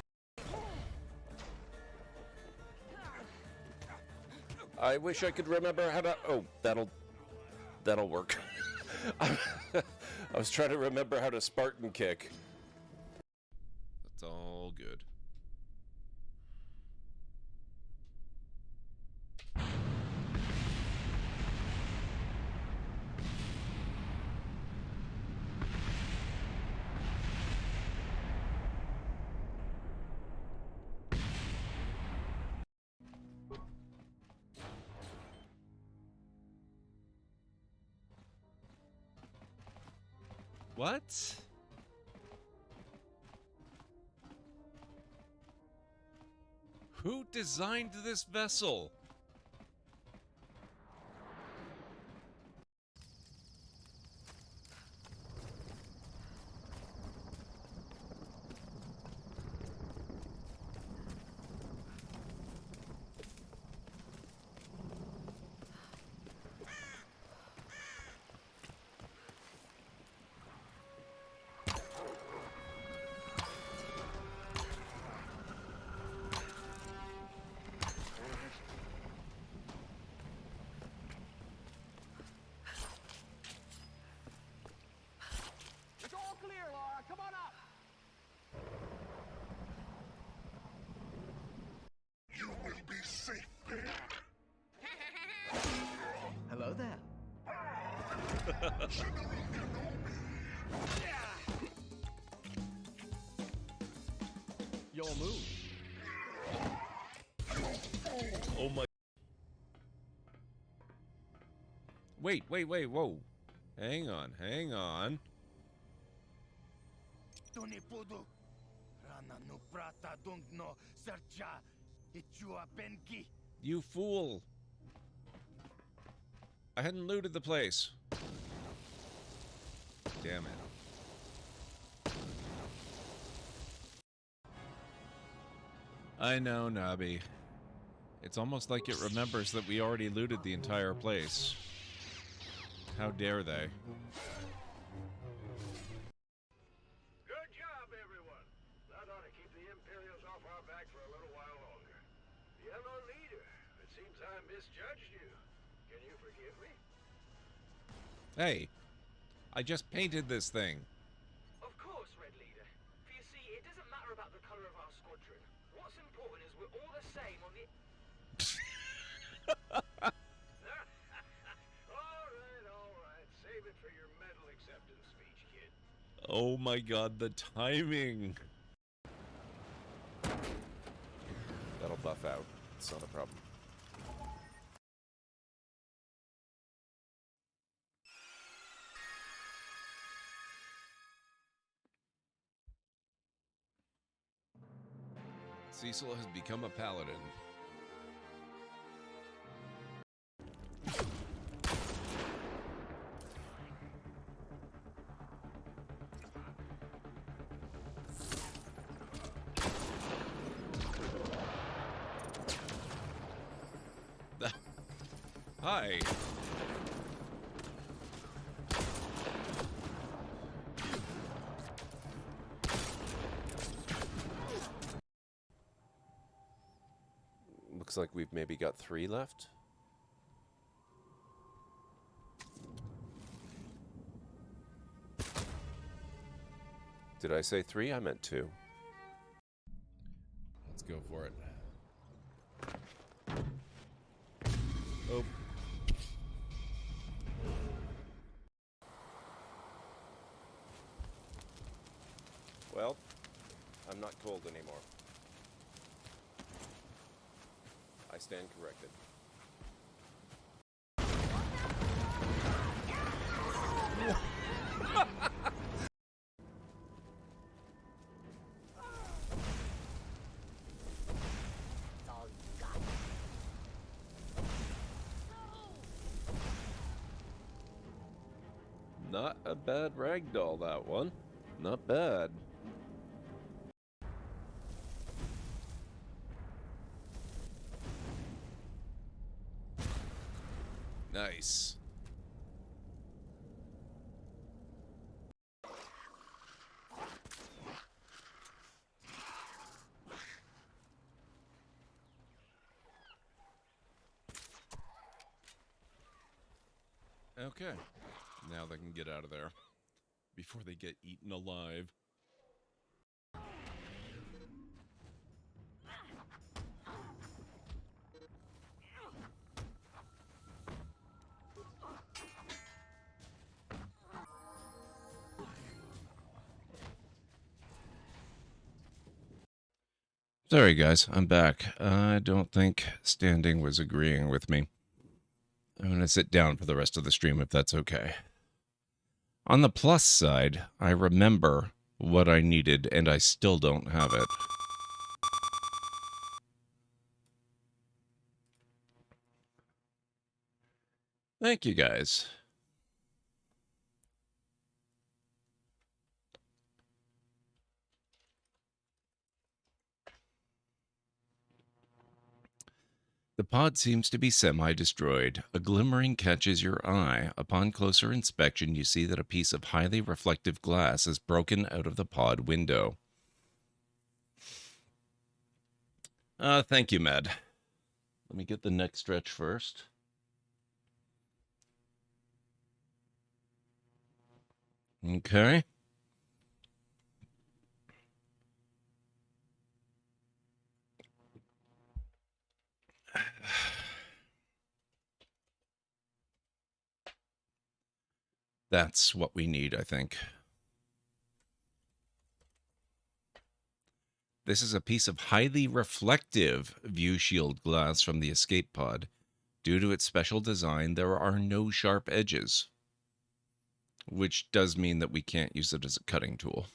I wish I could remember how to... Oh, that'll work. I was trying to remember how to Spartan kick. That's all good. What? Who designed this vessel? Your move. Oh my. Wait, whoa. Hang on. You fool. I hadn't looted the place. Damn it. I know, Nobby. It's almost like it remembers that we already looted the entire place. How dare they? Good job, everyone. That ought to keep the Imperials off our back for a little while longer. Yellow leader, it seems I misjudged you. Can you forgive me? Hey, I just painted this thing. Of course, Red Leader. For you see, it doesn't matter about the color of our squadron. What's important is we're all the same on the... All right. Save it for your medal acceptance speech, kid. Oh my god, the timing. That'll buff out. It's not a problem. Cecil has become a paladin. Hi. Looks like we've maybe got 3 left. Did I say 3? I meant 2. Let's go for it. Oh. Well, I'm not cold anymore. I stand corrected. Not a bad ragdoll, that one. Not bad. Nice. Okay. Now they can get out of there before they get eaten alive. Sorry guys, I'm back. I don't think standing was agreeing with me. I'm going to sit down for the rest of the stream if that's okay. On the plus side, I remember what I needed and I still don't have it. Thank you guys. The pod seems to be semi-destroyed. A glimmering catches your eye. Upon closer inspection, you see that a piece of highly reflective glass is broken out of the pod window. Thank you, Med. Let me get the neck stretch first. Okay. That's what we need, I think. This is a piece of highly reflective view shield glass from the escape pod. Due to its special design, there are no sharp edges, which does mean that we can't use it as a cutting tool.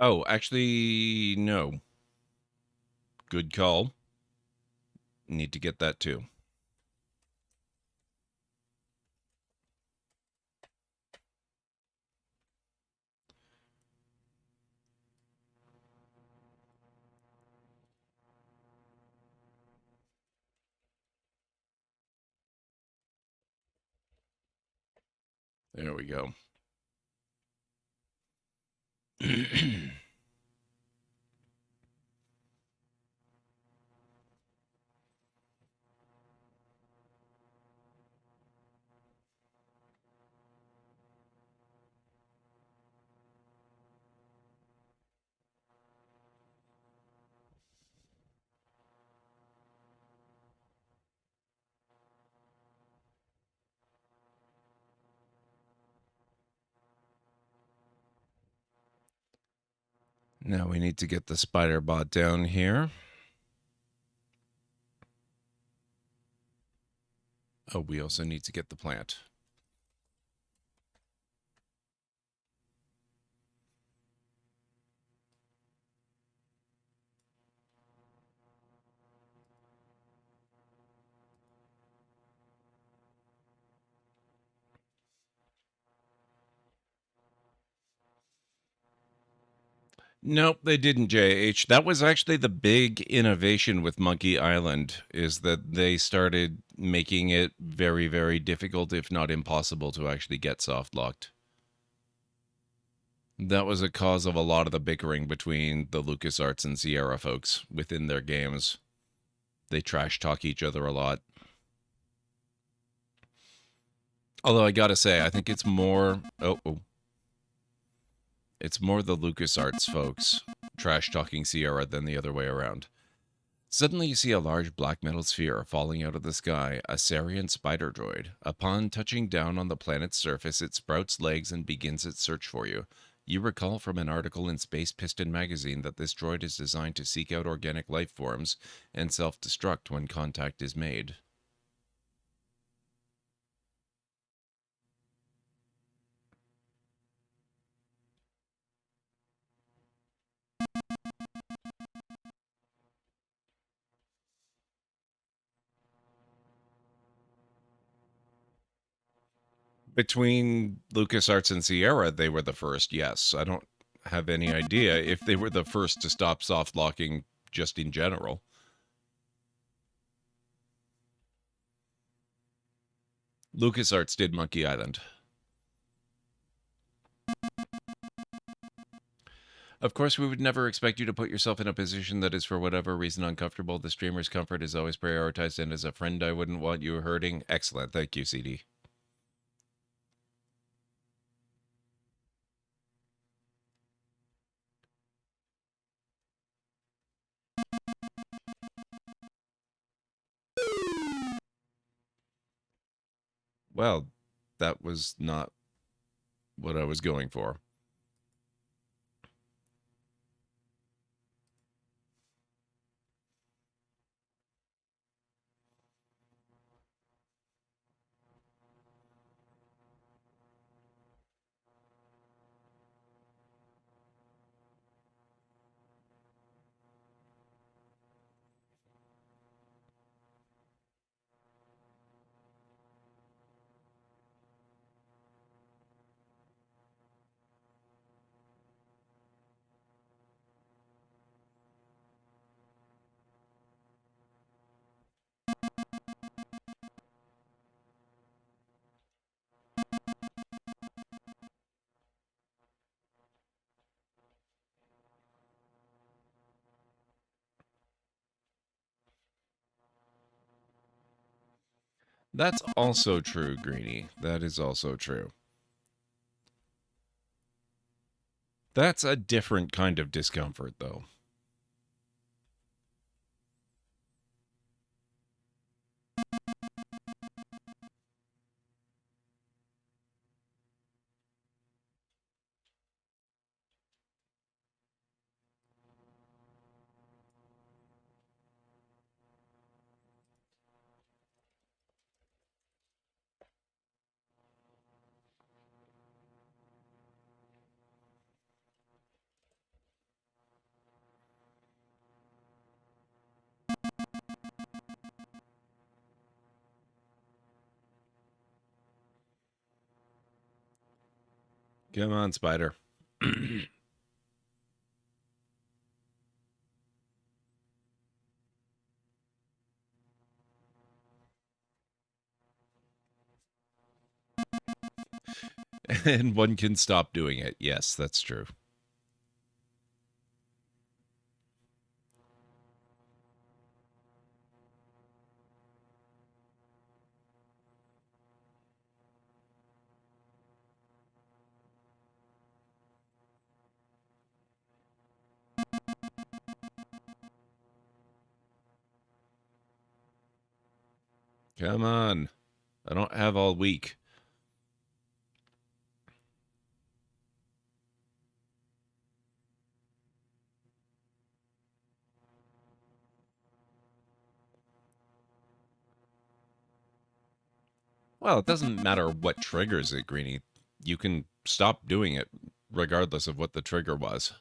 Oh, actually, no. Good call. Need to get that too. There we go. Now we need to get the spider bot down here. Oh, we also need to get the plant. Nope, they didn't, JH. That was actually the big innovation with Monkey Island, is that they started making it very, very difficult, if not impossible, to actually get soft locked. That was a cause of a lot of the bickering between the LucasArts and Sierra folks within their games. They trash talk each other a lot. Although I gotta say, I think it's more... It's more the LucasArts folks trash-talking Sierra than the other way around. Suddenly you see a large black metal sphere falling out of the sky, a Sarien spider droid. Upon touching down on the planet's surface, it sprouts legs and begins its search for you. You recall from an article in Space Piston magazine that this droid is designed to seek out organic life forms and self-destruct when contact is made. Between LucasArts and Sierra, they were the first, yes. I don't have any idea if they were the first to stop soft locking just in general. LucasArts did Monkey Island. Of course, we would never expect you to put yourself in a position that is for whatever reason uncomfortable. The streamer's comfort is always prioritized, and as a friend, I wouldn't want you hurting. Excellent. Thank you, CD. Well, that was not what I was going for. That's also true, Greenie. That is also true. That's a different kind of discomfort, though. Come on, Spider. And one can stop doing it. Yes, that's true. Come on. I don't have all week. Well, it doesn't matter what triggers it, Greenie. You can stop doing it regardless of what the trigger was.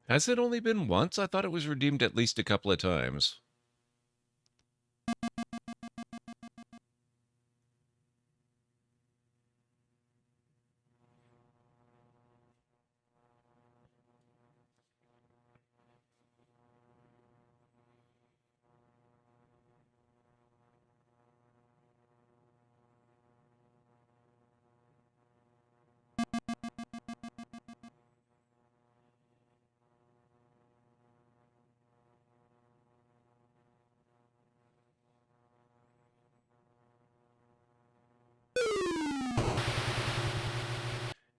Has it only been once? I thought it was redeemed at least a couple of times.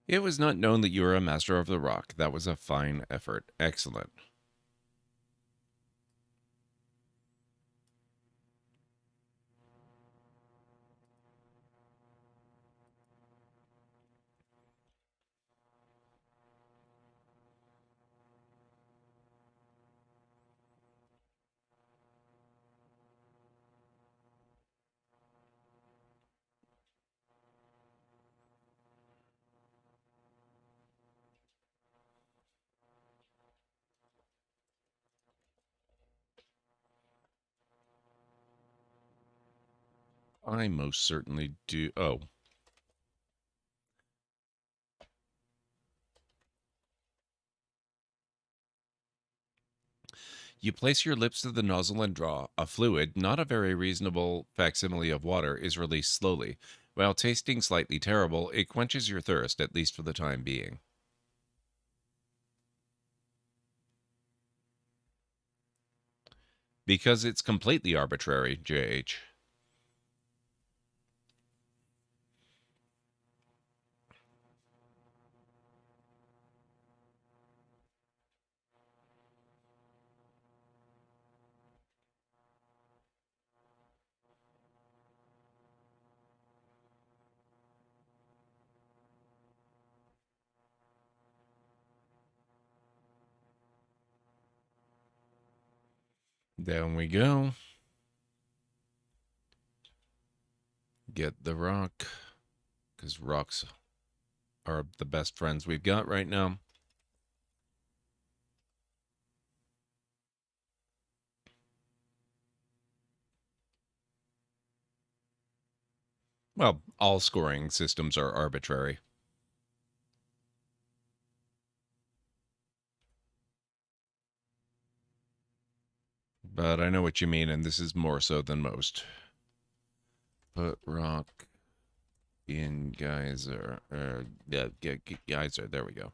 It was not known that you were a master of the rock. That was a fine effort. Excellent. I most certainly do. Oh. You place your lips to the nozzle and draw. A fluid, not a very reasonable facsimile of water, is released slowly. While tasting slightly terrible, it quenches your thirst, at least for the time being. Because it's completely arbitrary, JH. Down we go. Get the rock. Because rocks are the best friends we've got right now. Well, all scoring systems are arbitrary. But I know what you mean, and this is more so than most. Put rock in geyser. Geyser. There we go.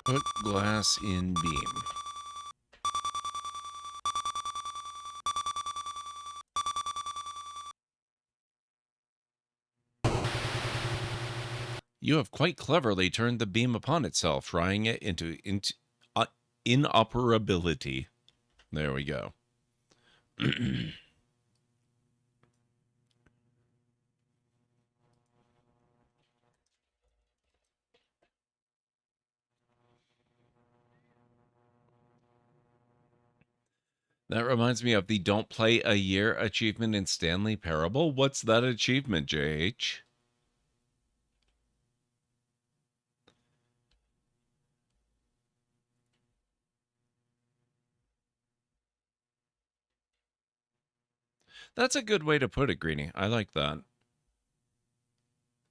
Put glass in beam. You have quite cleverly turned the beam upon itself, frying it into inoperability. There we go. That reminds me of the Don't Play a Year achievement in Stanley Parable. What's that achievement, JH? That's a good way to put it, Greenie. I like that.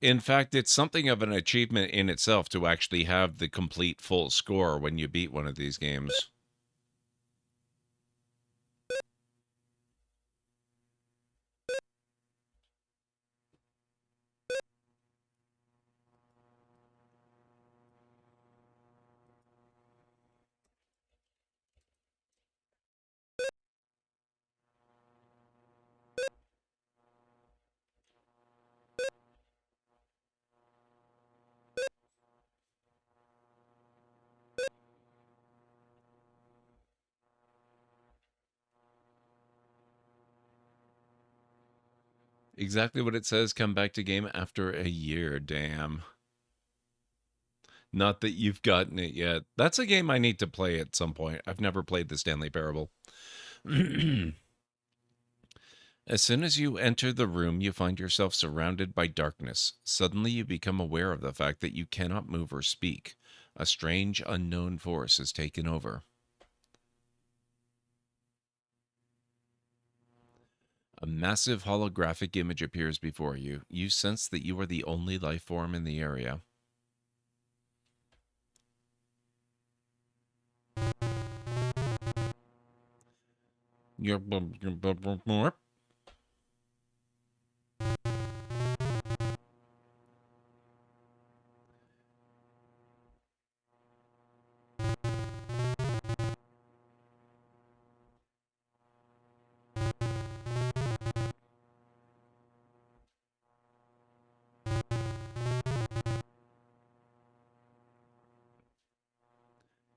In fact, it's something of an achievement in itself to actually have the complete full score when you beat one of these games. Exactly what it says, come back to game after a year, damn. Not that you've gotten it yet. That's a game I need to play at some point. I've never played the Stanley Parable. As soon as you enter the room, you find yourself surrounded by darkness. Suddenly you become aware of the fact that you cannot move or speak. A strange, unknown force has taken over. A massive holographic image appears before you. You sense that you are the only life form in the area.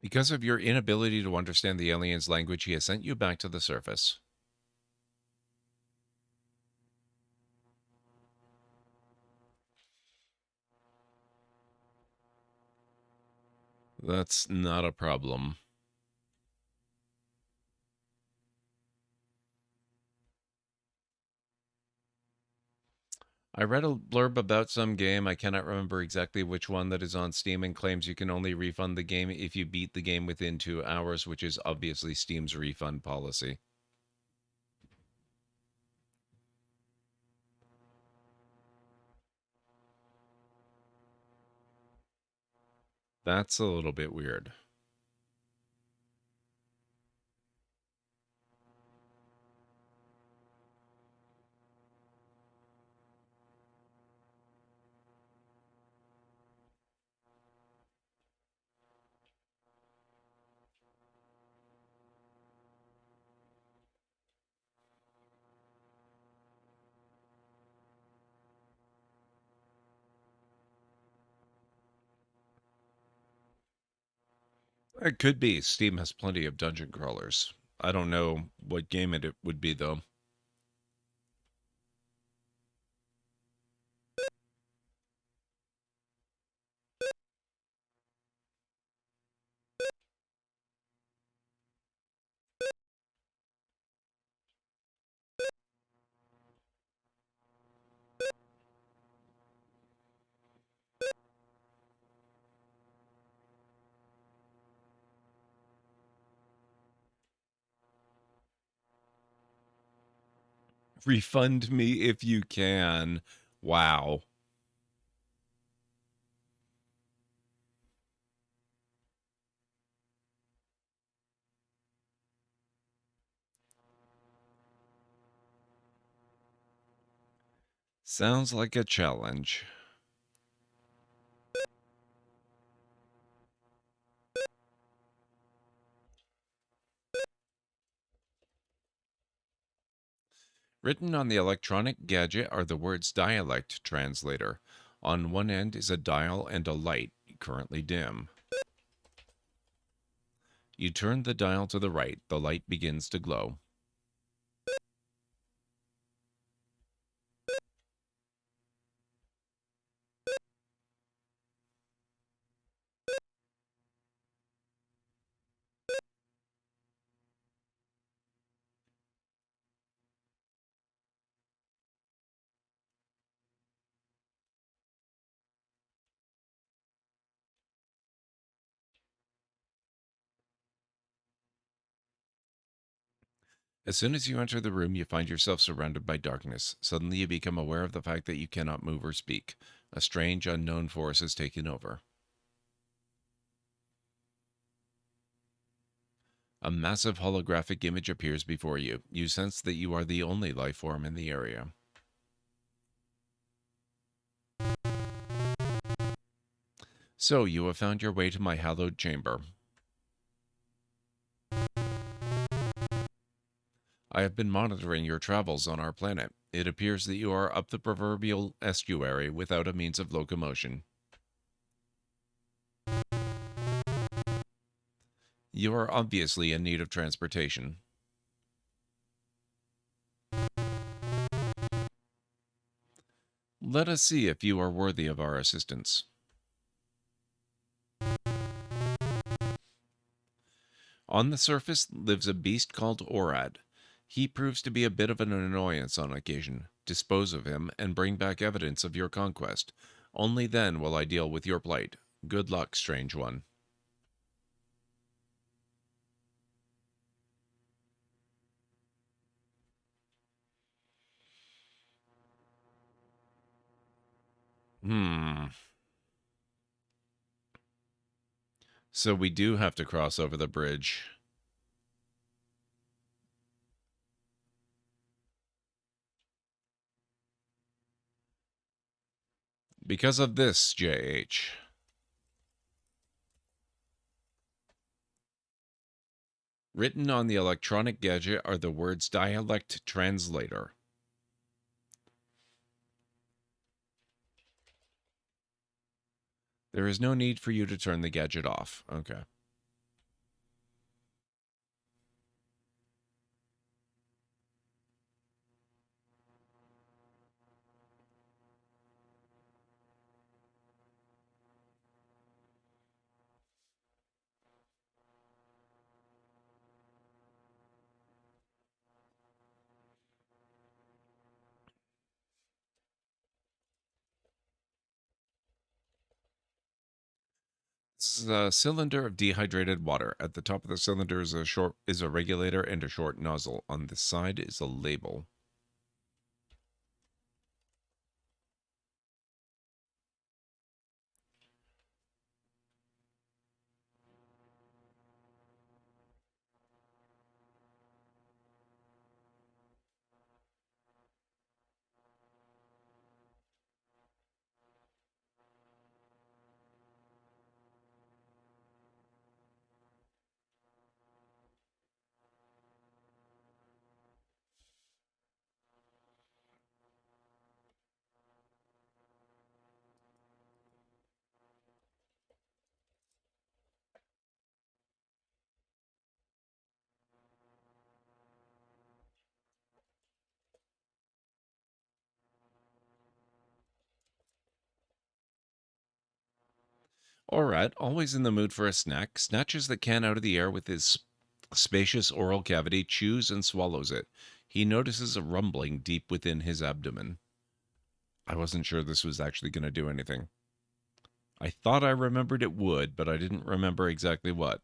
Because of your inability to understand the alien's language, he has sent you back to the surface. That's not a problem. I read a blurb about some game, I cannot remember exactly which one, that is on Steam and claims you can only refund the game if you beat the game within 2 hours, which is obviously Steam's refund policy. That's a little bit weird. It could be. Steam has plenty of dungeon crawlers. I don't know what game it would be, though. Refund me if you can. Wow. Sounds like a challenge. Written on the electronic gadget are the words dialect translator. On one end is a dial and a light, currently dim. You turn the dial to the right, the light begins to glow. As soon as you enter the room, you find yourself surrounded by darkness. Suddenly you become aware of the fact that you cannot move or speak. A strange, unknown force has taken over. A massive holographic image appears before you. You sense that you are the only life form in the area. So, you have found your way to my hallowed chamber. I have been monitoring your travels on our planet. It appears that you are up the proverbial estuary without a means of locomotion. You are obviously in need of transportation. Let us see if you are worthy of our assistance. On the surface lives a beast called Orad. He proves to be a bit of an annoyance on occasion. Dispose of him and bring back evidence of your conquest. Only then will I deal with your plight. Good luck, strange one. So we do have to cross over the bridge. Because of this, JH. Written on the electronic gadget are the words dialect translator. There is no need for you to turn the gadget off. Okay. This is a cylinder of dehydrated water. At the top of the cylinder is a regulator and a short nozzle. On the side is a label. Alright, always in the mood for a snack, snatches the can out of the air with his spacious oral cavity, chews and swallows it. He notices a rumbling deep within his abdomen. I wasn't sure this was actually going to do anything. I thought I remembered it would, but I didn't remember exactly what.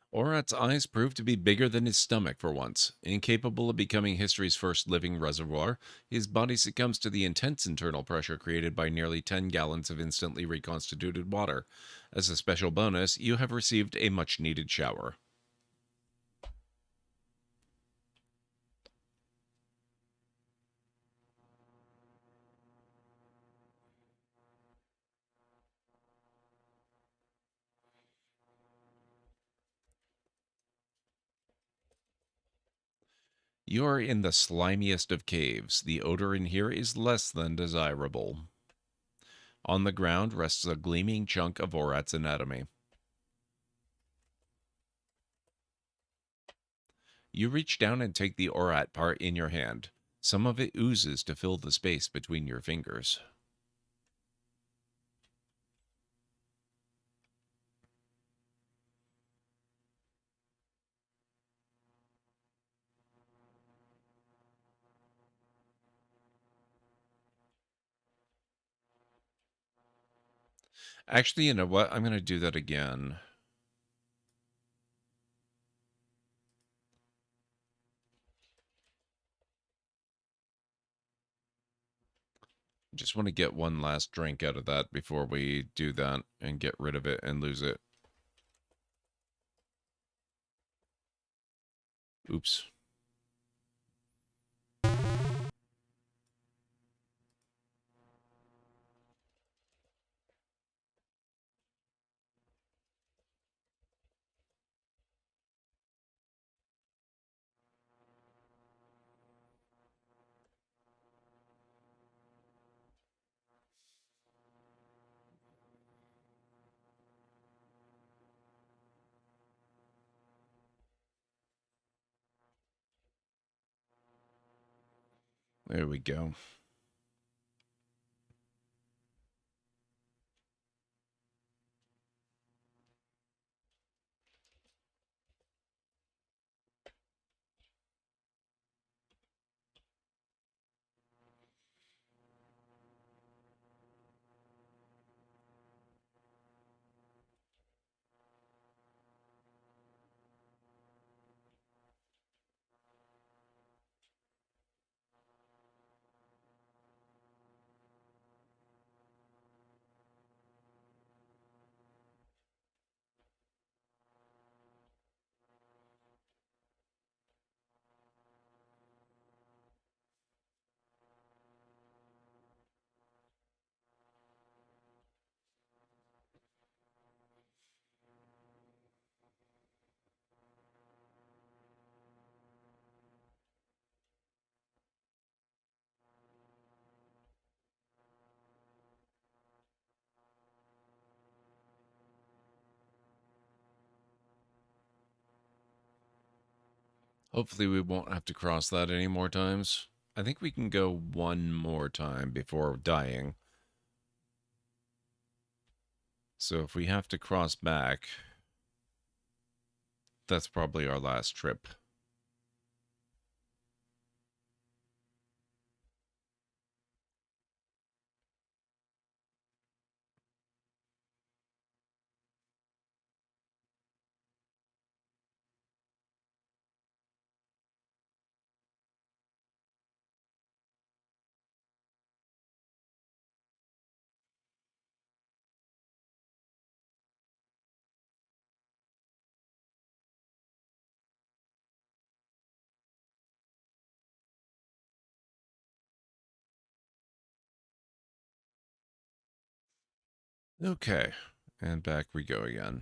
Orat's eyes prove to be bigger than his stomach for once. Incapable of becoming history's first living reservoir, his body succumbs to the intense internal pressure created by nearly 10 gallons of instantly reconstituted water. As a special bonus, you have received a much-needed shower. You're in the slimiest of caves. The odor in here is less than desirable. On the ground rests a gleaming chunk of Orat's anatomy. You reach down and take the Orat part in your hand. Some of it oozes to fill the space between your fingers. Actually, you know what? I'm going to do that again. Just want to get one last drink out of that before we do that and get rid of it and lose it. Oops. There we go. Hopefully we won't have to cross that any more times. I think we can go one more time before dying. So if we have to cross back, that's probably our last trip. Okay, and back we go again.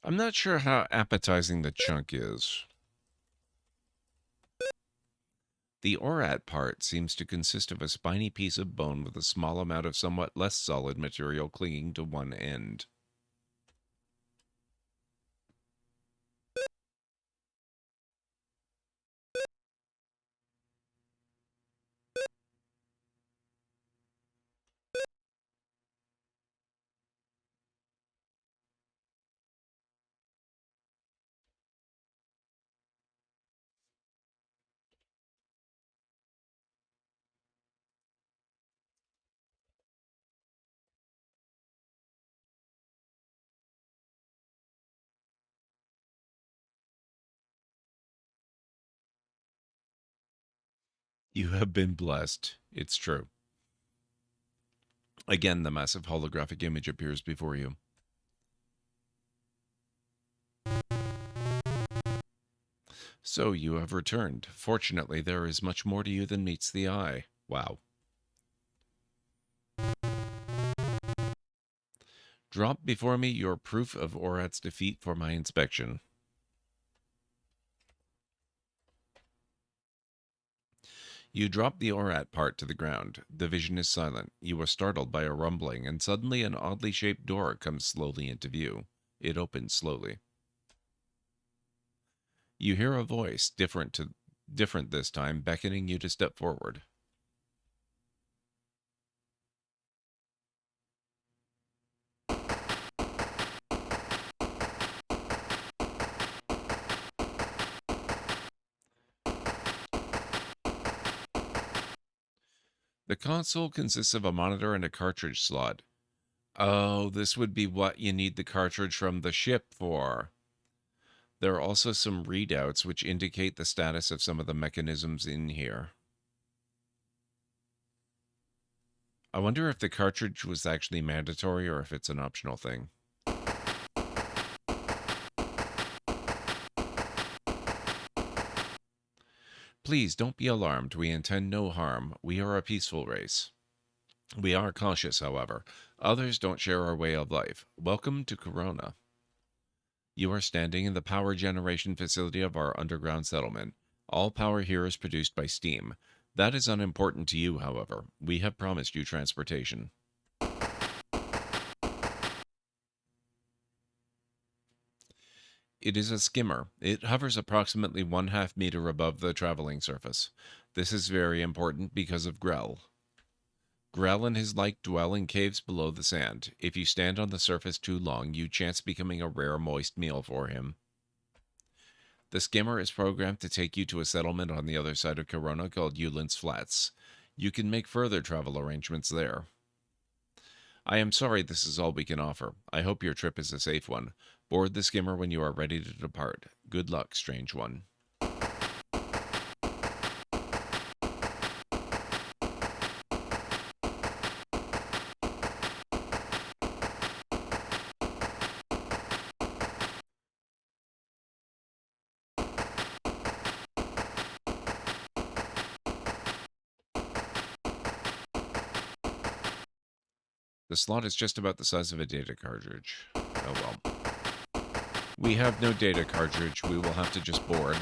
I'm not sure how appetizing the chunk is. The ORAT part seems to consist of a spiny piece of bone with a small amount of somewhat less solid material clinging to one end. You have been blessed. It's true. Again, the massive holographic image appears before you. So you have returned. Fortunately, there is much more to you than meets the eye. Wow. Drop before me your proof of Orat's defeat for my inspection. You drop the Orat part to the ground. The vision is silent. You are startled by a rumbling, and suddenly an oddly shaped door comes slowly into view. It opens slowly. You hear a voice, different this time, beckoning you to step forward. The console consists of a monitor and a cartridge slot. Oh, this would be what you need the cartridge from the ship for. There are also some readouts which indicate the status of some of the mechanisms in here. I wonder if the cartridge was actually mandatory or if it's an optional thing. Please don't be alarmed. We intend no harm. We are a peaceful race. We are cautious, however. Others don't share our way of life. Welcome to Corona. You are standing in the power generation facility of our underground settlement. All power here is produced by steam. That is unimportant to you, however. We have promised you transportation. It is a skimmer. It hovers approximately 1/2 meter above the traveling surface. This is very important because of Grell. Grell and his like dwell in caves below the sand. If you stand on the surface too long, you chance becoming a rare moist meal for him. The skimmer is programmed to take you to a settlement on the other side of Corona called Eulin's Flats. You can make further travel arrangements there. I am sorry this is all we can offer. I hope your trip is a safe one. Board the skimmer when you are ready to depart. Good luck, strange one. The slot is just about the size of a data cartridge. Oh well. We have no data cartridge. We will have to just board.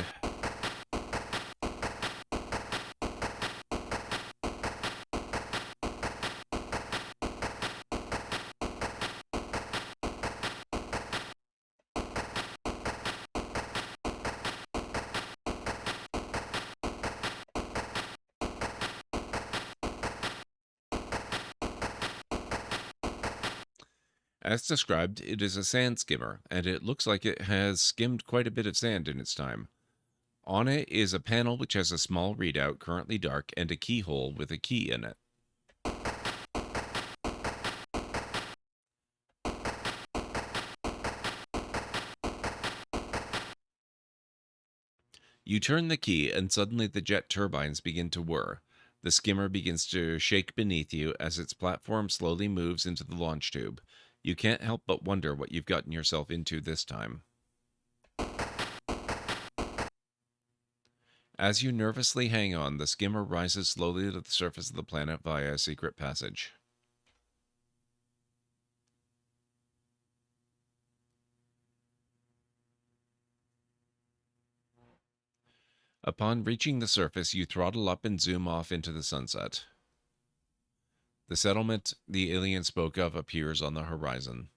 As described, it is a sand skimmer, and it looks like it has skimmed quite a bit of sand in its time. On it is a panel which has a small readout, currently dark, and a keyhole with a key in it. You turn the key, and suddenly the jet turbines begin to whir. The skimmer begins to shake beneath you as its platform slowly moves into the launch tube. You can't help but wonder what you've gotten yourself into this time. As you nervously hang on, the skimmer rises slowly to the surface of the planet via a secret passage. Upon reaching the surface, you throttle up and zoom off into the sunset. The settlement the alien spoke of appears on the horizon.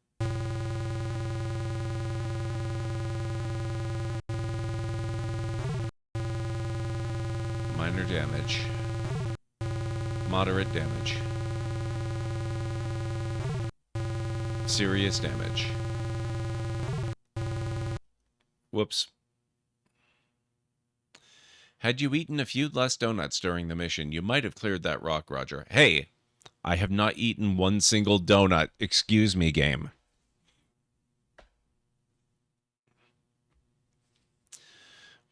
Minor damage. Moderate damage. Serious damage. Whoops. Had you eaten a few less donuts during the mission, you might have cleared that rock, Roger. Hey, I have not eaten one single donut. Excuse me, game.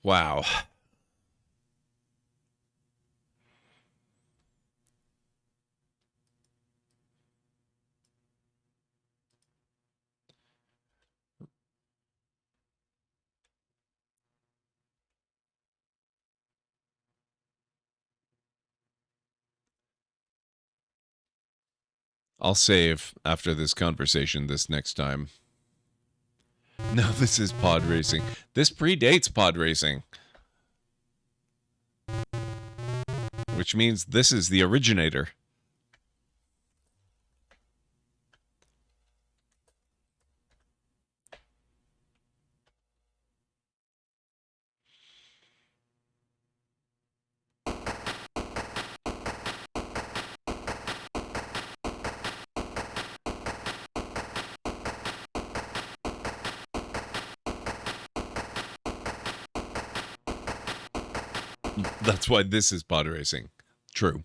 Wow. I'll save after this conversation this next time. No, this is pod racing. This predates pod racing. Which means this is the originator. That's why this is pod racing. True.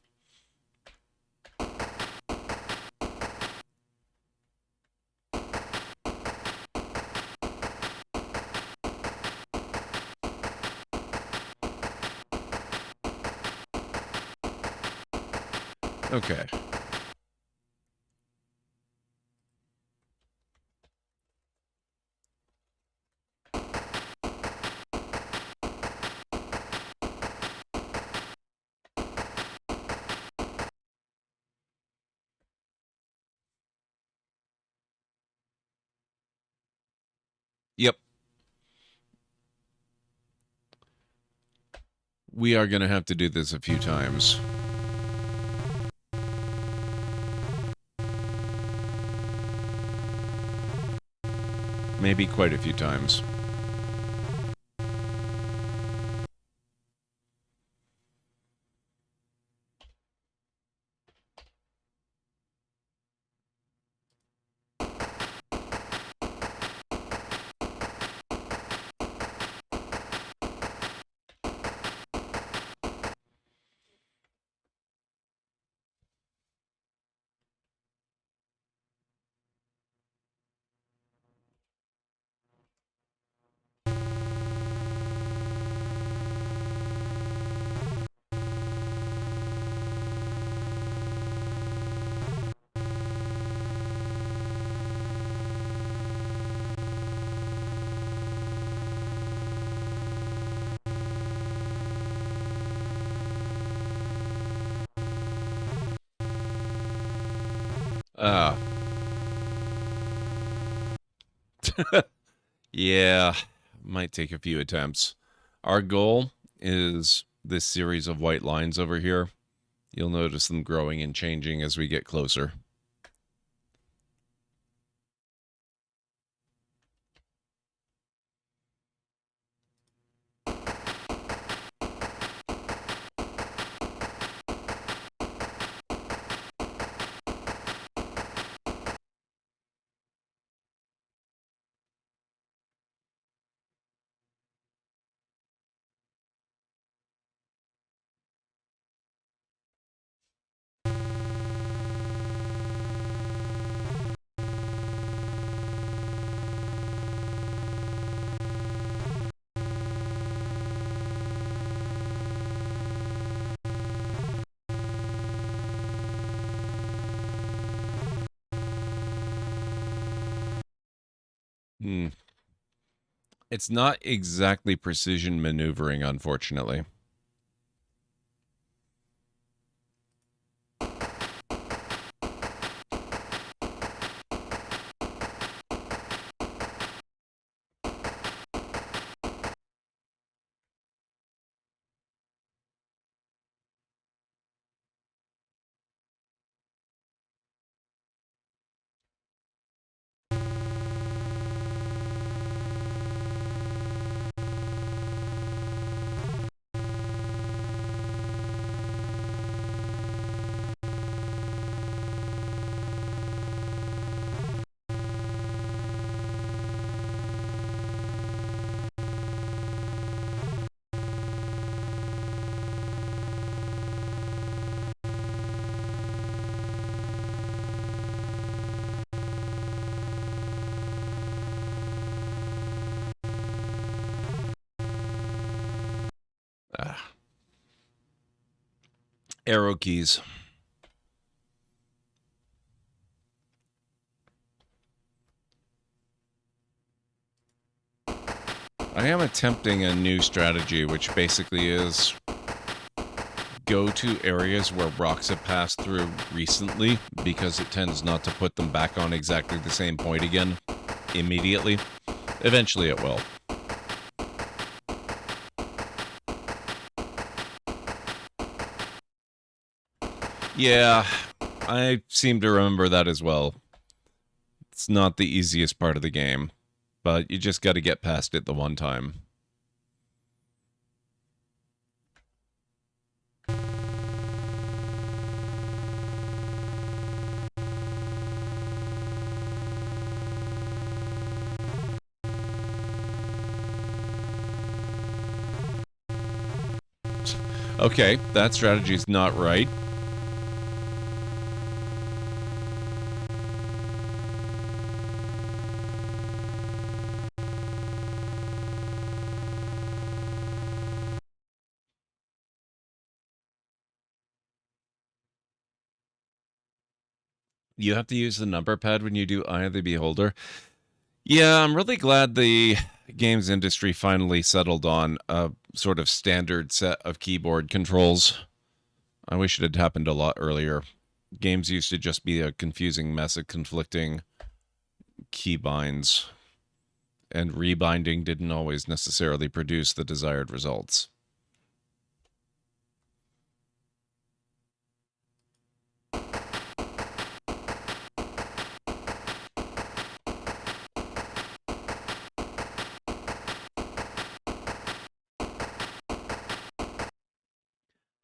Okay. Yep. We are going to have to do this a few times. Maybe quite a few times. Yeah, might take a few attempts. Our goal is this series of white lines over here. You'll notice them growing and changing as we get closer. It's not exactly precision maneuvering, unfortunately. Arrow keys. I am attempting a new strategy, which basically is go to areas where rocks have passed through recently, because it tends not to put them back on exactly the same point again immediately. Eventually it will. Yeah, I seem to remember that as well. It's not the easiest part of the game, but you just got to get past it the one time. Okay, that strategy's not right. You have to use the number pad when you do Eye of the Beholder. Yeah, I'm really glad the games industry finally settled on a sort of standard set of keyboard controls. I wish it had happened a lot earlier. Games used to just be a confusing mess of conflicting keybinds, and rebinding didn't always necessarily produce the desired results.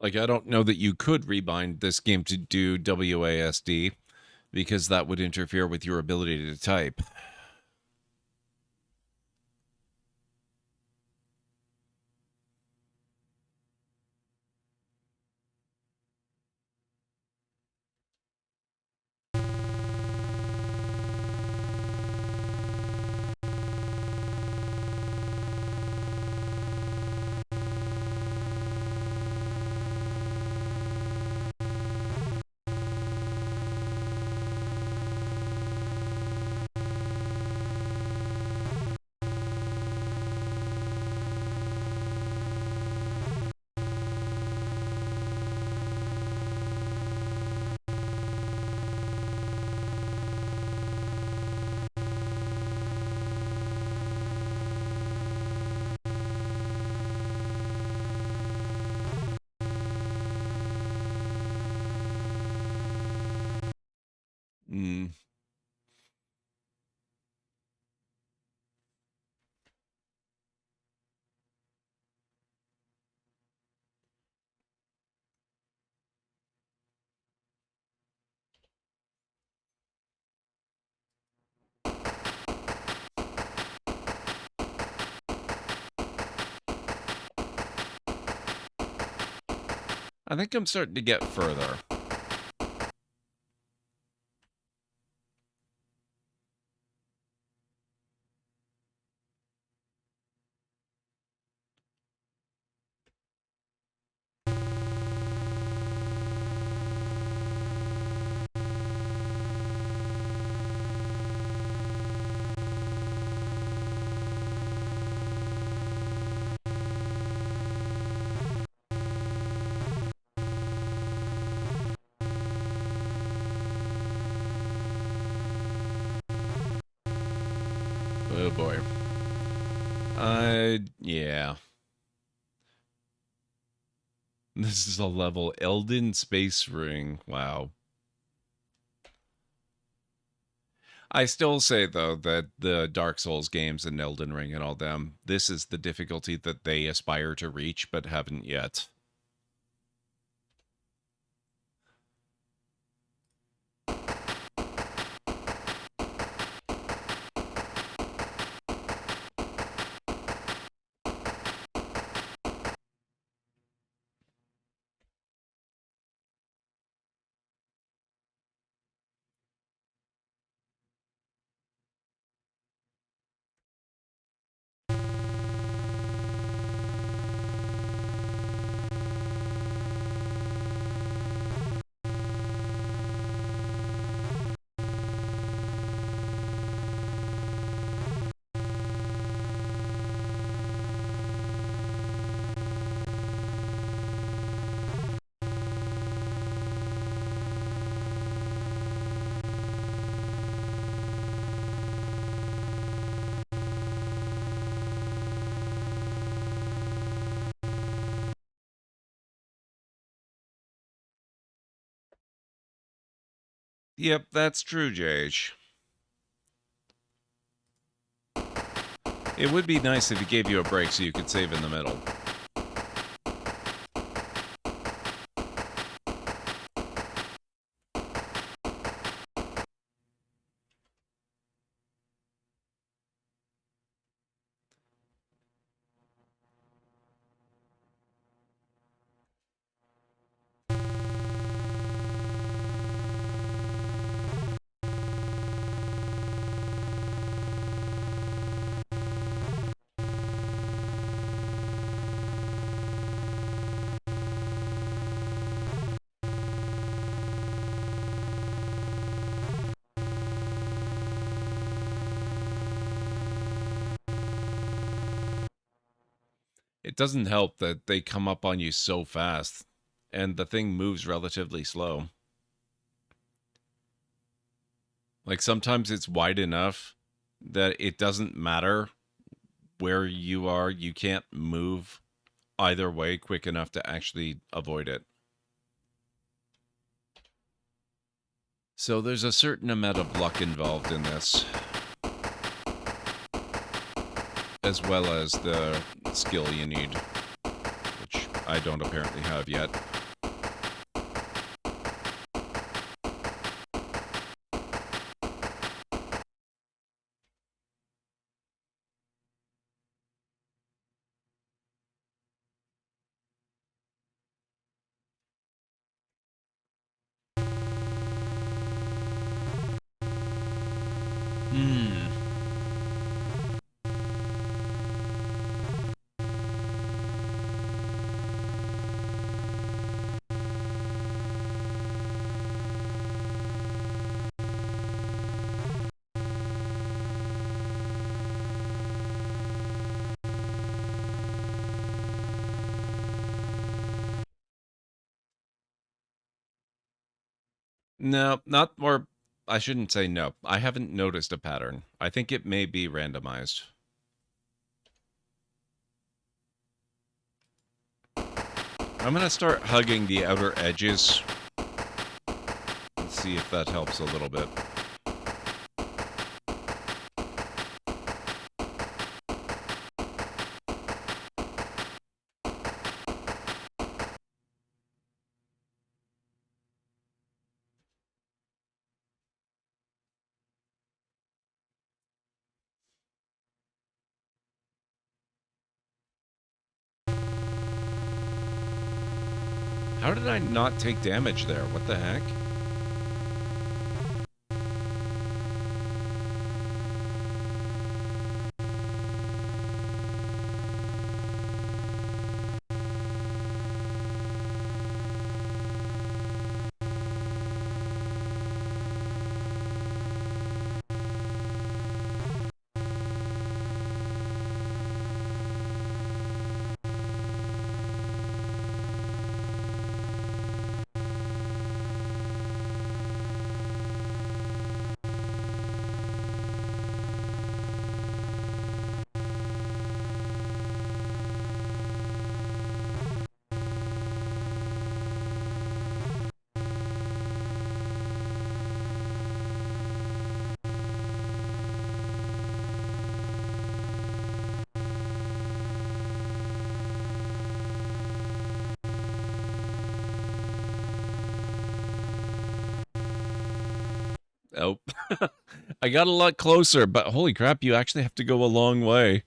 Like, I don't know that you could rebind this game to do WASD, because that would interfere with your ability to type. Hmm. I think I'm starting to get further. Oh boy. Yeah. This is a level Elden Space Ring. Wow. I still say, though, that the Dark Souls games and Elden Ring and all them, this is the difficulty that they aspire to reach but haven't yet. Yep, that's true, JH. It would be nice if he gave you a break so you could save in the middle. It doesn't help that they come up on you so fast, and the thing moves relatively slow. Like, sometimes it's wide enough that it doesn't matter where you are. You can't move either way quick enough to actually avoid it. So there's a certain amount of luck involved in this, as well as the skill you need, which I don't apparently have yet. No, not or I shouldn't say no. I haven't noticed a pattern. I think it may be randomized. I'm going to start hugging the outer edges. Let's see if that helps a little bit. How did I not take damage there? What the heck? Oh, I got a lot closer, but holy crap, you actually have to go a long way.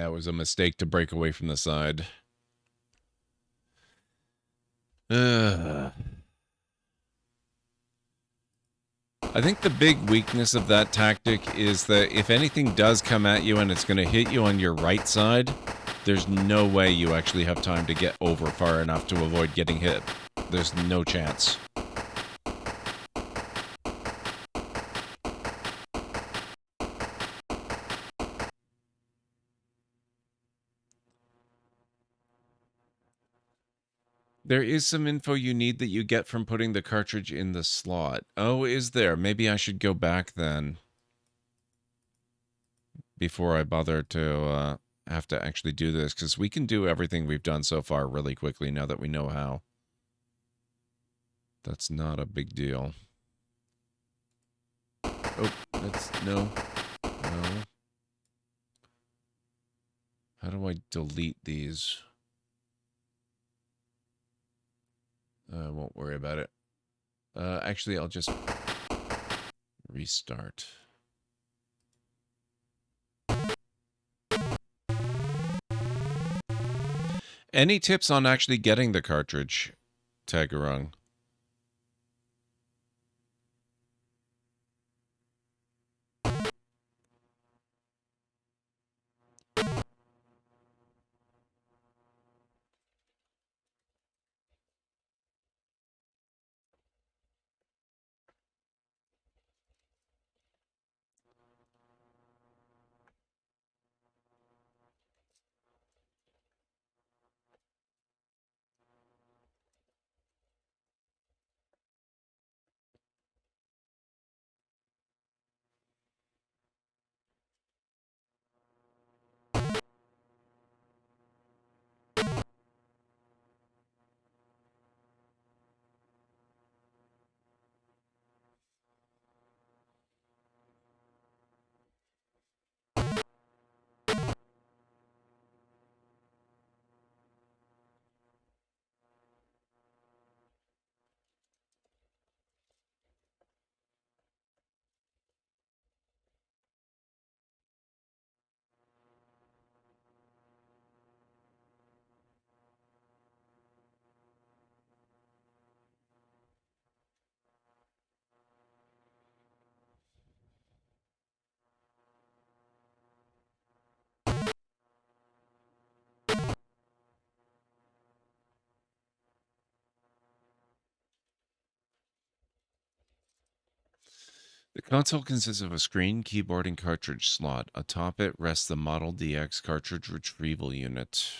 Yeah, it was a mistake to break away from the side. I think the big weakness of that tactic is that if anything does come at you and it's going to hit you on your right side, there's no way you actually have time to get over far enough to avoid getting hit. There's no chance. There is some info you need that you get from putting the cartridge in the slot. Oh, is there? Maybe I should go back then. Before I bother to have to actually do this, because we can do everything we've done so far really quickly now that we know how. That's not a big deal. Oh, that's... No. No. How do I delete these? I won't worry about it. Actually, I'll just restart. Any tips on actually getting the cartridge, Tagarung? The console consists of a screen, keyboard, and cartridge slot. Atop it rests the Model DX cartridge retrieval unit.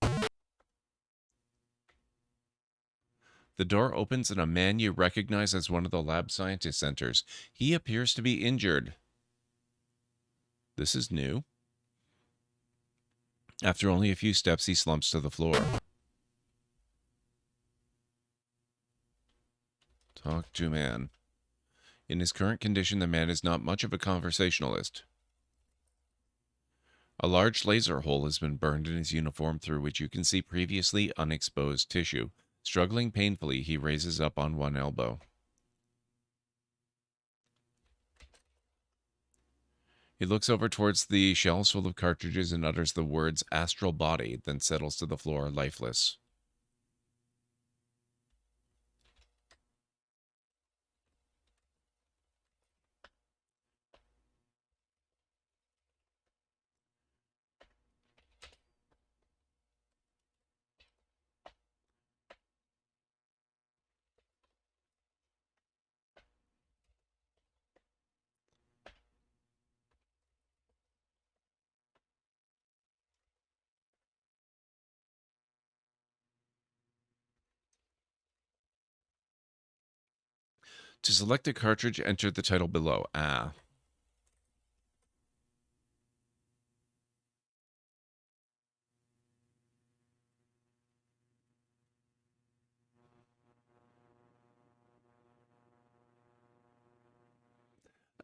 The door opens and a man you recognize as one of the lab scientists enters. He appears to be injured. This is new. After only a few steps, he slumps to the floor. Talk to man. In his current condition, the man is not much of a conversationalist. A large laser hole has been burned in his uniform through which you can see previously unexposed tissue. Struggling painfully, he raises up on one elbow. He looks over towards the shelves full of cartridges and utters the words "astral body," then settles to the floor, lifeless. To select a cartridge, enter the title below. Ah.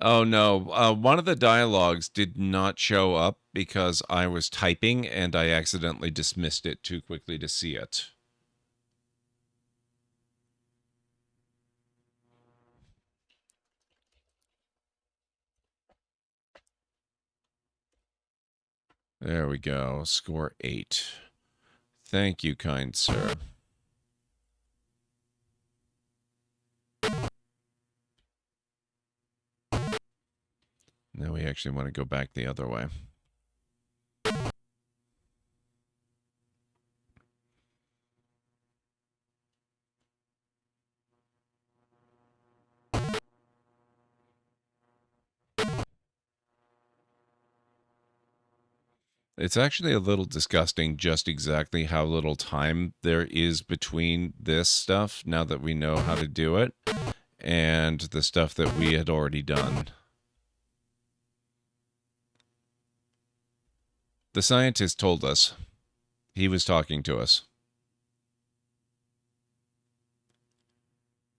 Oh no, one of the dialogues did not show up because I was typing and I accidentally dismissed it too quickly to see it. There we go. Score 8. Thank you, kind sir. Now we actually want to go back the other way. It's actually a little disgusting just exactly how little time there is between this stuff, now that we know how to do it, and the stuff that we had already done. The scientist told us. He was talking to us.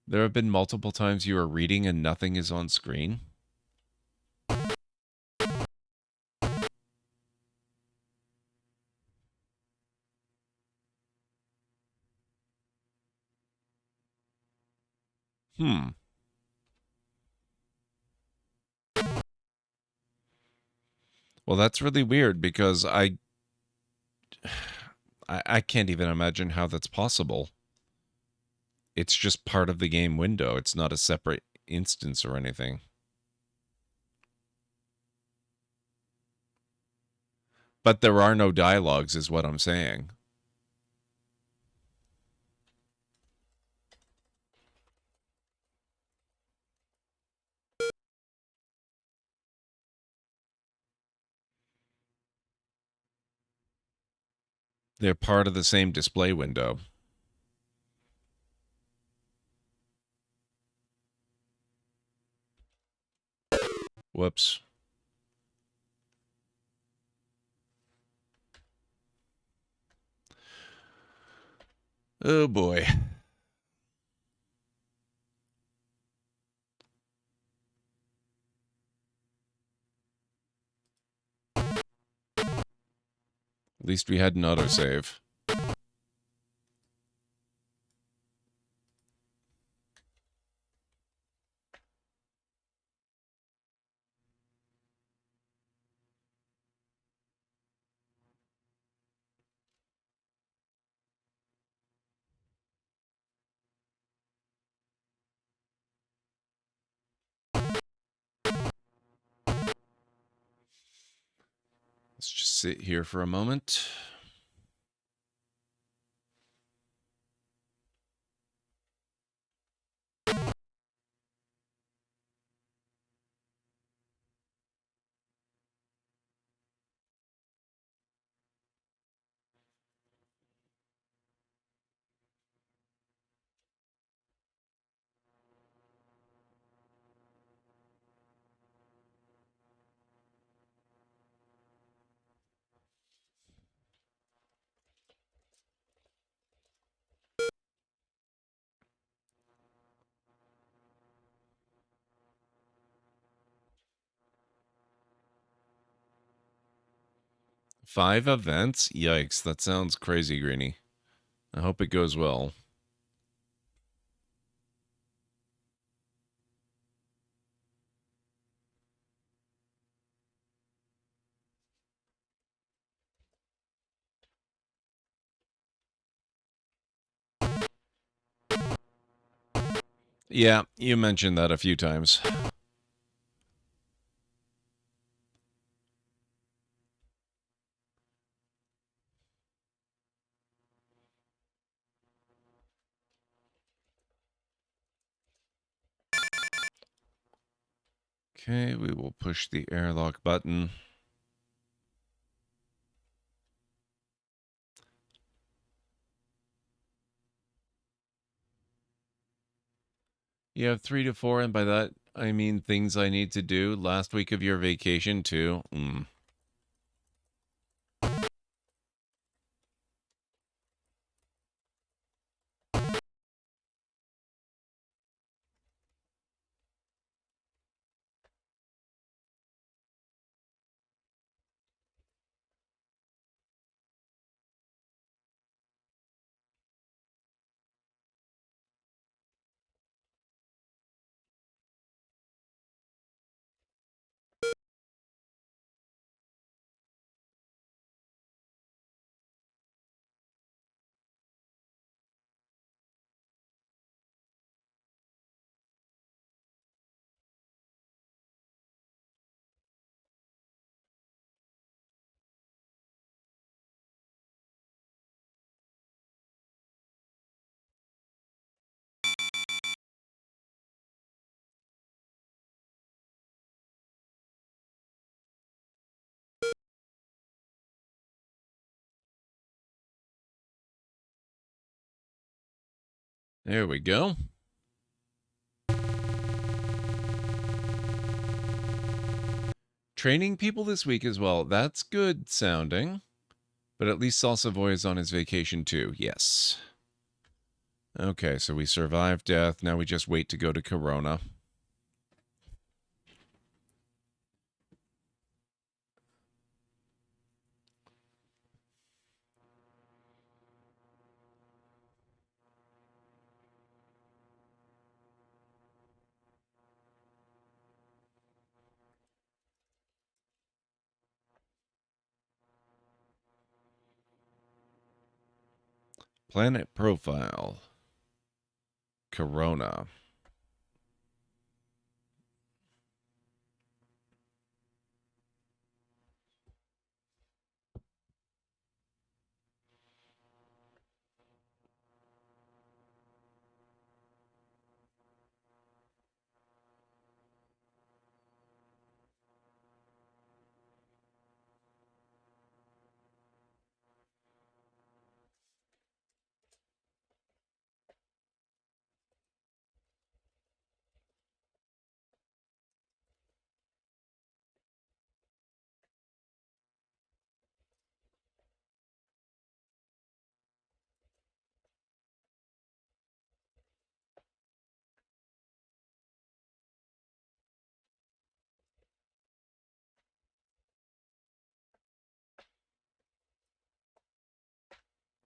There have been multiple times you are reading and nothing is on screen. Well, that's really weird because I can't even imagine how that's possible. It's just part of the game window. It's not a separate instance or anything. But there are no dialogues, is what I'm saying. They're part of the same display window. Whoops. Oh boy. At least we had an autosave. Let's just sit here for a moment. Five events? Yikes, that sounds crazy, Greenie. I hope it goes well. Yeah, you mentioned that a few times. Okay, we will push the airlock button. You have 3 to 4, and by that, I mean things I need to do. Last week of your vacation, too. There we go. Training people this week as well. That's good sounding. But at least Salsavoy is on his vacation too. Yes. Okay, so we survived death. Now we just wait to go to Corona. Planet profile. Corona.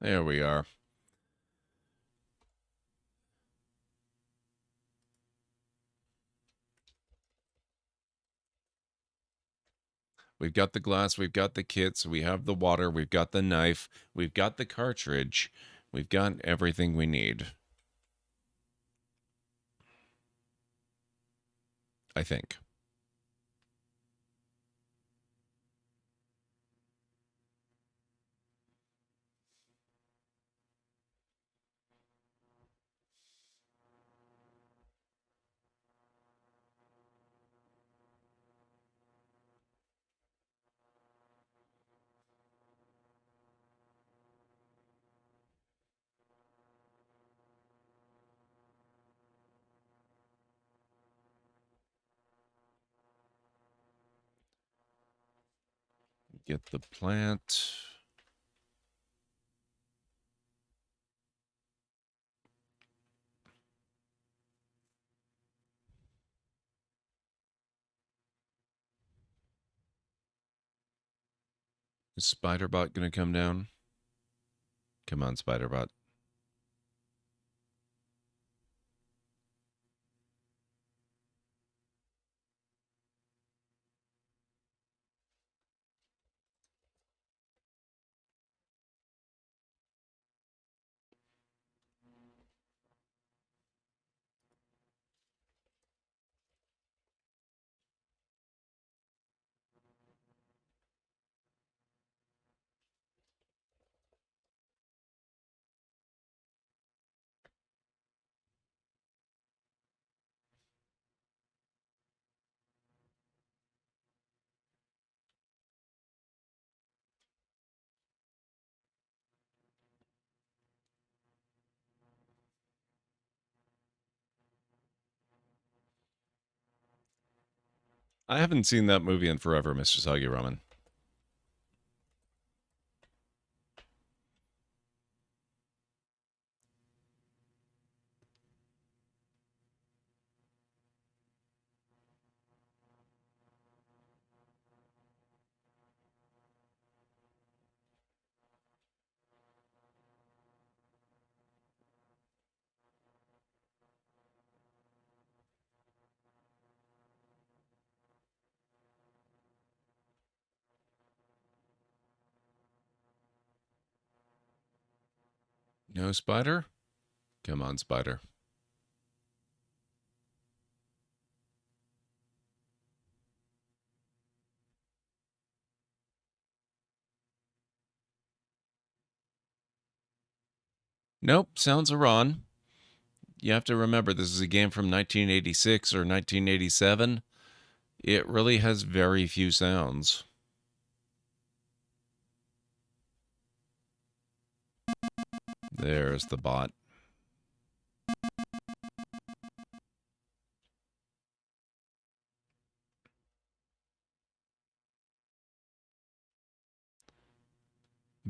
There we are. We've got the glass, we've got the kits, we have the water, we've got the knife, we've got the cartridge, we've got everything we need. I think. Get the plant. Is Spiderbot going to come down? Come on, Spiderbot. I haven't seen that movie in forever, Mr. Sagi Ramen. No spider? Come on, spider. Nope, sounds Iran. You have to remember, this is a game from 1986 or 1987. It really has very few sounds. There's the bot.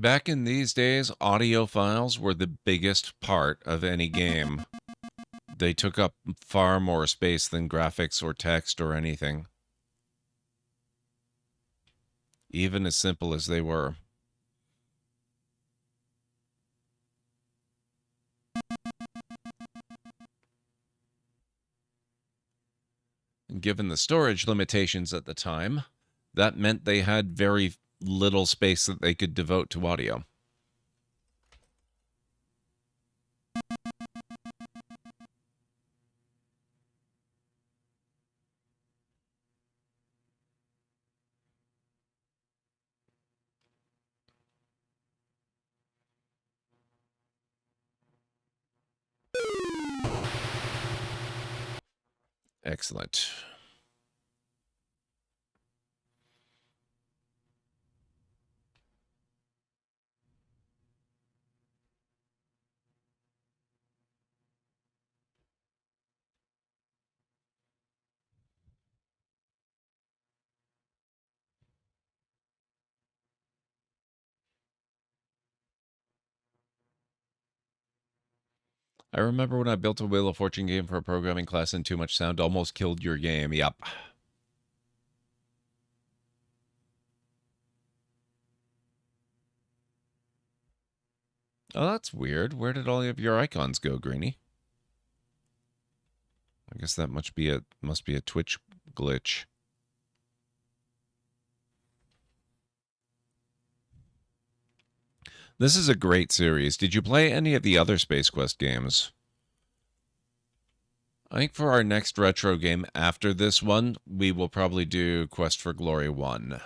Back in these days, audio files were the biggest part of any game. They took up far more space than graphics or text or anything. Even as simple as they were. Given the storage limitations at the time, that meant they had very little space that they could devote to audio. Excellent. I remember when I built a Wheel of Fortune game for a programming class and too much sound almost killed your game. Yup. Oh, that's weird. Where did all of your icons go, Greenie? I guess that must be a Twitch glitch. This is a great series. Did you play any of the other Space Quest games? I think for our next retro game after this one, we will probably do Quest for Glory 1.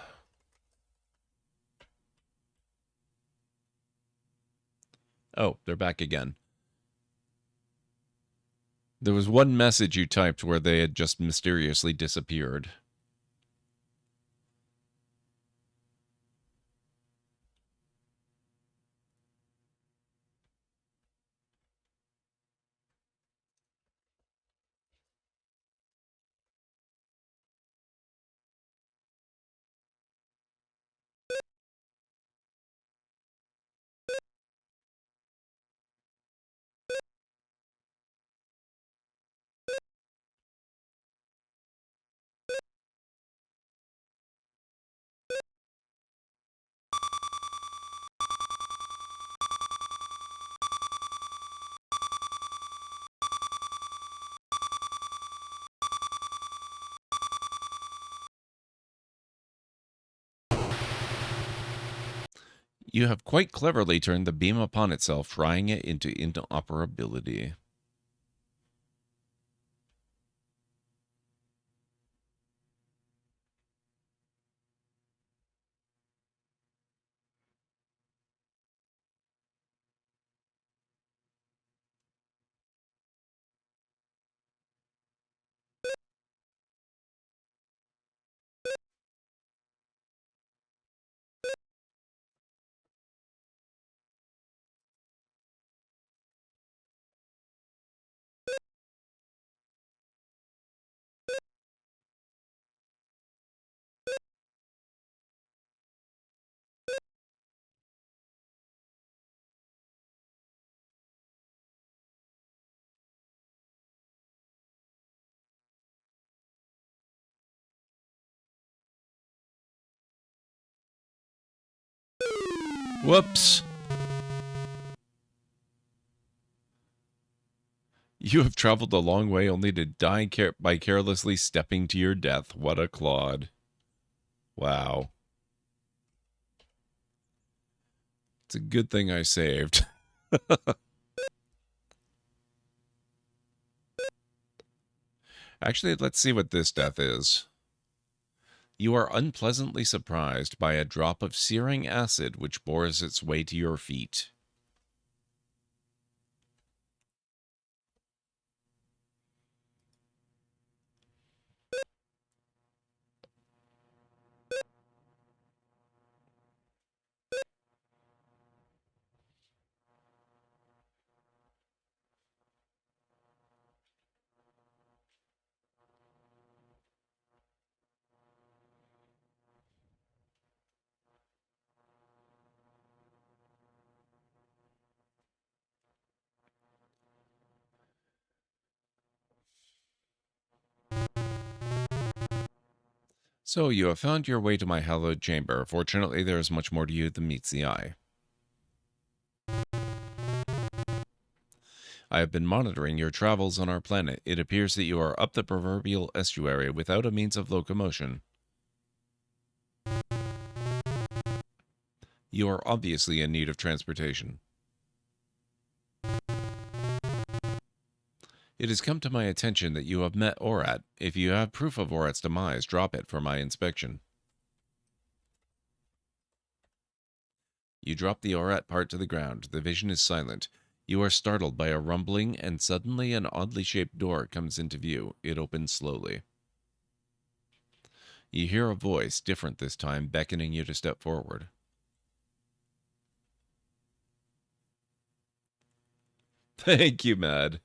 Oh, they're back again. There was one message you typed where they had just mysteriously disappeared. You have quite cleverly turned the beam upon itself, frying it into interoperability. Whoops. You have traveled a long way only to die by carelessly stepping to your death. What a clod. Wow. It's a good thing I saved. Actually, let's see what this death is. You are unpleasantly surprised by a drop of searing acid which bores its way to your feet. So you have found your way to my hallowed chamber. Fortunately, there is much more to you than meets the eye. I have been monitoring your travels on our planet. It appears that you are up the proverbial estuary without a means of locomotion. You are obviously in need of transportation. It has come to my attention that you have met Orat. If you have proof of Orat's demise, drop it for my inspection. You drop the Orat part to the ground. The vision is silent. You are startled by a rumbling, and suddenly an oddly shaped door comes into view. It opens slowly. You hear a voice, different this time, beckoning you to step forward. Thank you, Mad.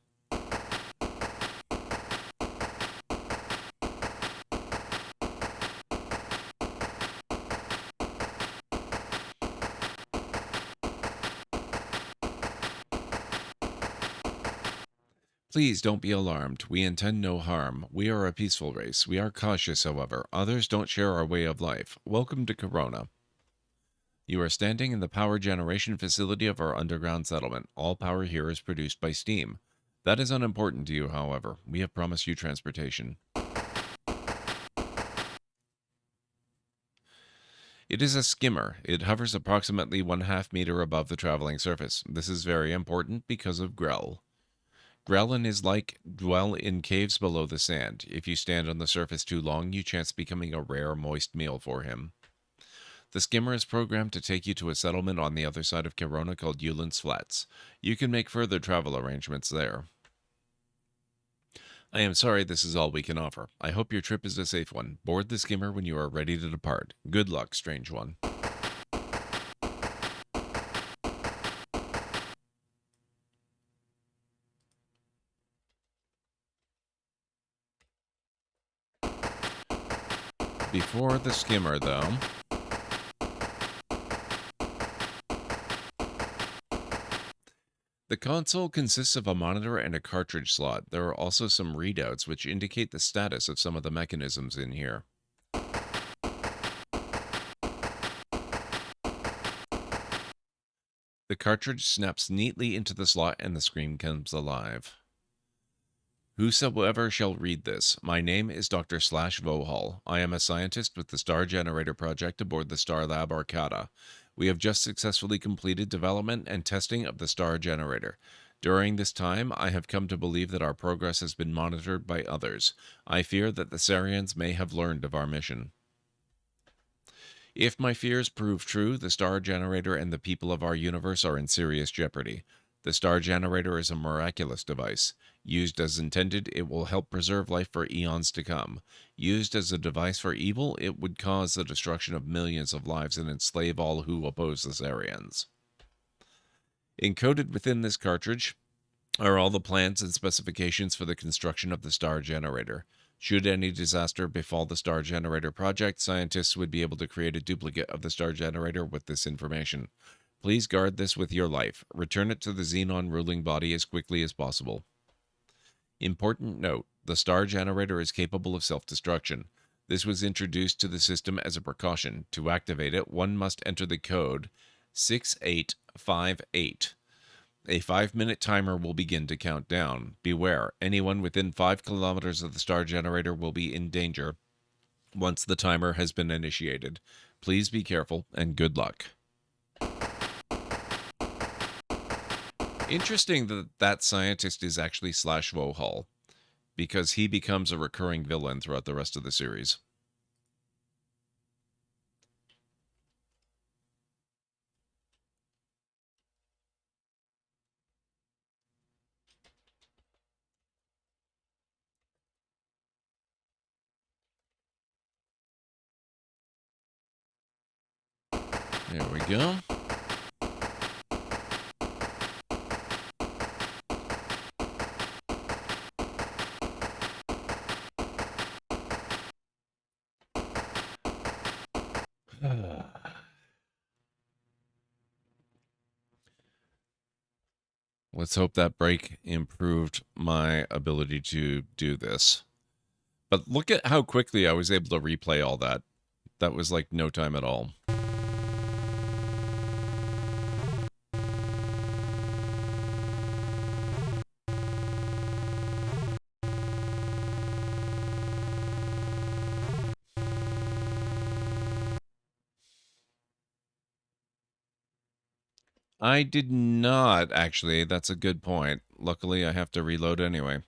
Please don't be alarmed. We intend no harm. We are a peaceful race. We are cautious, however. Others don't share our way of life. Welcome to Corona. You are standing in the power generation facility of our underground settlement. All power here is produced by steam. That is unimportant to you, however. We have promised you transportation. It is a skimmer. It hovers approximately 1/2 meter above the traveling surface. This is very important because of Grell. Grell and his like dwell in caves below the sand. If you stand on the surface too long, you chance becoming a rare, moist meal for him. The skimmer is programmed to take you to a settlement on the other side of Corona called Euland's Flats. You can make further travel arrangements there. I am sorry this is all we can offer. I hope your trip is a safe one. Board the skimmer when you are ready to depart. Good luck, strange one. Before the skimmer, though, the console consists of a monitor and a cartridge slot. There are also some readouts which indicate the status of some of the mechanisms in here. The cartridge snaps neatly into the slot and the screen comes alive. Whosoever shall read this, my name is Dr. Vohal. I am a scientist with the Star Generator Project aboard the Star Lab Arcata. We have just successfully completed development and testing of the Star Generator. During this time, I have come to believe that our progress has been monitored by others. I fear that the Sariens may have learned of our mission. If my fears prove true, the Star Generator and the people of our universe are in serious jeopardy. The Star Generator is a miraculous device. Used as intended, it will help preserve life for eons to come. Used as a device for evil, it would cause the destruction of millions of lives and enslave all who oppose the Sariens. Encoded within this cartridge are all the plans and specifications for the construction of the Star Generator. Should any disaster befall the Star Generator project, scientists would be able to create a duplicate of the Star Generator with this information. Please guard this with your life. Return it to the Xenon ruling body as quickly as possible. Important note, the Star Generator is capable of self-destruction. This was introduced to the system as a precaution. To activate it, one must enter the code 6858. A 5-minute timer will begin to count down. Beware, anyone within 5 kilometers of the Star Generator will be in danger once the timer has been initiated. Please be careful and good luck. Interesting that that scientist is actually Vohal, because he becomes a recurring villain throughout the rest of the series. There we go. Let's hope that break improved my ability to do this. But look at how quickly I was able to replay all that. That was like no time at all. I did not, actually. That's a good point. Luckily, I have to reload anyway.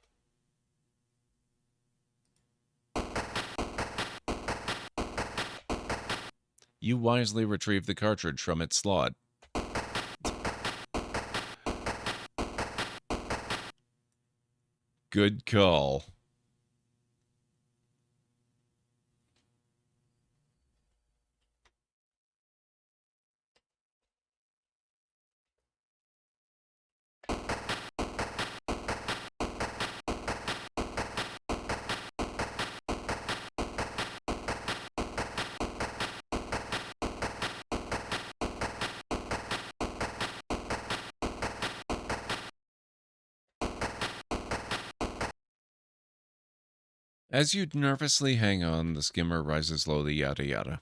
You wisely retrieved the cartridge from its slot. Good call. As you nervously hang on, the skimmer rises slowly, yada yada.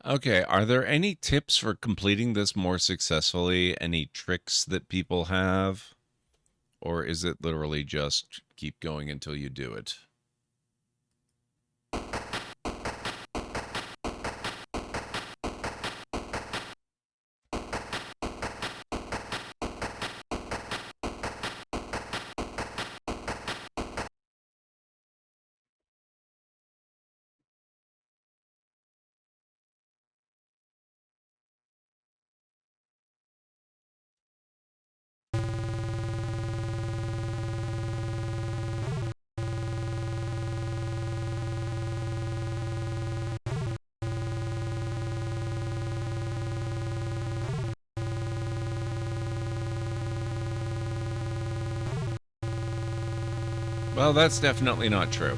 Okay, are there any tips for completing this more successfully? Any tricks that people have? Or is it literally just keep going until you do it? Well, that's definitely not true.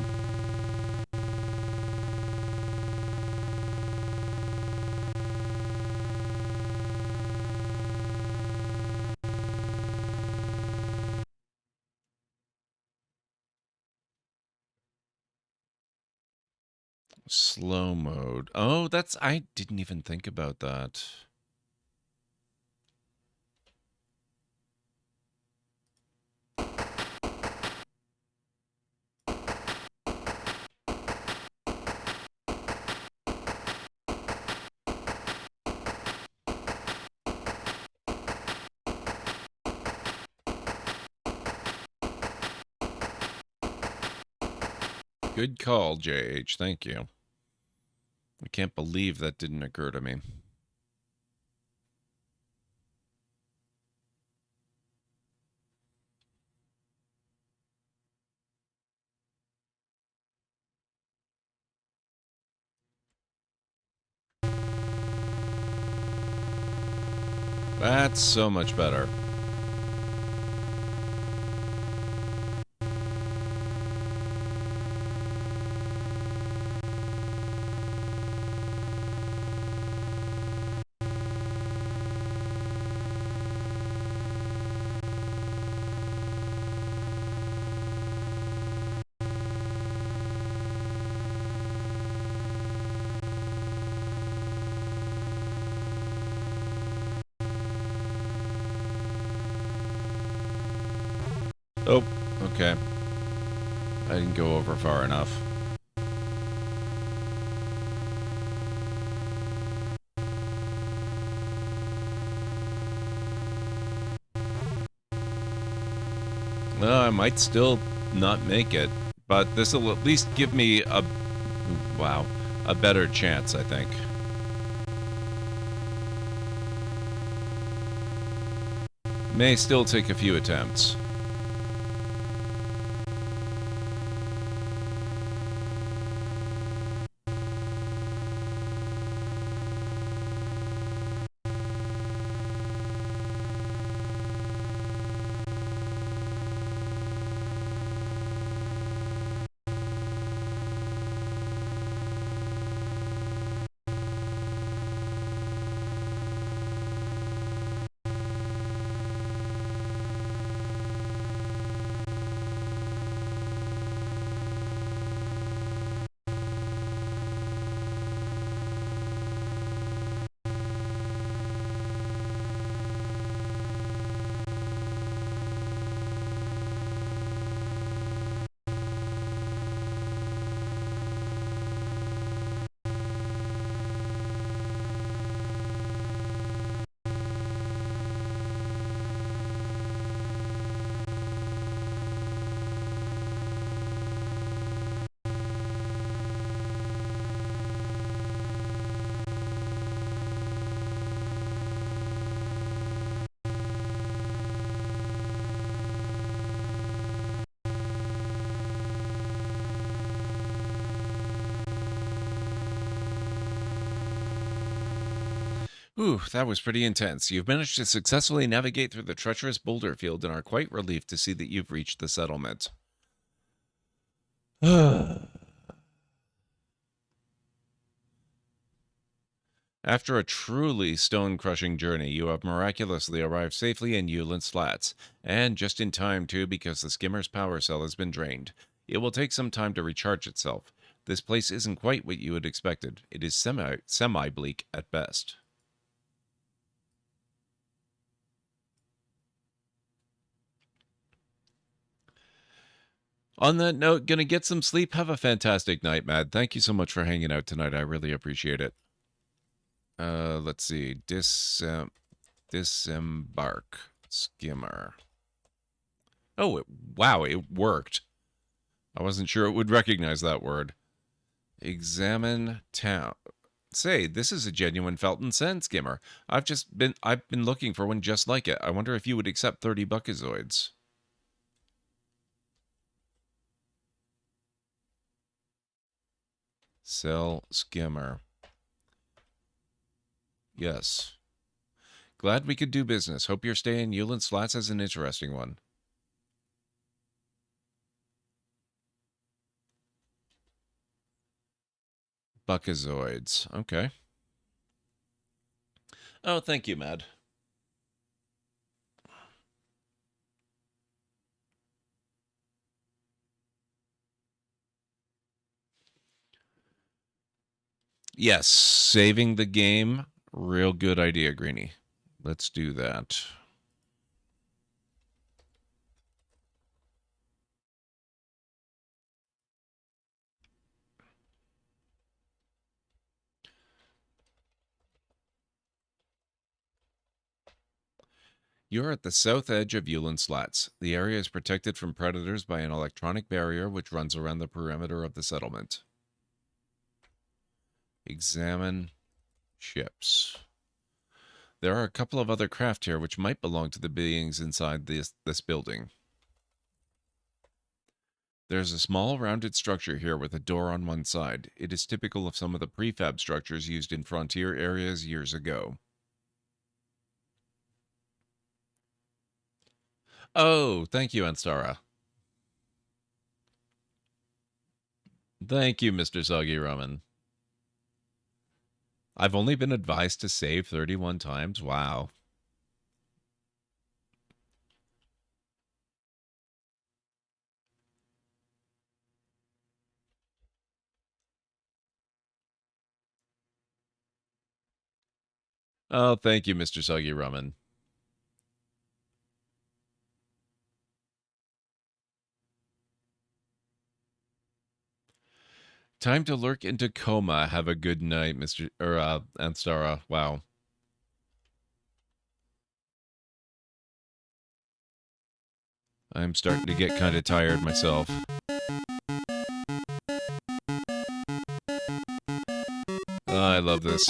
Slow mode. Oh, I didn't even think about that. Good call, JH. Thank you. I can't believe that didn't occur to me. That's so much better. Oh, okay. I didn't go over far enough. Well, I might still not make it, but this will at least give me a better chance, I think. May still take a few attempts. Ooh, that was pretty intense. You've managed to successfully navigate through the treacherous boulder field and are quite relieved to see that you've reached the settlement. After a truly stone-crushing journey, you have miraculously arrived safely in Yulin Slats, and just in time, too, because the skimmer's power cell has been drained. It will take some time to recharge itself. This place isn't quite what you had expected. It is semi-bleak at best. On that note, gonna get some sleep. Have a fantastic night, Mad. Thank you so much for hanging out tonight. I really appreciate it. Let's see. Disembark. Skimmer. Oh, wow, it worked. I wasn't sure it would recognize that word. Examine town. Say, this is a genuine Felton Sand skimmer. I've been looking for one just like it. I wonder if you would accept 30 buckazoids. Sell skimmer. Yes. Glad we could do business. Hope your stay in Yulin Slats is an interesting one. Buckazoids. Okay. Oh, thank you, Mad. Yes, saving the game. Real good idea, Greenie. Let's do that. You're at the south edge of Yulin Slats. The area is protected from predators by an electronic barrier which runs around the perimeter of the settlement. Examine ships. There are a couple of other craft here which might belong to the beings inside this building. There's a small rounded structure here with a door on one side. It is typical of some of the prefab structures used in frontier areas years ago. Oh, thank you, Anstara. Thank you, Mr. Soggy Ramen. I've only been advised to save 31 times. Wow. Oh, thank you, Mr. Soggy Ramen. Time to lurk into coma. Have a good night, Mr. Anstara. Wow. I'm starting to get kind of tired myself. I love this.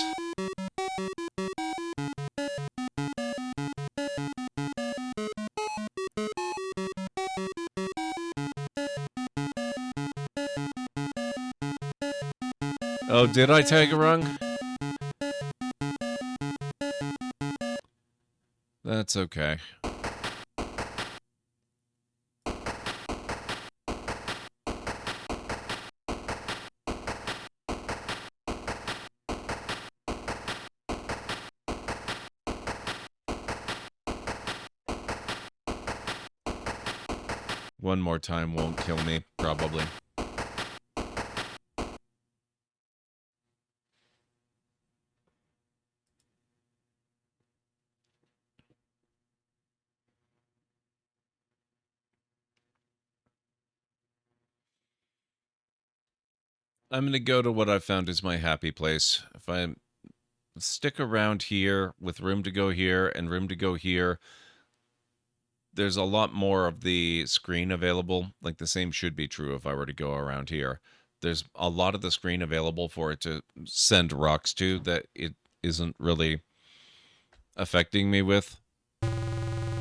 Oh, did I tag a rung? That's okay. One more time won't kill me, probably. I'm going to go to what I found is my happy place. If I stick around here with room to go here and room to go here, there's a lot more of the screen available. Like the same should be true if I were to go around here. There's a lot of the screen available for it to send rocks to that it isn't really affecting me with.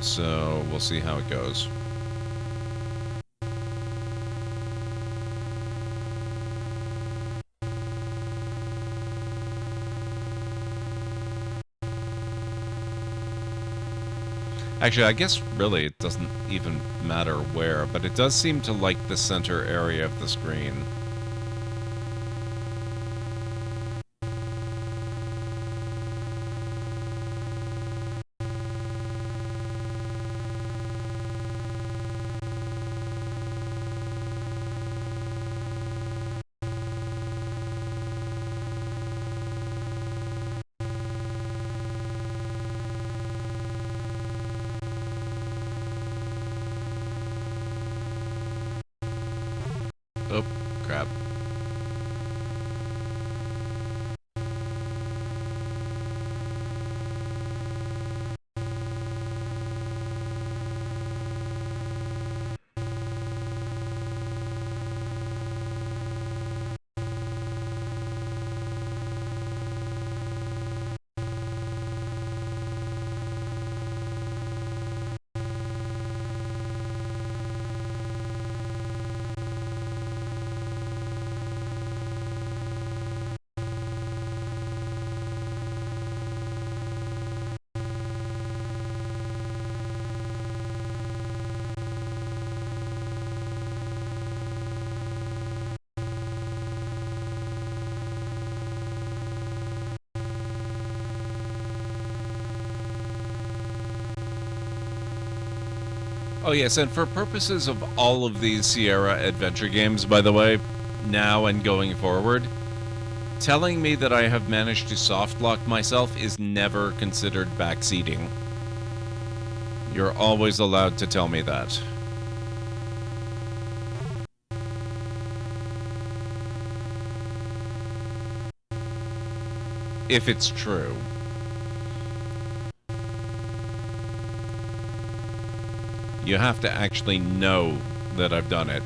So we'll see how it goes. Actually, I guess really it doesn't even matter where, but it does seem to like the center area of the screen. Oh, crap. Oh yes, and for purposes of all of these Sierra adventure games, by the way, now and going forward, telling me that I have managed to softlock myself is never considered backseating. You're always allowed to tell me that. If it's true. You have to actually know that I've done it,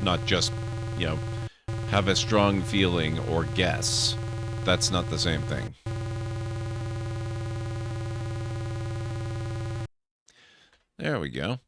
not just, you know, have a strong feeling or guess. That's not the same thing. There we go.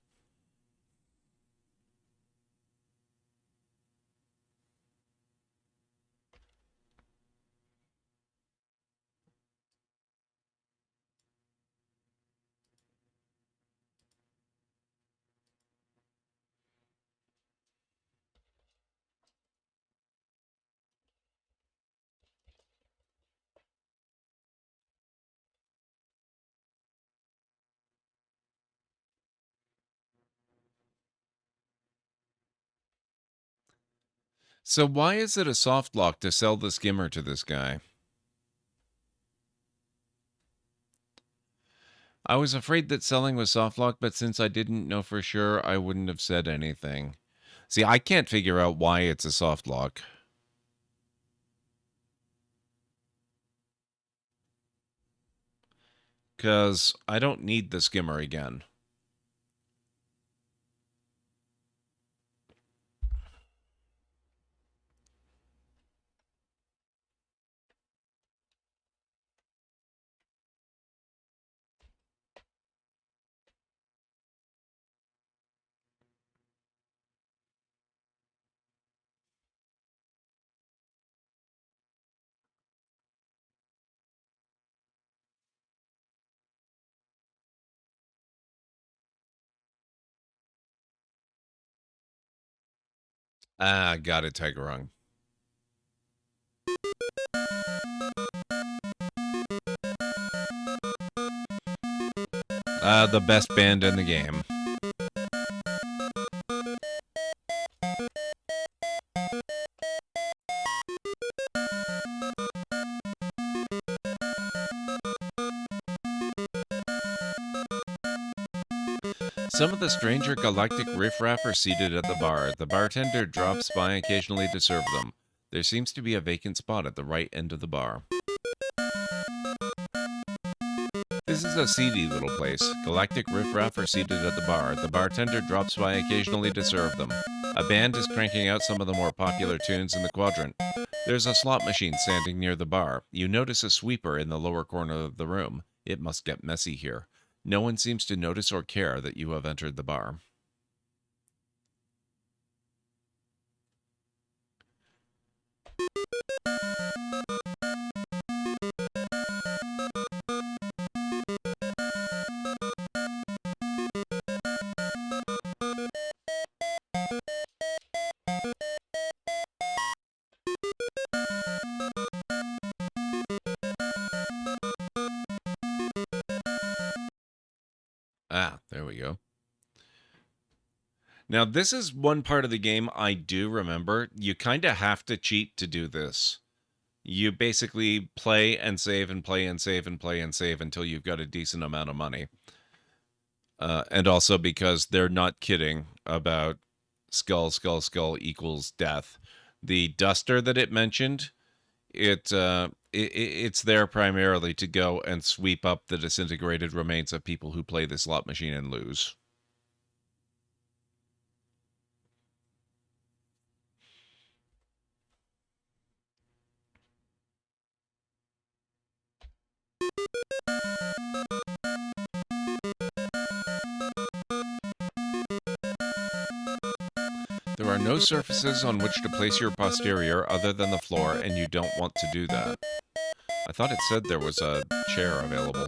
So why is it a soft lock to sell the skimmer to this guy? I was afraid that selling was soft lock, but since I didn't know for sure, I wouldn't have said anything. See, I can't figure out why it's a soft lock. Because I don't need the skimmer again. Ah, got it, Tigerung. The best band in the game. Some of the stranger galactic riffraff are seated at the bar. The bartender drops by occasionally to serve them. There seems to be a vacant spot at the right end of the bar. This is a seedy little place. Galactic riffraff are seated at the bar. The bartender drops by occasionally to serve them. A band is cranking out some of the more popular tunes in the quadrant. There's a slot machine standing near the bar. You notice a sweeper in the lower corner of the room. It must get messy here. No one seems to notice or care that you have entered the bar. Ah, there we go. Now, this is one part of the game I do remember. You kind of have to cheat to do this. You basically play and save and play and save and play and save until you've got a decent amount of money. And also because they're not kidding about skull, skull, skull equals death. The duster that it mentioned, it's there primarily to go and sweep up the disintegrated remains of people who play the slot machine and lose. There are no surfaces on which to place your posterior other than the floor, and you don't want to do that. I thought it said there was a chair available.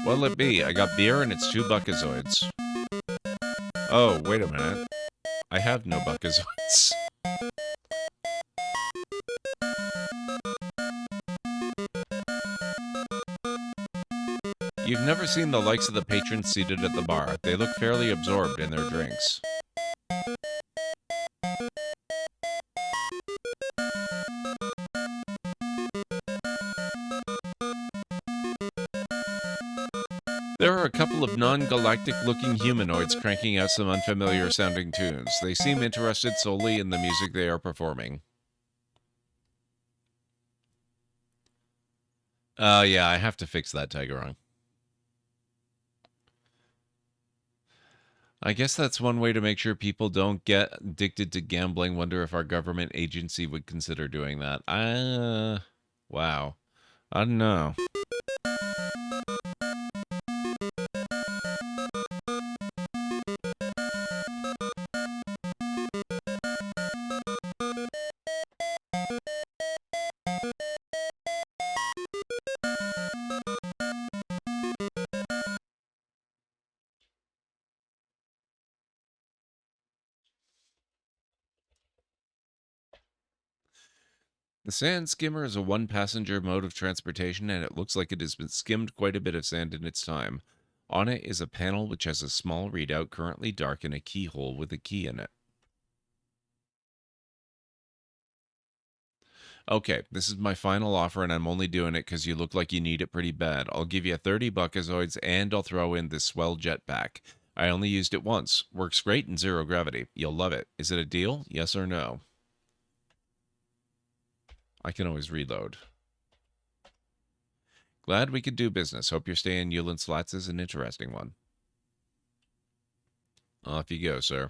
What'll it be? I got beer and it's 2 buckazoids. Oh, wait a minute. I have no buckazoids. You've never seen the likes of the patrons seated at the bar. They look fairly absorbed in their drinks. There are a couple of non-galactic-looking humanoids cranking out some unfamiliar-sounding tunes. They seem interested solely in the music they are performing. Yeah, I have to fix that, Tigerung. I guess that's one way to make sure people don't get addicted to gambling. Wonder if our government agency would consider doing that. Wow. I don't know. The sand skimmer is a one-passenger mode of transportation, and it looks like it has been skimmed quite a bit of sand in its time. On it is a panel which has a small readout, currently dark, and a keyhole with a key in it. Okay, this is my final offer, and I'm only doing it because you look like you need it pretty bad. I'll give you 30 buckazoids, and I'll throw in this swell jetpack. I only used it once. Works great in zero gravity. You'll love it. Is it a deal? Yes or no? I can always reload. Glad we could do business. Hope your stay in Yulin's Flats is an interesting one. Off you go, sir.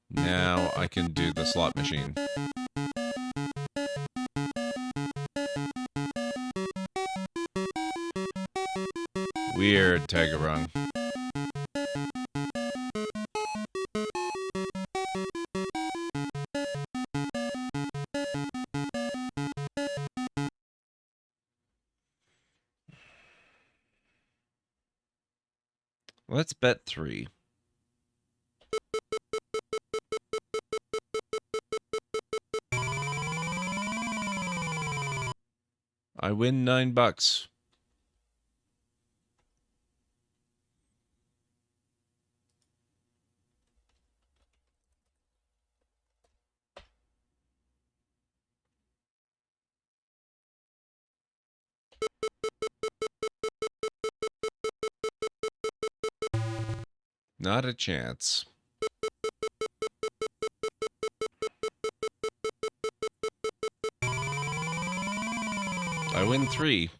Now I can do the slot machine. Weird, Tagarung. Let's bet 3. I win $9. Not a chance. I win 3.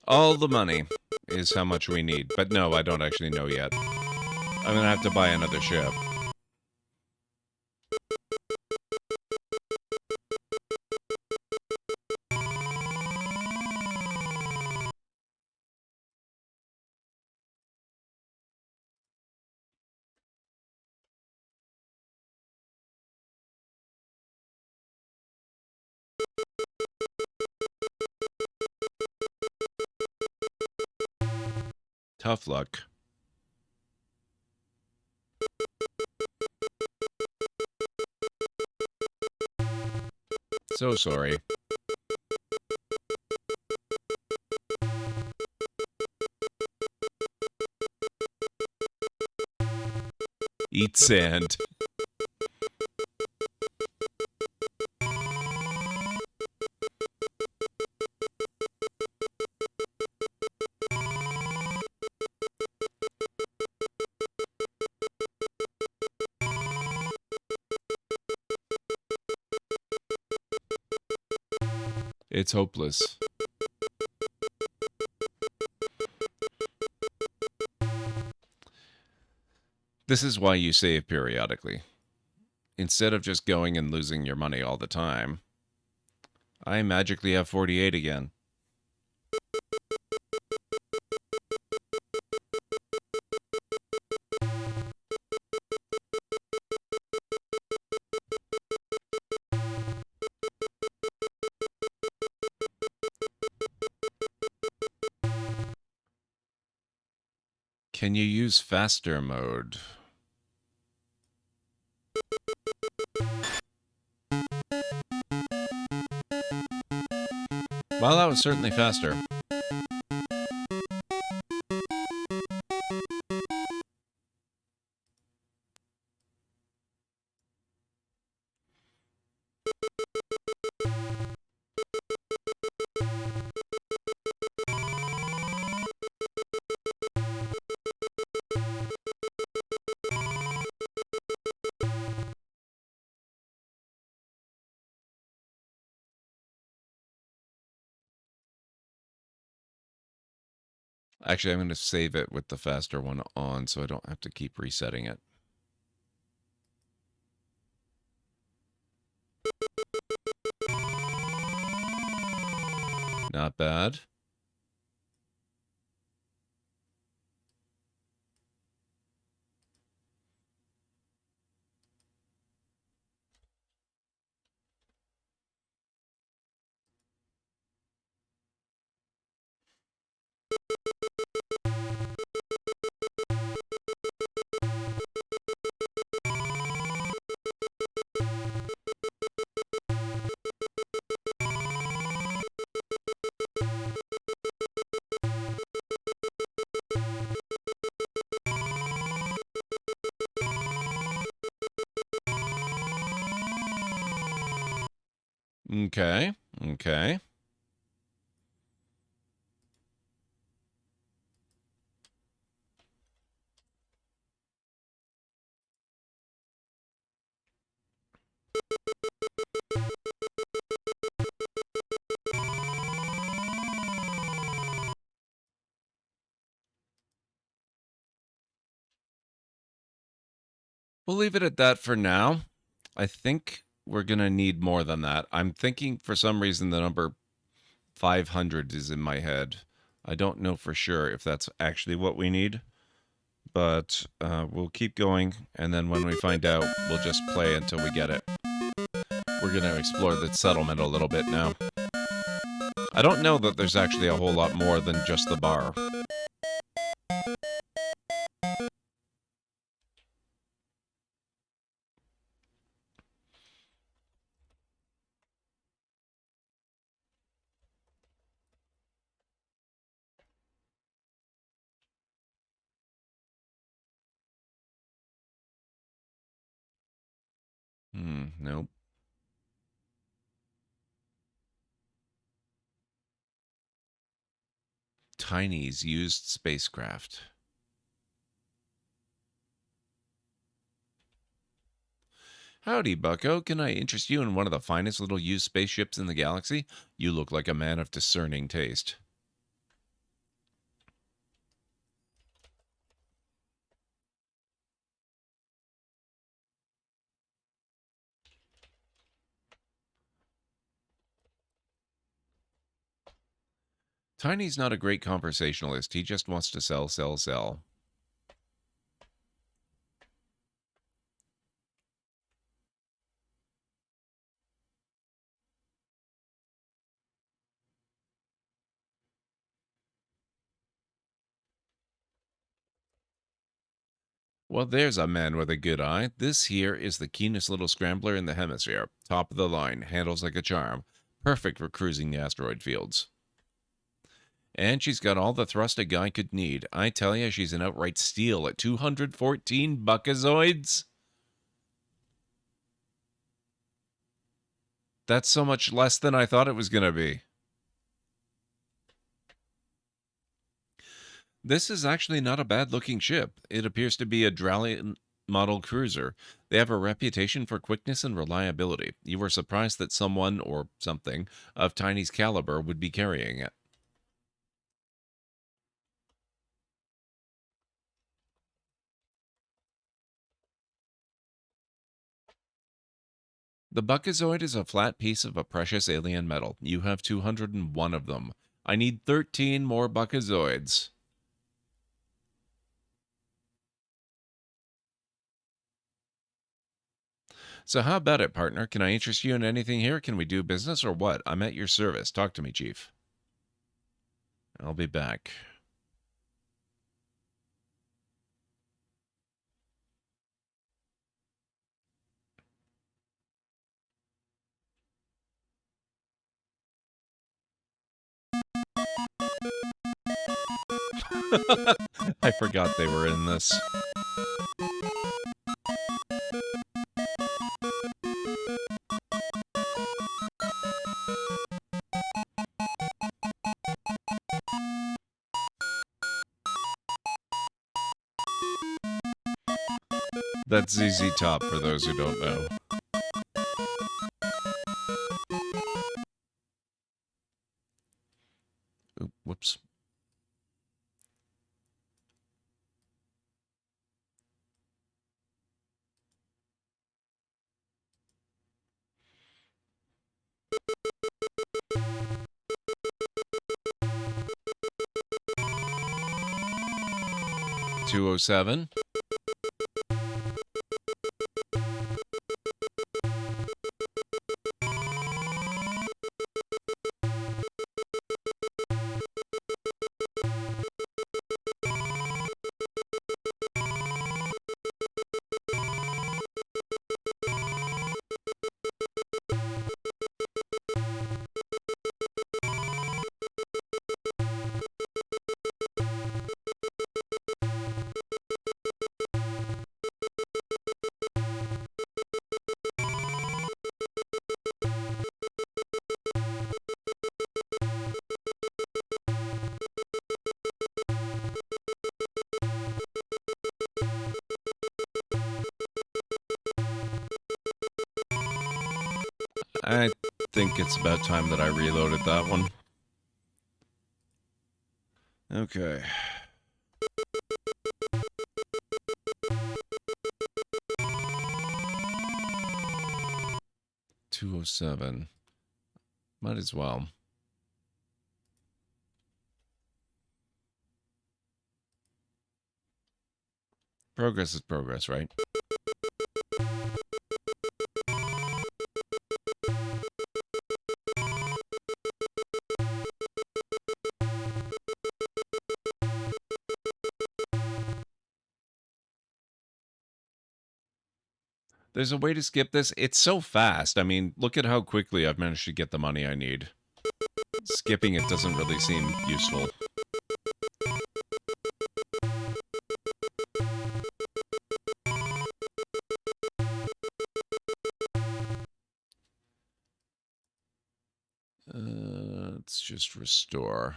All the money is how much we need. But no, I don't actually know yet. I'm going to have to buy another ship. Tough luck. So sorry. Eat sand. It's hopeless. This is why you save periodically. Instead of just going and losing your money all the time, I magically have 48 again. Can you use faster mode? Well, that was certainly faster. Actually, I'm going to save it with the faster one on so I don't have to keep resetting it. Not bad. Okay, okay. We'll leave it at that for now. I think we're going to need more than that. I'm thinking for some reason the number 500 is in my head. I don't know for sure if that's actually what we need, but we'll keep going, and then when we find out, we'll just play until we get it. We're going to explore the settlement a little bit now. I don't know that there's actually a whole lot more than just the bar. Nope. Tiny's used spacecraft. Howdy, bucko. Can I interest you in one of the finest little used spaceships in the galaxy? You look like a man of discerning taste. Tiny's not a great conversationalist. He just wants to sell, sell, sell. Well, there's a man with a good eye. This here is the keenest little scrambler in the hemisphere. Top of the line, handles like a charm. Perfect for cruising the asteroid fields. And she's got all the thrust a guy could need. I tell you, she's an outright steal at 214 buckazoids. That's so much less than I thought it was going to be. This is actually not a bad-looking ship. It appears to be a Dralian model cruiser. They have a reputation for quickness and reliability. You were surprised that someone, or something, of Tiny's caliber would be carrying it. The buckazoid is a flat piece of a precious alien metal. You have 201 of them. I need 13 more buckazoids. So how about it, partner? Can I interest you in anything here? Can we do business or what? I'm at your service. Talk to me, Chief. I'll be back. I forgot they were in this. That's ZZ Top, for those who don't know. Oop, whoops. $207. I think it's about time that I reloaded that one. Okay. $207. Might as well. Progress is progress, right? There's a way to skip this. It's so fast. I mean, look at how quickly I've managed to get the money I need. Skipping it doesn't really seem useful. Let's just restore.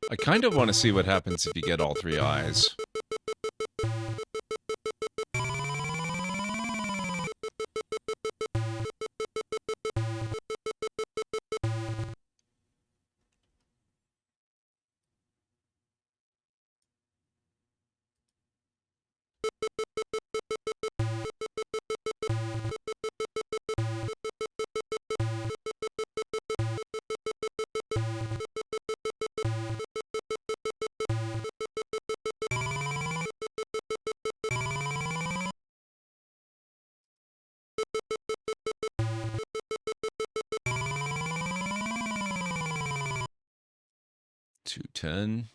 I kind of want to see what happens if you get all 3 eyes. $210.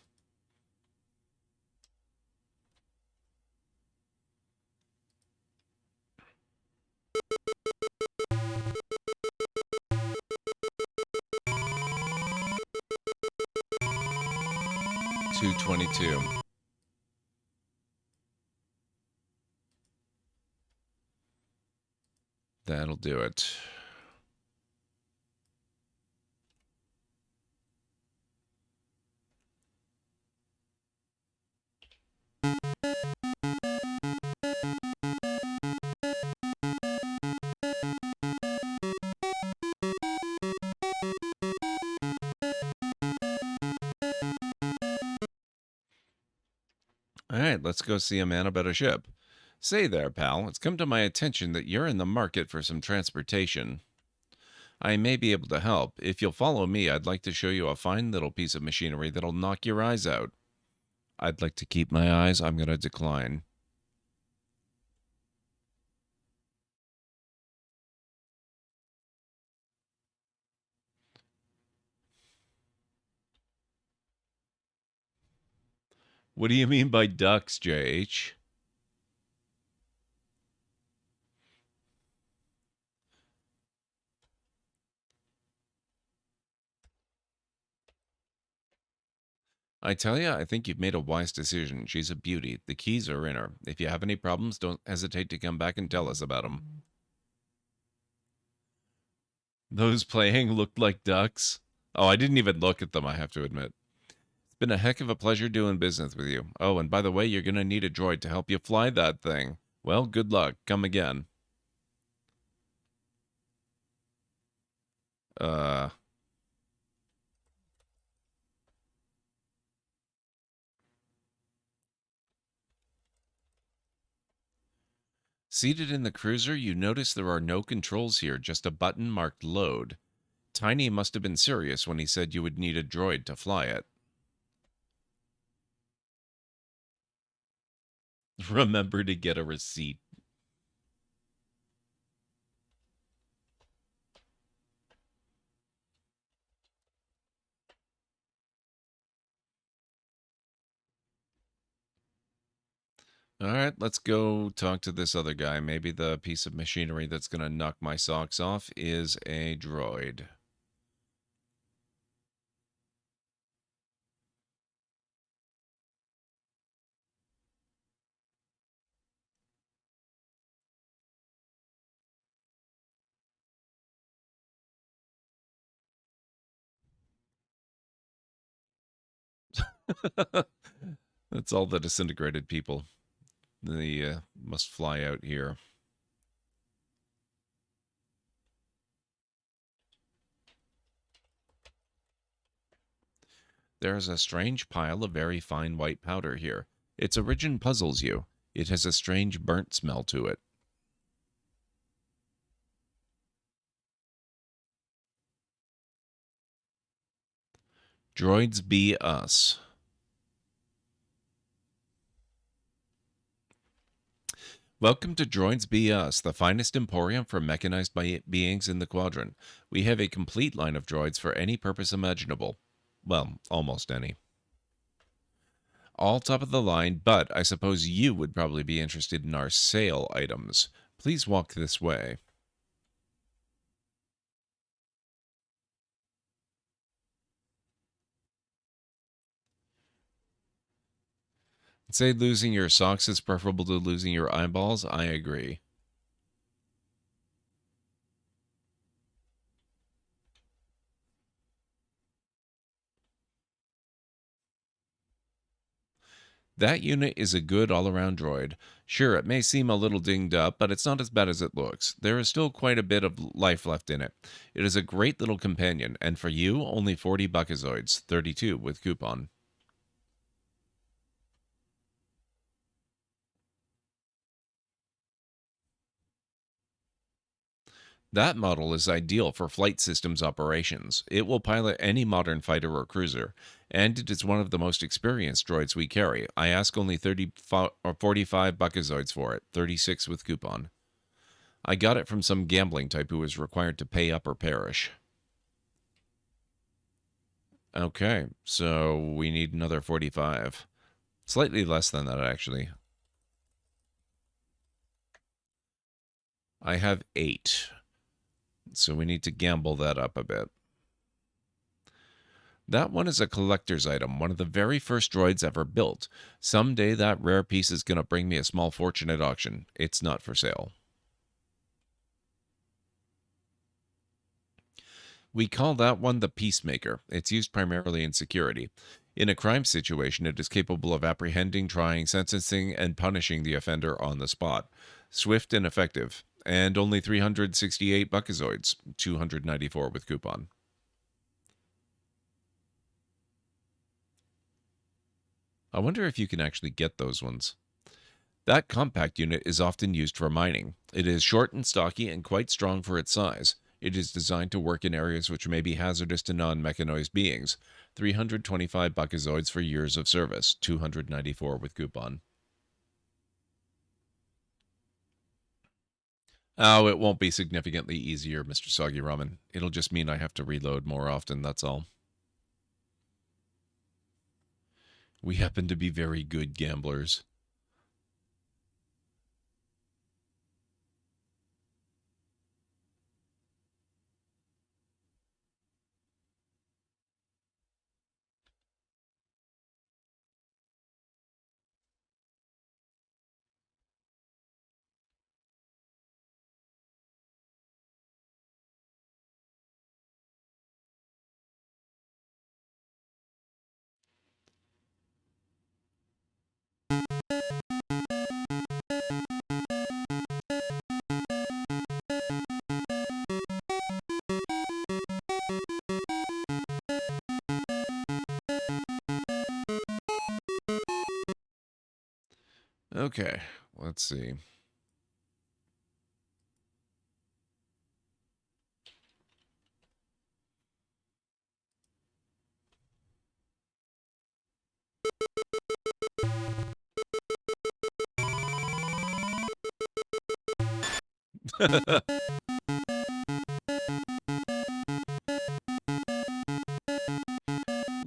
$222. That'll do it. All right, let's go see a man about a ship. Say there, pal, it's come to my attention that you're in the market for some transportation. I may be able to help. If you'll follow me, I'd like to show you a fine little piece of machinery that'll knock your eyes out. I'd like to keep my eyes. I'm going to decline. What do you mean by ducks, JH? I tell you, I think you've made a wise decision. She's a beauty. The keys are in her. If you have any problems, don't hesitate to come back and tell us about them. Those playing looked like ducks. Oh, I didn't even look at them, I have to admit. It's been a heck of a pleasure doing business with you. Oh, and by the way, you're going to need a droid to help you fly that thing. Well, good luck. Come again. Seated in the cruiser, you notice there are no controls here, just a button marked load. Tiny must have been serious when he said you would need a droid to fly it. Remember to get a receipt. All right, let's go talk to this other guy. Maybe the piece of machinery that's going to knock my socks off is a droid. That's all the disintegrated people. They must fly out here. There is a strange pile of very fine white powder here. Its origin puzzles you. It has a strange burnt smell to it. Droids be us. Welcome to Droids Be Us, the finest emporium for mechanized beings in the Quadrant. We have a complete line of droids for any purpose imaginable. Well, almost any. All top of the line, but I suppose you would probably be interested in our sale items. Please walk this way. Say losing your socks is preferable to losing your eyeballs. I agree. That unit is a good all-around droid. Sure, it may seem a little dinged up, but it's not as bad as it looks. There is still quite a bit of life left in it. It is a great little companion, and for you, only 40 buckazoids, 32 with coupon. That model is ideal for flight systems operations. It will pilot any modern fighter or cruiser, and it is one of the most experienced droids we carry. I ask only 45 buckazoids for it, 36 with coupon. I got it from some gambling type who was required to pay up or perish. Okay, so we need another 45. Slightly less than that, actually. I have 8. So we need to gamble that up a bit. That one is a collector's item, one of the very first droids ever built. Someday that rare piece is going to bring me a small fortune at auction. It's not for sale. We call that one the Peacemaker. It's used primarily in security. In a crime situation, it is capable of apprehending, trying, sentencing, and punishing the offender on the spot. Swift and effective. And only 368 buckazoids, 294 with coupon. I wonder if you can actually get those ones. That compact unit is often used for mining. It is short and stocky and quite strong for its size. It is designed to work in areas which may be hazardous to non-mechanized beings. 325 buckazoids for years of service, 294 with coupon. Oh, it won't be significantly easier, Mr. Soggy Ramen. It'll just mean I have to reload more often, that's all. We happen to be very good gamblers. Okay, let's see.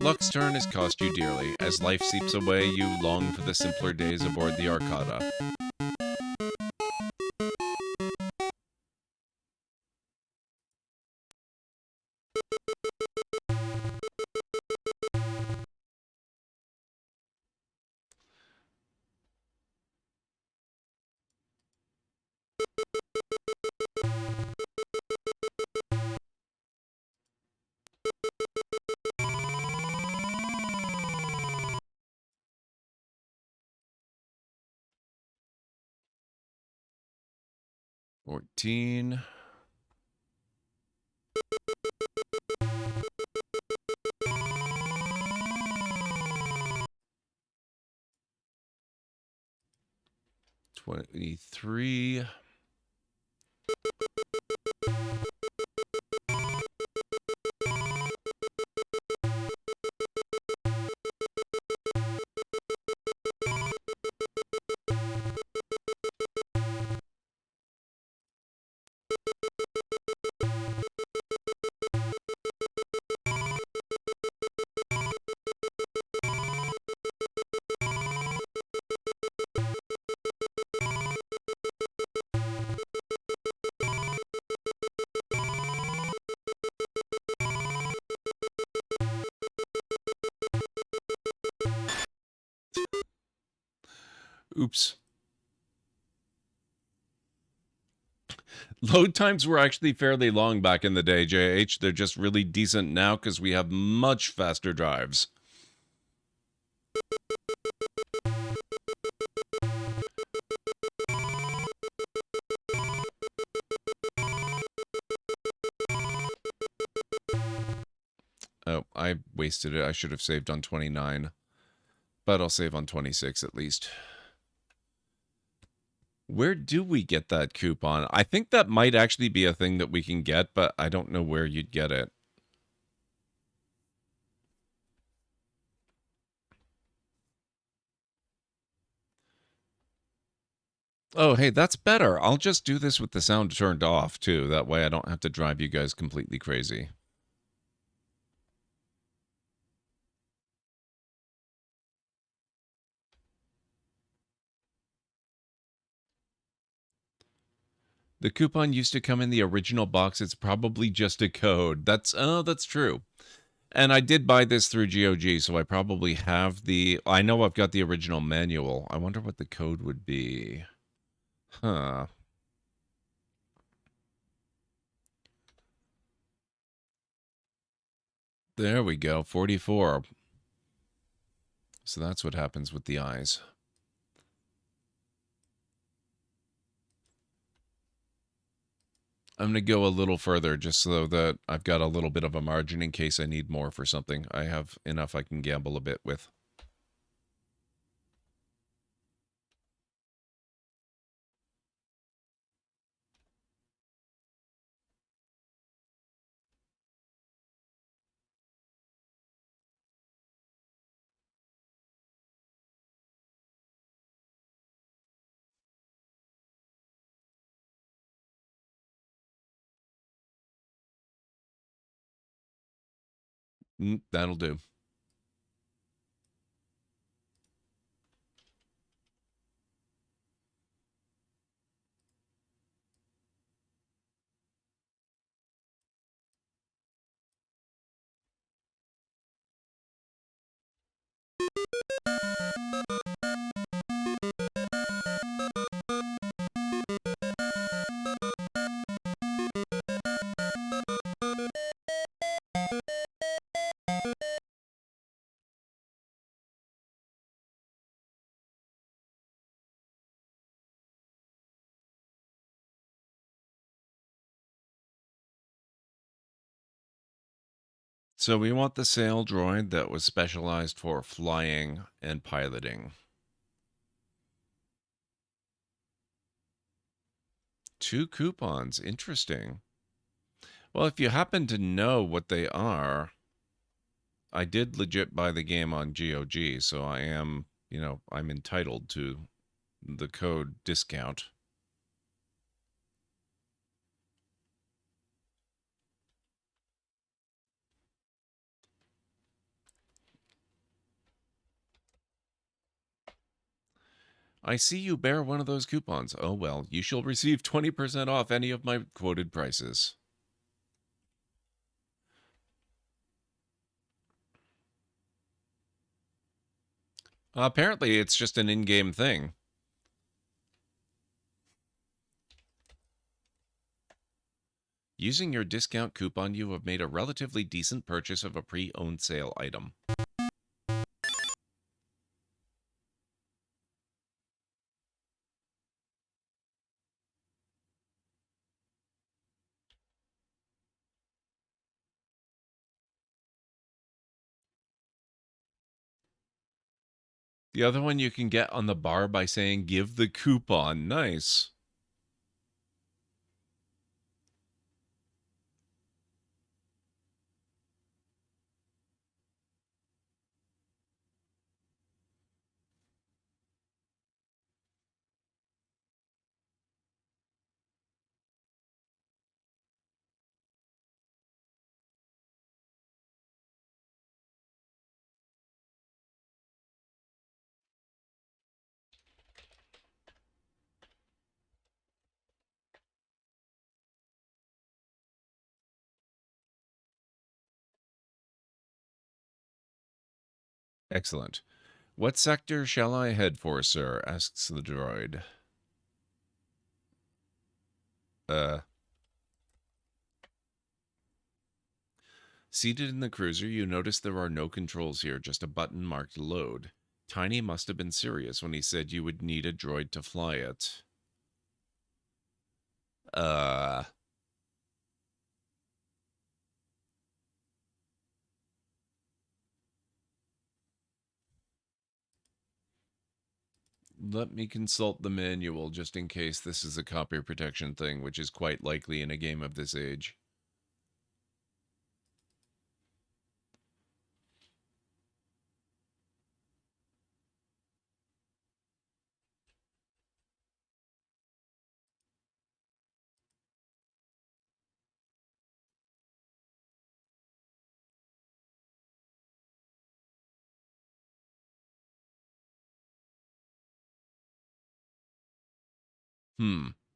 Luck's turn has cost you dearly. As life seeps away, you long for the simpler days aboard the Arcada. $14. 23. Oops. Load times were actually fairly long back in the day, JH. They're just really decent now because we have much faster drives. Oh, I wasted it. I should have saved on 29. But I'll save on 26 at least. Where do we get that coupon? I think that might actually be a thing that we can get, but I don't know where you'd get it. Oh, hey, that's better. I'll just do this with the sound turned off, too. That way I don't have to drive you guys completely crazy. The coupon used to come in the original box. It's probably just a code. That's true. And I did buy this through GOG, so I probably have I know I've got the original manual. I wonder what the code would be. Huh. There we go, 44. So that's what happens with the eyes. I'm going to go a little further just so that I've got a little bit of a margin in case I need more for something. I have enough I can gamble a bit with. That'll do. So we want the sail droid that was specialized for flying and piloting. 2 coupons. Interesting. Well, if you happen to know what they are, I did legit buy the game on GOG, so I am, I'm entitled to the code discount. I see you bear one of those coupons. Oh well, you shall receive 20% off any of my quoted prices. Apparently, it's just an in-game thing. Using your discount coupon, you have made a relatively decent purchase of a pre-owned sale item. The other one you can get on the bar by saying, give the coupon. Nice. Excellent. What sector shall I head for, sir? Asks the droid. Seated in the cruiser, you notice there are no controls here, just a button marked load. Tiny must have been serious when he said you would need a droid to fly it. Let me consult the manual just in case this is a copy protection thing, which is quite likely in a game of this age.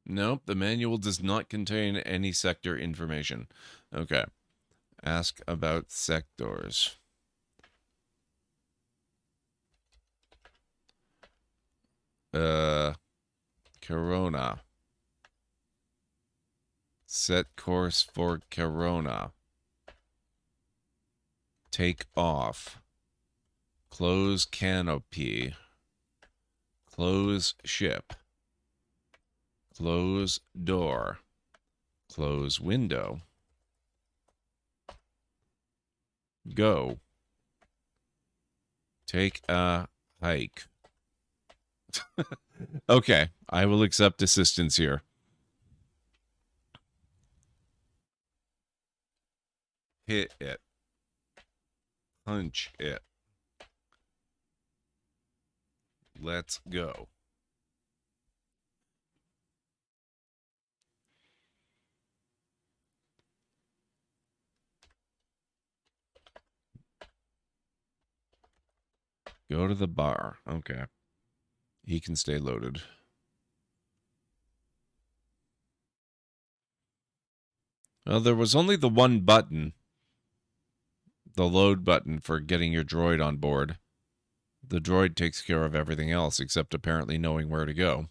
Nope, the manual does not contain any sector information. Okay. Ask about sectors. Corona. Set course for Corona. Take off. Close canopy. Close ship. Close door. Close window. Go. Take a hike. Okay, I will accept assistance here. Hit it. Punch it. Let's go. Go to the bar. Okay. He can stay loaded. Well, there was only the one button. The load button for getting your droid on board. The droid takes care of everything else except apparently knowing where to go.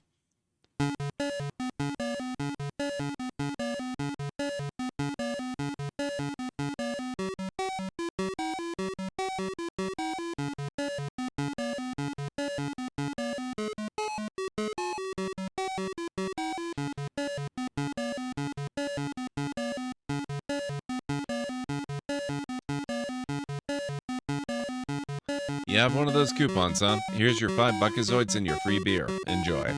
You have one of those coupons, huh? Here's your 5 buckazoids and your free beer. Enjoy.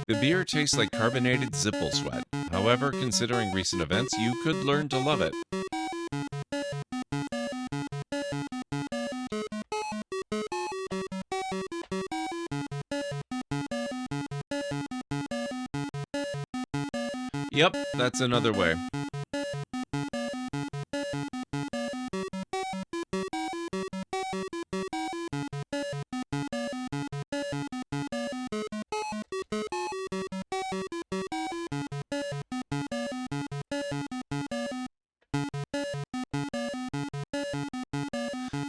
The beer tastes like carbonated Zipple sweat. However, considering recent events, you could learn to love it. Yep, that's another way.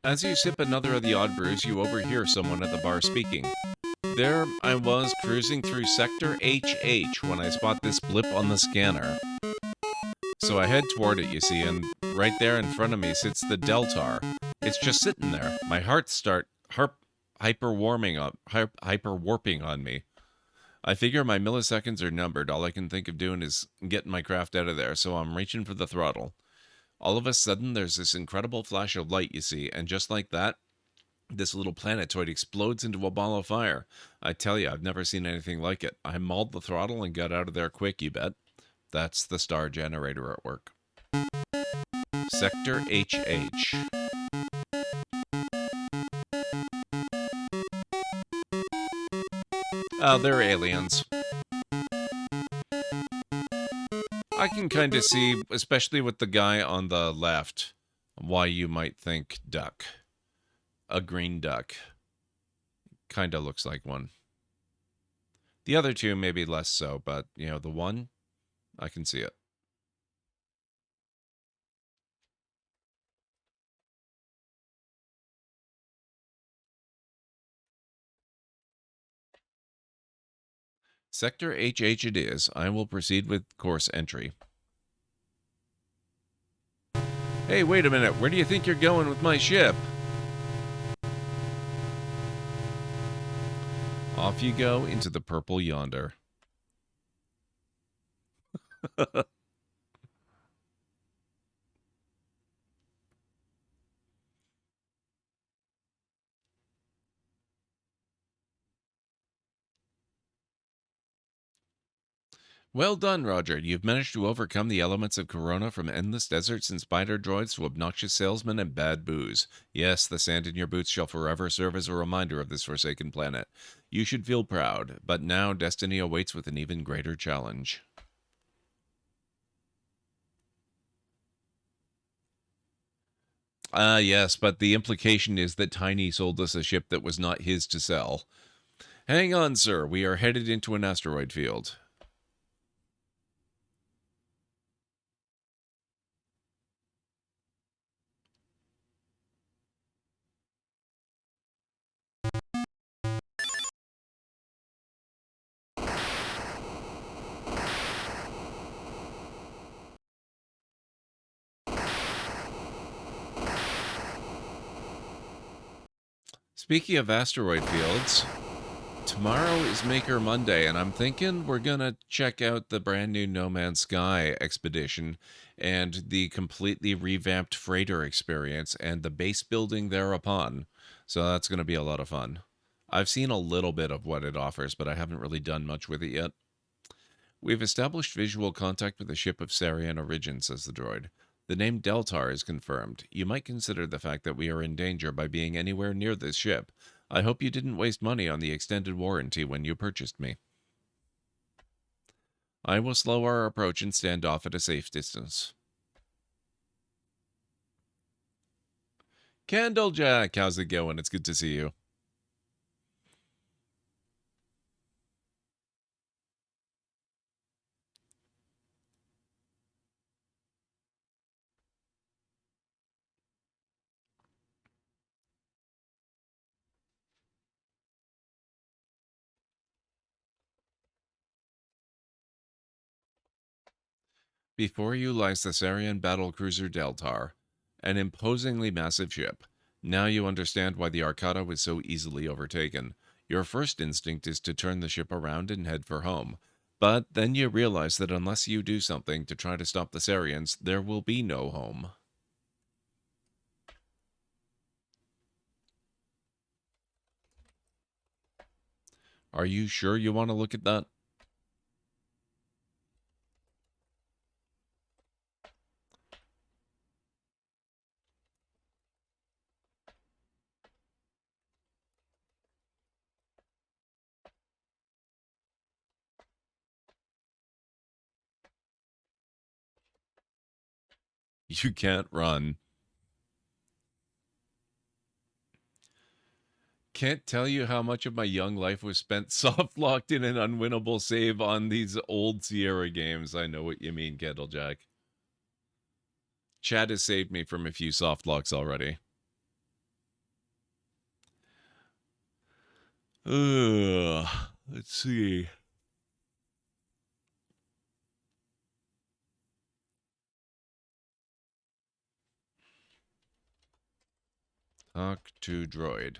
As you sip another of the odd brews, you overhear someone at the bar speaking. There I was cruising through Sector HH when I spot this blip on the scanner. So I head toward it, you see, and right there in front of me sits the Deltar, It's just sitting there. My heart hyper warping on me. I figure my milliseconds are numbered. All I can think of doing is getting my craft out of there, so I'm reaching for the throttle. All of a sudden, there's this incredible flash of light, you see, and just like that, this little planetoid explodes into a ball of fire. I tell you, I've never seen anything like it. I mauled the throttle and got out of there quick, you bet. That's the star generator at work. Sector HH. They're aliens. I can kind of see, especially with the guy on the left, why you might think duck. A green duck. Kind of looks like one. The other two maybe less so, but, you know, the one, I can see it. Sector HH it is. I will proceed with course entry. Hey, wait a minute. Where do you think you're going with my ship? Off you go into the purple yonder. Well done, Roger. You've managed to overcome the elements of Corona, from endless deserts and spider droids to obnoxious salesmen and bad booze. Yes, the sand in your boots shall forever serve as a reminder of this forsaken planet. You should feel proud, but now destiny awaits with an even greater challenge. Yes, but the implication is that Tiny sold us a ship that was not his to sell. Hang on, sir. We are headed into an asteroid field. Speaking of asteroid fields, tomorrow is Maker Monday, and I'm thinking we're going to check out the brand new No Man's Sky expedition and the completely revamped freighter experience and the base building thereupon. So that's going to be a lot of fun. I've seen a little bit of what it offers, but I haven't really done much with it yet. We've established visual contact with the ship of Sarien origin, says the droid. The name Deltar is confirmed. You might consider the fact that we are in danger by being anywhere near this ship. I hope you didn't waste money on the extended warranty when you purchased me. I will slow our approach and stand off at a safe distance. Candlejack, how's it going? It's good to see you. Before you lies the Sarien battlecruiser Deltar, an imposingly massive ship. Now you understand why the Arcata was so easily overtaken. Your first instinct is to turn the ship around and head for home. But then you realize that unless you do something to try to stop the Sariens, there will be no home. Are you sure you want to look at that? You can't run. Can't tell you how much of my young life was spent soft-locked in an unwinnable save on these old Sierra games. I know what you mean, Candlejack. Chad has saved me from a few soft locks already. Let's see. Talk to droid.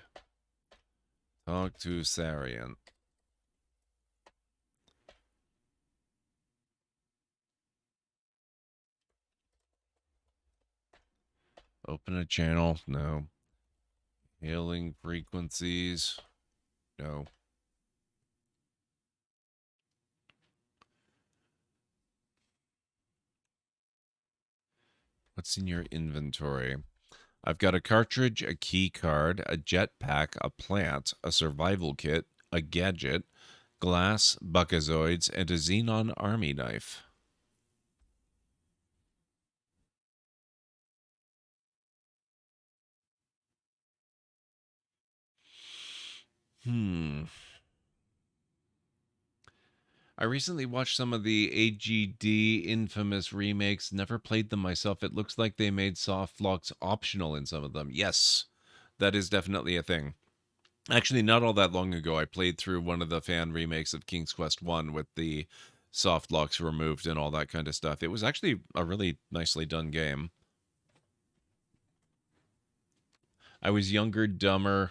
Talk to Sarien. Open a channel. No. Hailing frequencies. No. What's in your inventory? I've got a cartridge, a key card, a jetpack, a plant, a survival kit, a gadget, glass, buckazoids, and a xenon army knife. I recently watched some of the AGD infamous remakes. Never played them myself. It looks like they made soft locks optional in some of them. Yes, that is definitely a thing. Actually, not all that long ago, I played through one of the fan remakes of King's Quest 1 with the soft locks removed and all that kind of stuff. It was actually a really nicely done game. I was younger, dumber,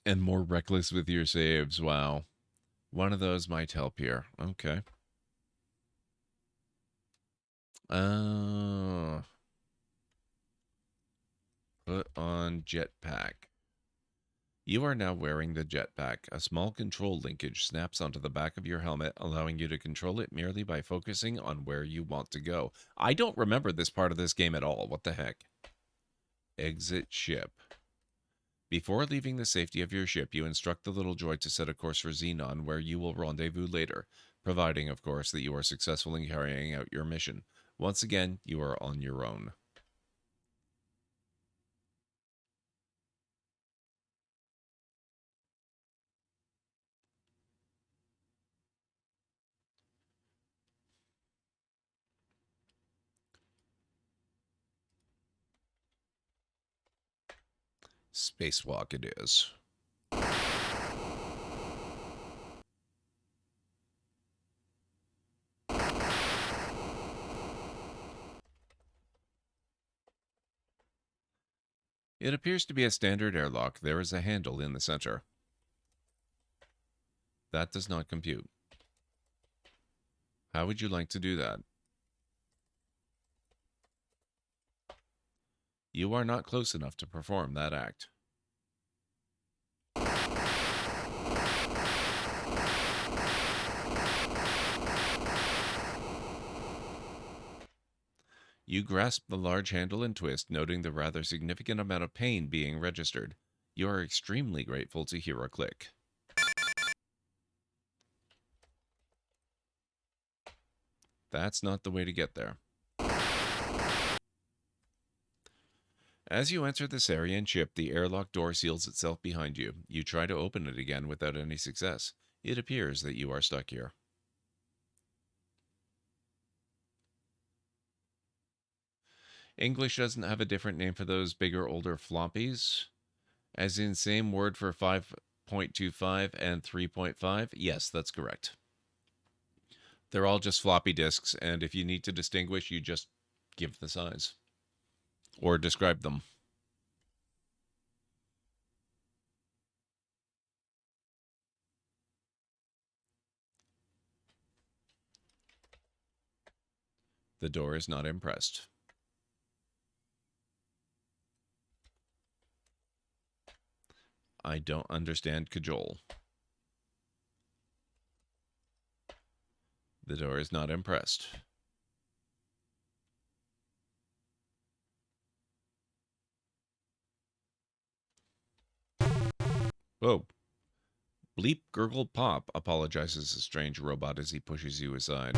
and more reckless with your saves. Wow. One of those might help here. Okay. Put on jetpack. You are now wearing the jetpack. A small control linkage snaps onto the back of your helmet, allowing you to control it merely by focusing on where you want to go. I don't remember this part of this game at all. What the heck? Exit ship. Before leaving the safety of your ship, you instruct the little droid to set a course for Xenon, where you will rendezvous later, providing, of course, that you are successful in carrying out your mission. Once again, you are on your own. Spacewalk it is. It appears to be a standard airlock. There is a handle in the center. That does not compute. How would you like to do that? You are not close enough to perform that act. You grasp the large handle and twist, noting the rather significant amount of pain being registered. You are extremely grateful to hear a click. That's not the way to get there. As you enter the Sarien ship, the airlock door seals itself behind you. You try to open it again without any success. It appears that you are stuck here. English doesn't have a different name for those bigger, older floppies? As in same word for 5.25 and 3.5? Yes, that's correct. They're all just floppy disks, and if you need to distinguish, you just give the size. Or describe them. The door is not impressed. I don't understand cajole. The door is not impressed. Whoa. Bleep, gurgle, pop, apologizes the strange robot as he pushes you aside.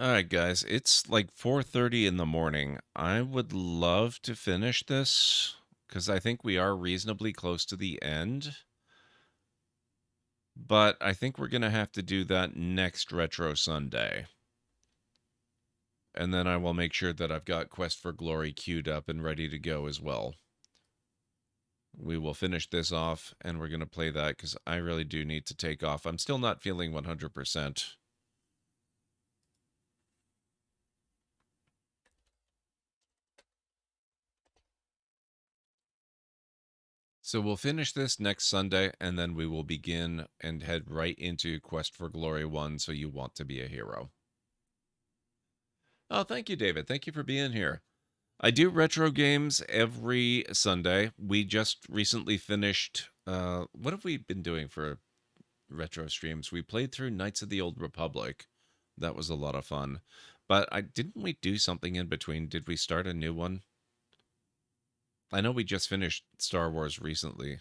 Alright guys, it's like 4:30 in the morning. I would love to finish this, because I think we are reasonably close to the end. But I think we're going to have to do that next Retro Sunday. And then I will make sure that I've got Quest for Glory queued up and ready to go as well. we will finish this off, and we're going to play that because I really do need to take off. I'm still not feeling 100%. So we'll finish this next Sunday, and then we will begin and head right into Quest for Glory 1, So You Want to Be a Hero. Oh, thank you, David. Thank you for being here. I do retro games every Sunday. We just recently finished... what have we been doing for retro streams? We played through Knights of the Old Republic. That was a lot of fun. But didn't we do something in between? Did we start a new one? I know we just finished Star Wars recently.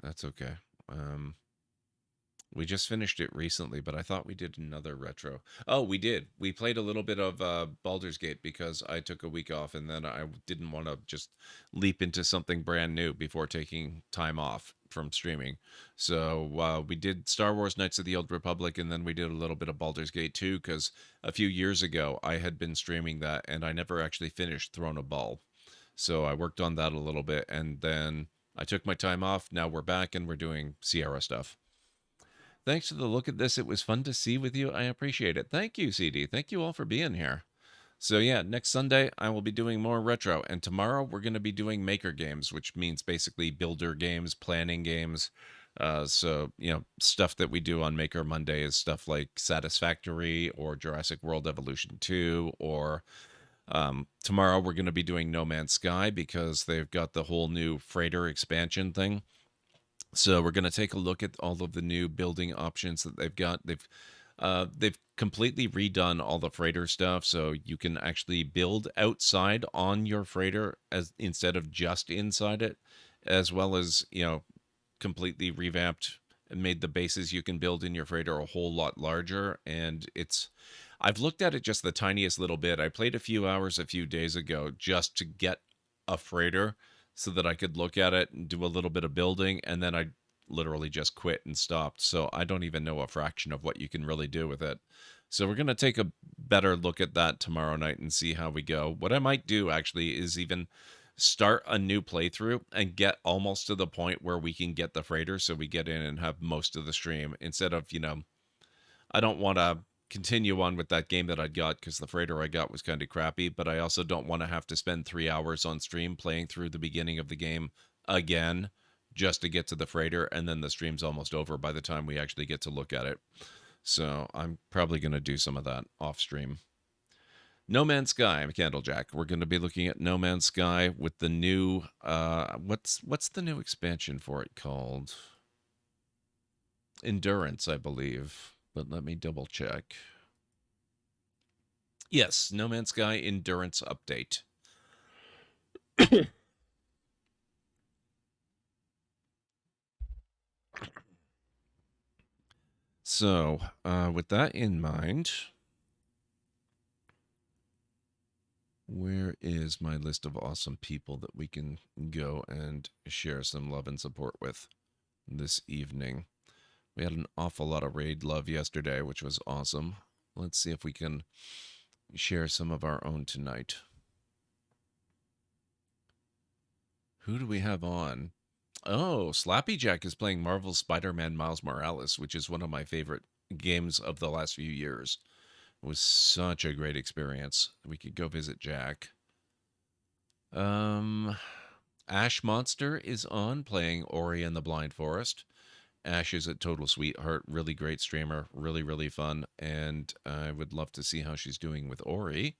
That's okay. We just finished it recently, but I thought we did another retro. Oh, we did. We played a little bit of Baldur's Gate because I took a week off, and then I didn't want to just leap into something brand new before taking time off from streaming. So we did Star Wars Knights of the Old Republic, and then we did a little bit of Baldur's Gate 2 because a few years ago I had been streaming that, and I never actually finished Throne of Ball. So I worked on that a little bit, and then I took my time off. Now we're back, and we're doing Sierra stuff. Thanks for the look at this. It was fun to see with you. I appreciate it. Thank you, CD. Thank you all for being here. So yeah, next Sunday I will be doing more retro, and tomorrow we're going to be doing maker games, which means basically builder games, planning games. So, stuff that we do on Maker Monday is stuff like Satisfactory or Jurassic World Evolution 2, or tomorrow we're going to be doing No Man's Sky because they've got the whole new freighter expansion thing. So we're going to take a look at all of the new building options that they've got. They've completely redone all the freighter stuff, so you can actually build outside on your freighter instead of just inside it, as well as completely revamped and made the bases you can build in your freighter a whole lot larger. And I've looked at it just the tiniest little bit. I played a few hours a few days ago just to get a freighter, so that I could look at it and do a little bit of building, and then I literally just quit and stopped. So I don't even know a fraction of what you can really do with it. So we're going to take a better look at that tomorrow night and see how we go. What I might do actually is even start a new playthrough and get almost to the point where we can get the freighter, so we get in and have most of the stream instead of, I don't want to continue on with that game that I got because the freighter I got was kind of crappy, but I also don't want to have to spend 3 hours on stream playing through the beginning of the game again just to get to the freighter, and then the stream's almost over by the time we actually get to look at it. So I'm probably going to do some of that off stream. No Man's Sky, Candlejack. We're going to be looking at No Man's Sky with the new what's the new expansion for it called? Endurance, I believe. But let me double check. Yes, No Man's Sky Endurance Update. So, with that in mind, where is my list of awesome people that we can go and share some love and support with this evening? We had an awful lot of raid love yesterday, which was awesome. Let's see if we can share some of our own tonight. Who do we have on? Oh, Slappy Jack is playing Marvel's Spider-Man Miles Morales, which is one of my favorite games of the last few years. It was such a great experience. We could go visit Jack. Ash Monster is on playing Ori and the Blind Forest. Ash is a total sweetheart, really great streamer, really, really fun, and I would love to see how she's doing with Ori.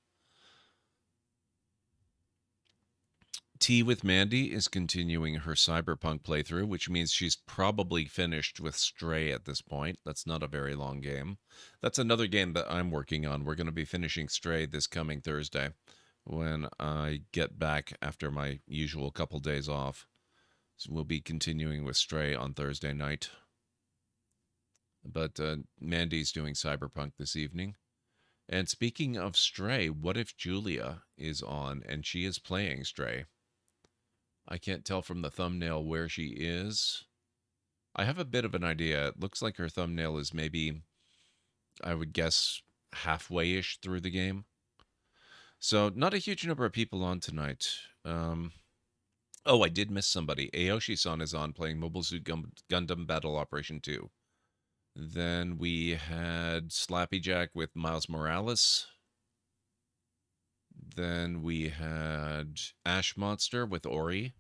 Tea with Mandy is continuing her Cyberpunk playthrough, which means she's probably finished with Stray at this point. That's not a very long game. That's another game that I'm working on. We're going to be finishing Stray this coming Thursday when I get back after my usual couple days off. So we'll be continuing with Stray on Thursday night. But Mandy's doing Cyberpunk this evening. And speaking of Stray, what if Julia is on and she is playing Stray? I can't tell from the thumbnail where she is. I have a bit of an idea. It looks like her thumbnail is maybe, I would guess, halfway-ish through the game. So not a huge number of people on tonight. Oh, I did miss somebody. Aoshi-san is on playing Mobile Suit Gundam Battle Operation 2. Then we had Slappy Jack with Miles Morales. Then we had Ash Monster with Ori.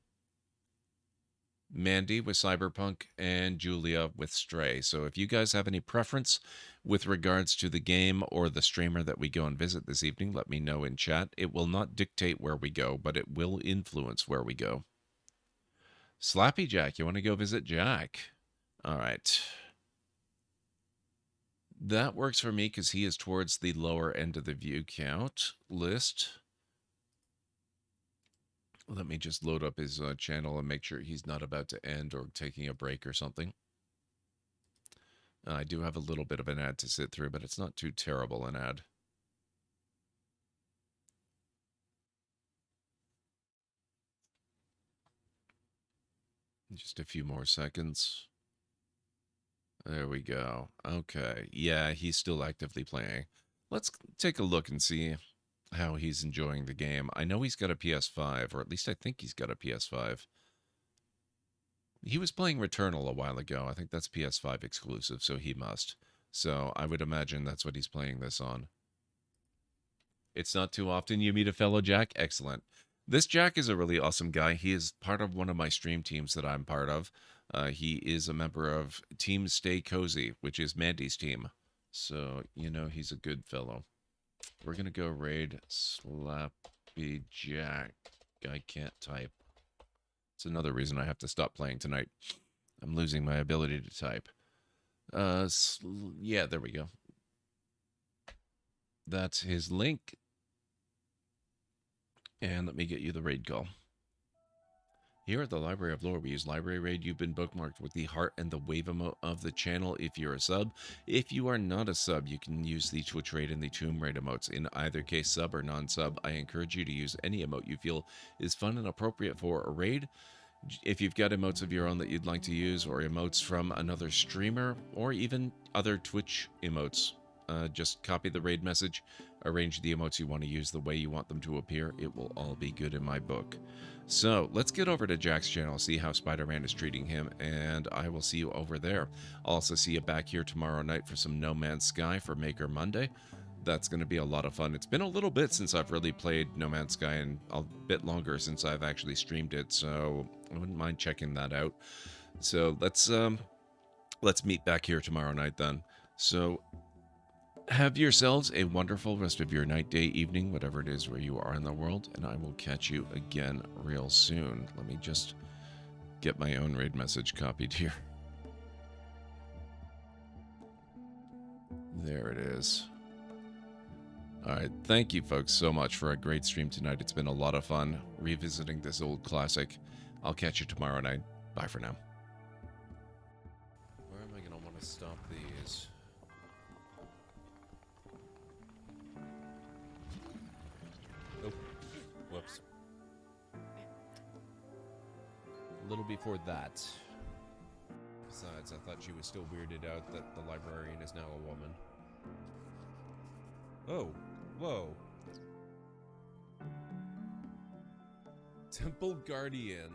Mandy with Cyberpunk, and Julia with Stray. So if you guys have any preference with regards to the game or the streamer that we go and visit this evening, let me know in chat. It will not dictate where we go, but it will influence where we go. Slappy Jack, you want to go visit Jack? All right. That works for me because he is towards the lower end of the view count list. Let me just load up his channel and make sure he's not about to end or taking a break or something. I do have a little bit of an ad to sit through, but it's not too terrible an ad. Just a few more seconds. There we go. Okay. Yeah, he's still actively playing. Let's take a look and see how he's enjoying the game. I know he's got a PS5, or at least I think he's got a PS5. He was playing Returnal a while ago. I think that's PS5 exclusive, so he must. So I would imagine that's what he's playing this on. It's not too often you meet a fellow Jack? Excellent. This Jack is a really awesome guy. He is part of one of my stream teams that I'm part of. He is a member of Team Stay Cozy, which is Mandy's team. So, you know, he's a good fellow. We're going to go raid Slappy Jack. I can't type. It's another reason I have to stop playing tonight. I'm losing my ability to type. Yeah, there we go. That's his link. And let me get you the raid call. Here at the Library of Lore, we use Library Raid. You've been bookmarked with the heart and the wave emote of the channel if you're a sub. If you are not a sub, you can use the Twitch Raid and the Tomb Raid emotes. In either case, sub or non-sub, I encourage you to use any emote you feel is fun and appropriate for a raid. If you've got emotes of your own that you'd like to use, or emotes from another streamer, or even other Twitch emotes, just copy the raid message, arrange the emotes you want to use the way you want them to appear. It will all be good in my book. So let's get over to Jack's channel, see how Spider-Man is treating him, and I will see you over there. I'll also see you back here tomorrow night for some No Man's Sky for Maker Monday. That's going to be a lot of fun. It's been a little bit since I've really played No Man's Sky, and a bit longer since I've actually streamed it, so I wouldn't mind checking that out. So let's meet back here tomorrow night then. So have yourselves a wonderful rest of your night, day, evening, whatever it is where you are in the world, and I will catch you again real soon. Let me just get my own raid message copied here. There it is. All right, thank you folks so much for a great stream tonight. It's been a lot of fun revisiting this old classic. I'll catch you tomorrow night. Bye for now. Where am I going to want to stop these? Oh, whoops. A little before that. Besides, I thought she was still weirded out that the librarian is now a woman. Oh, whoa. Temple Guardian.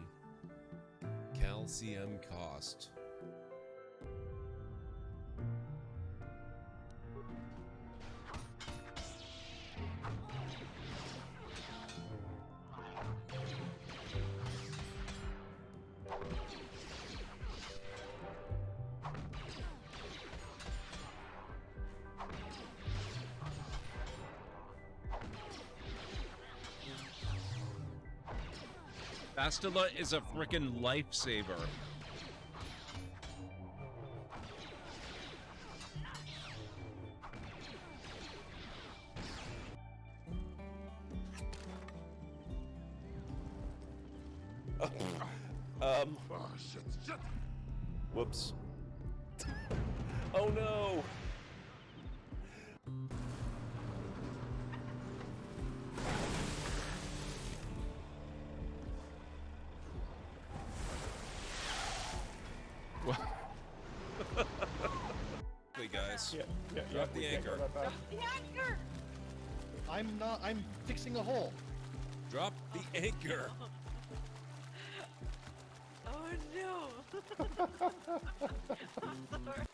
Calcium cost. Bastila is a frickin' lifesaver. Shit. Whoops. Oh no! Hey guys. Yeah, Drop the anchor. Drop the anchor! I'm fixing a hole. Drop the anchor. Oh no! I'm sorry.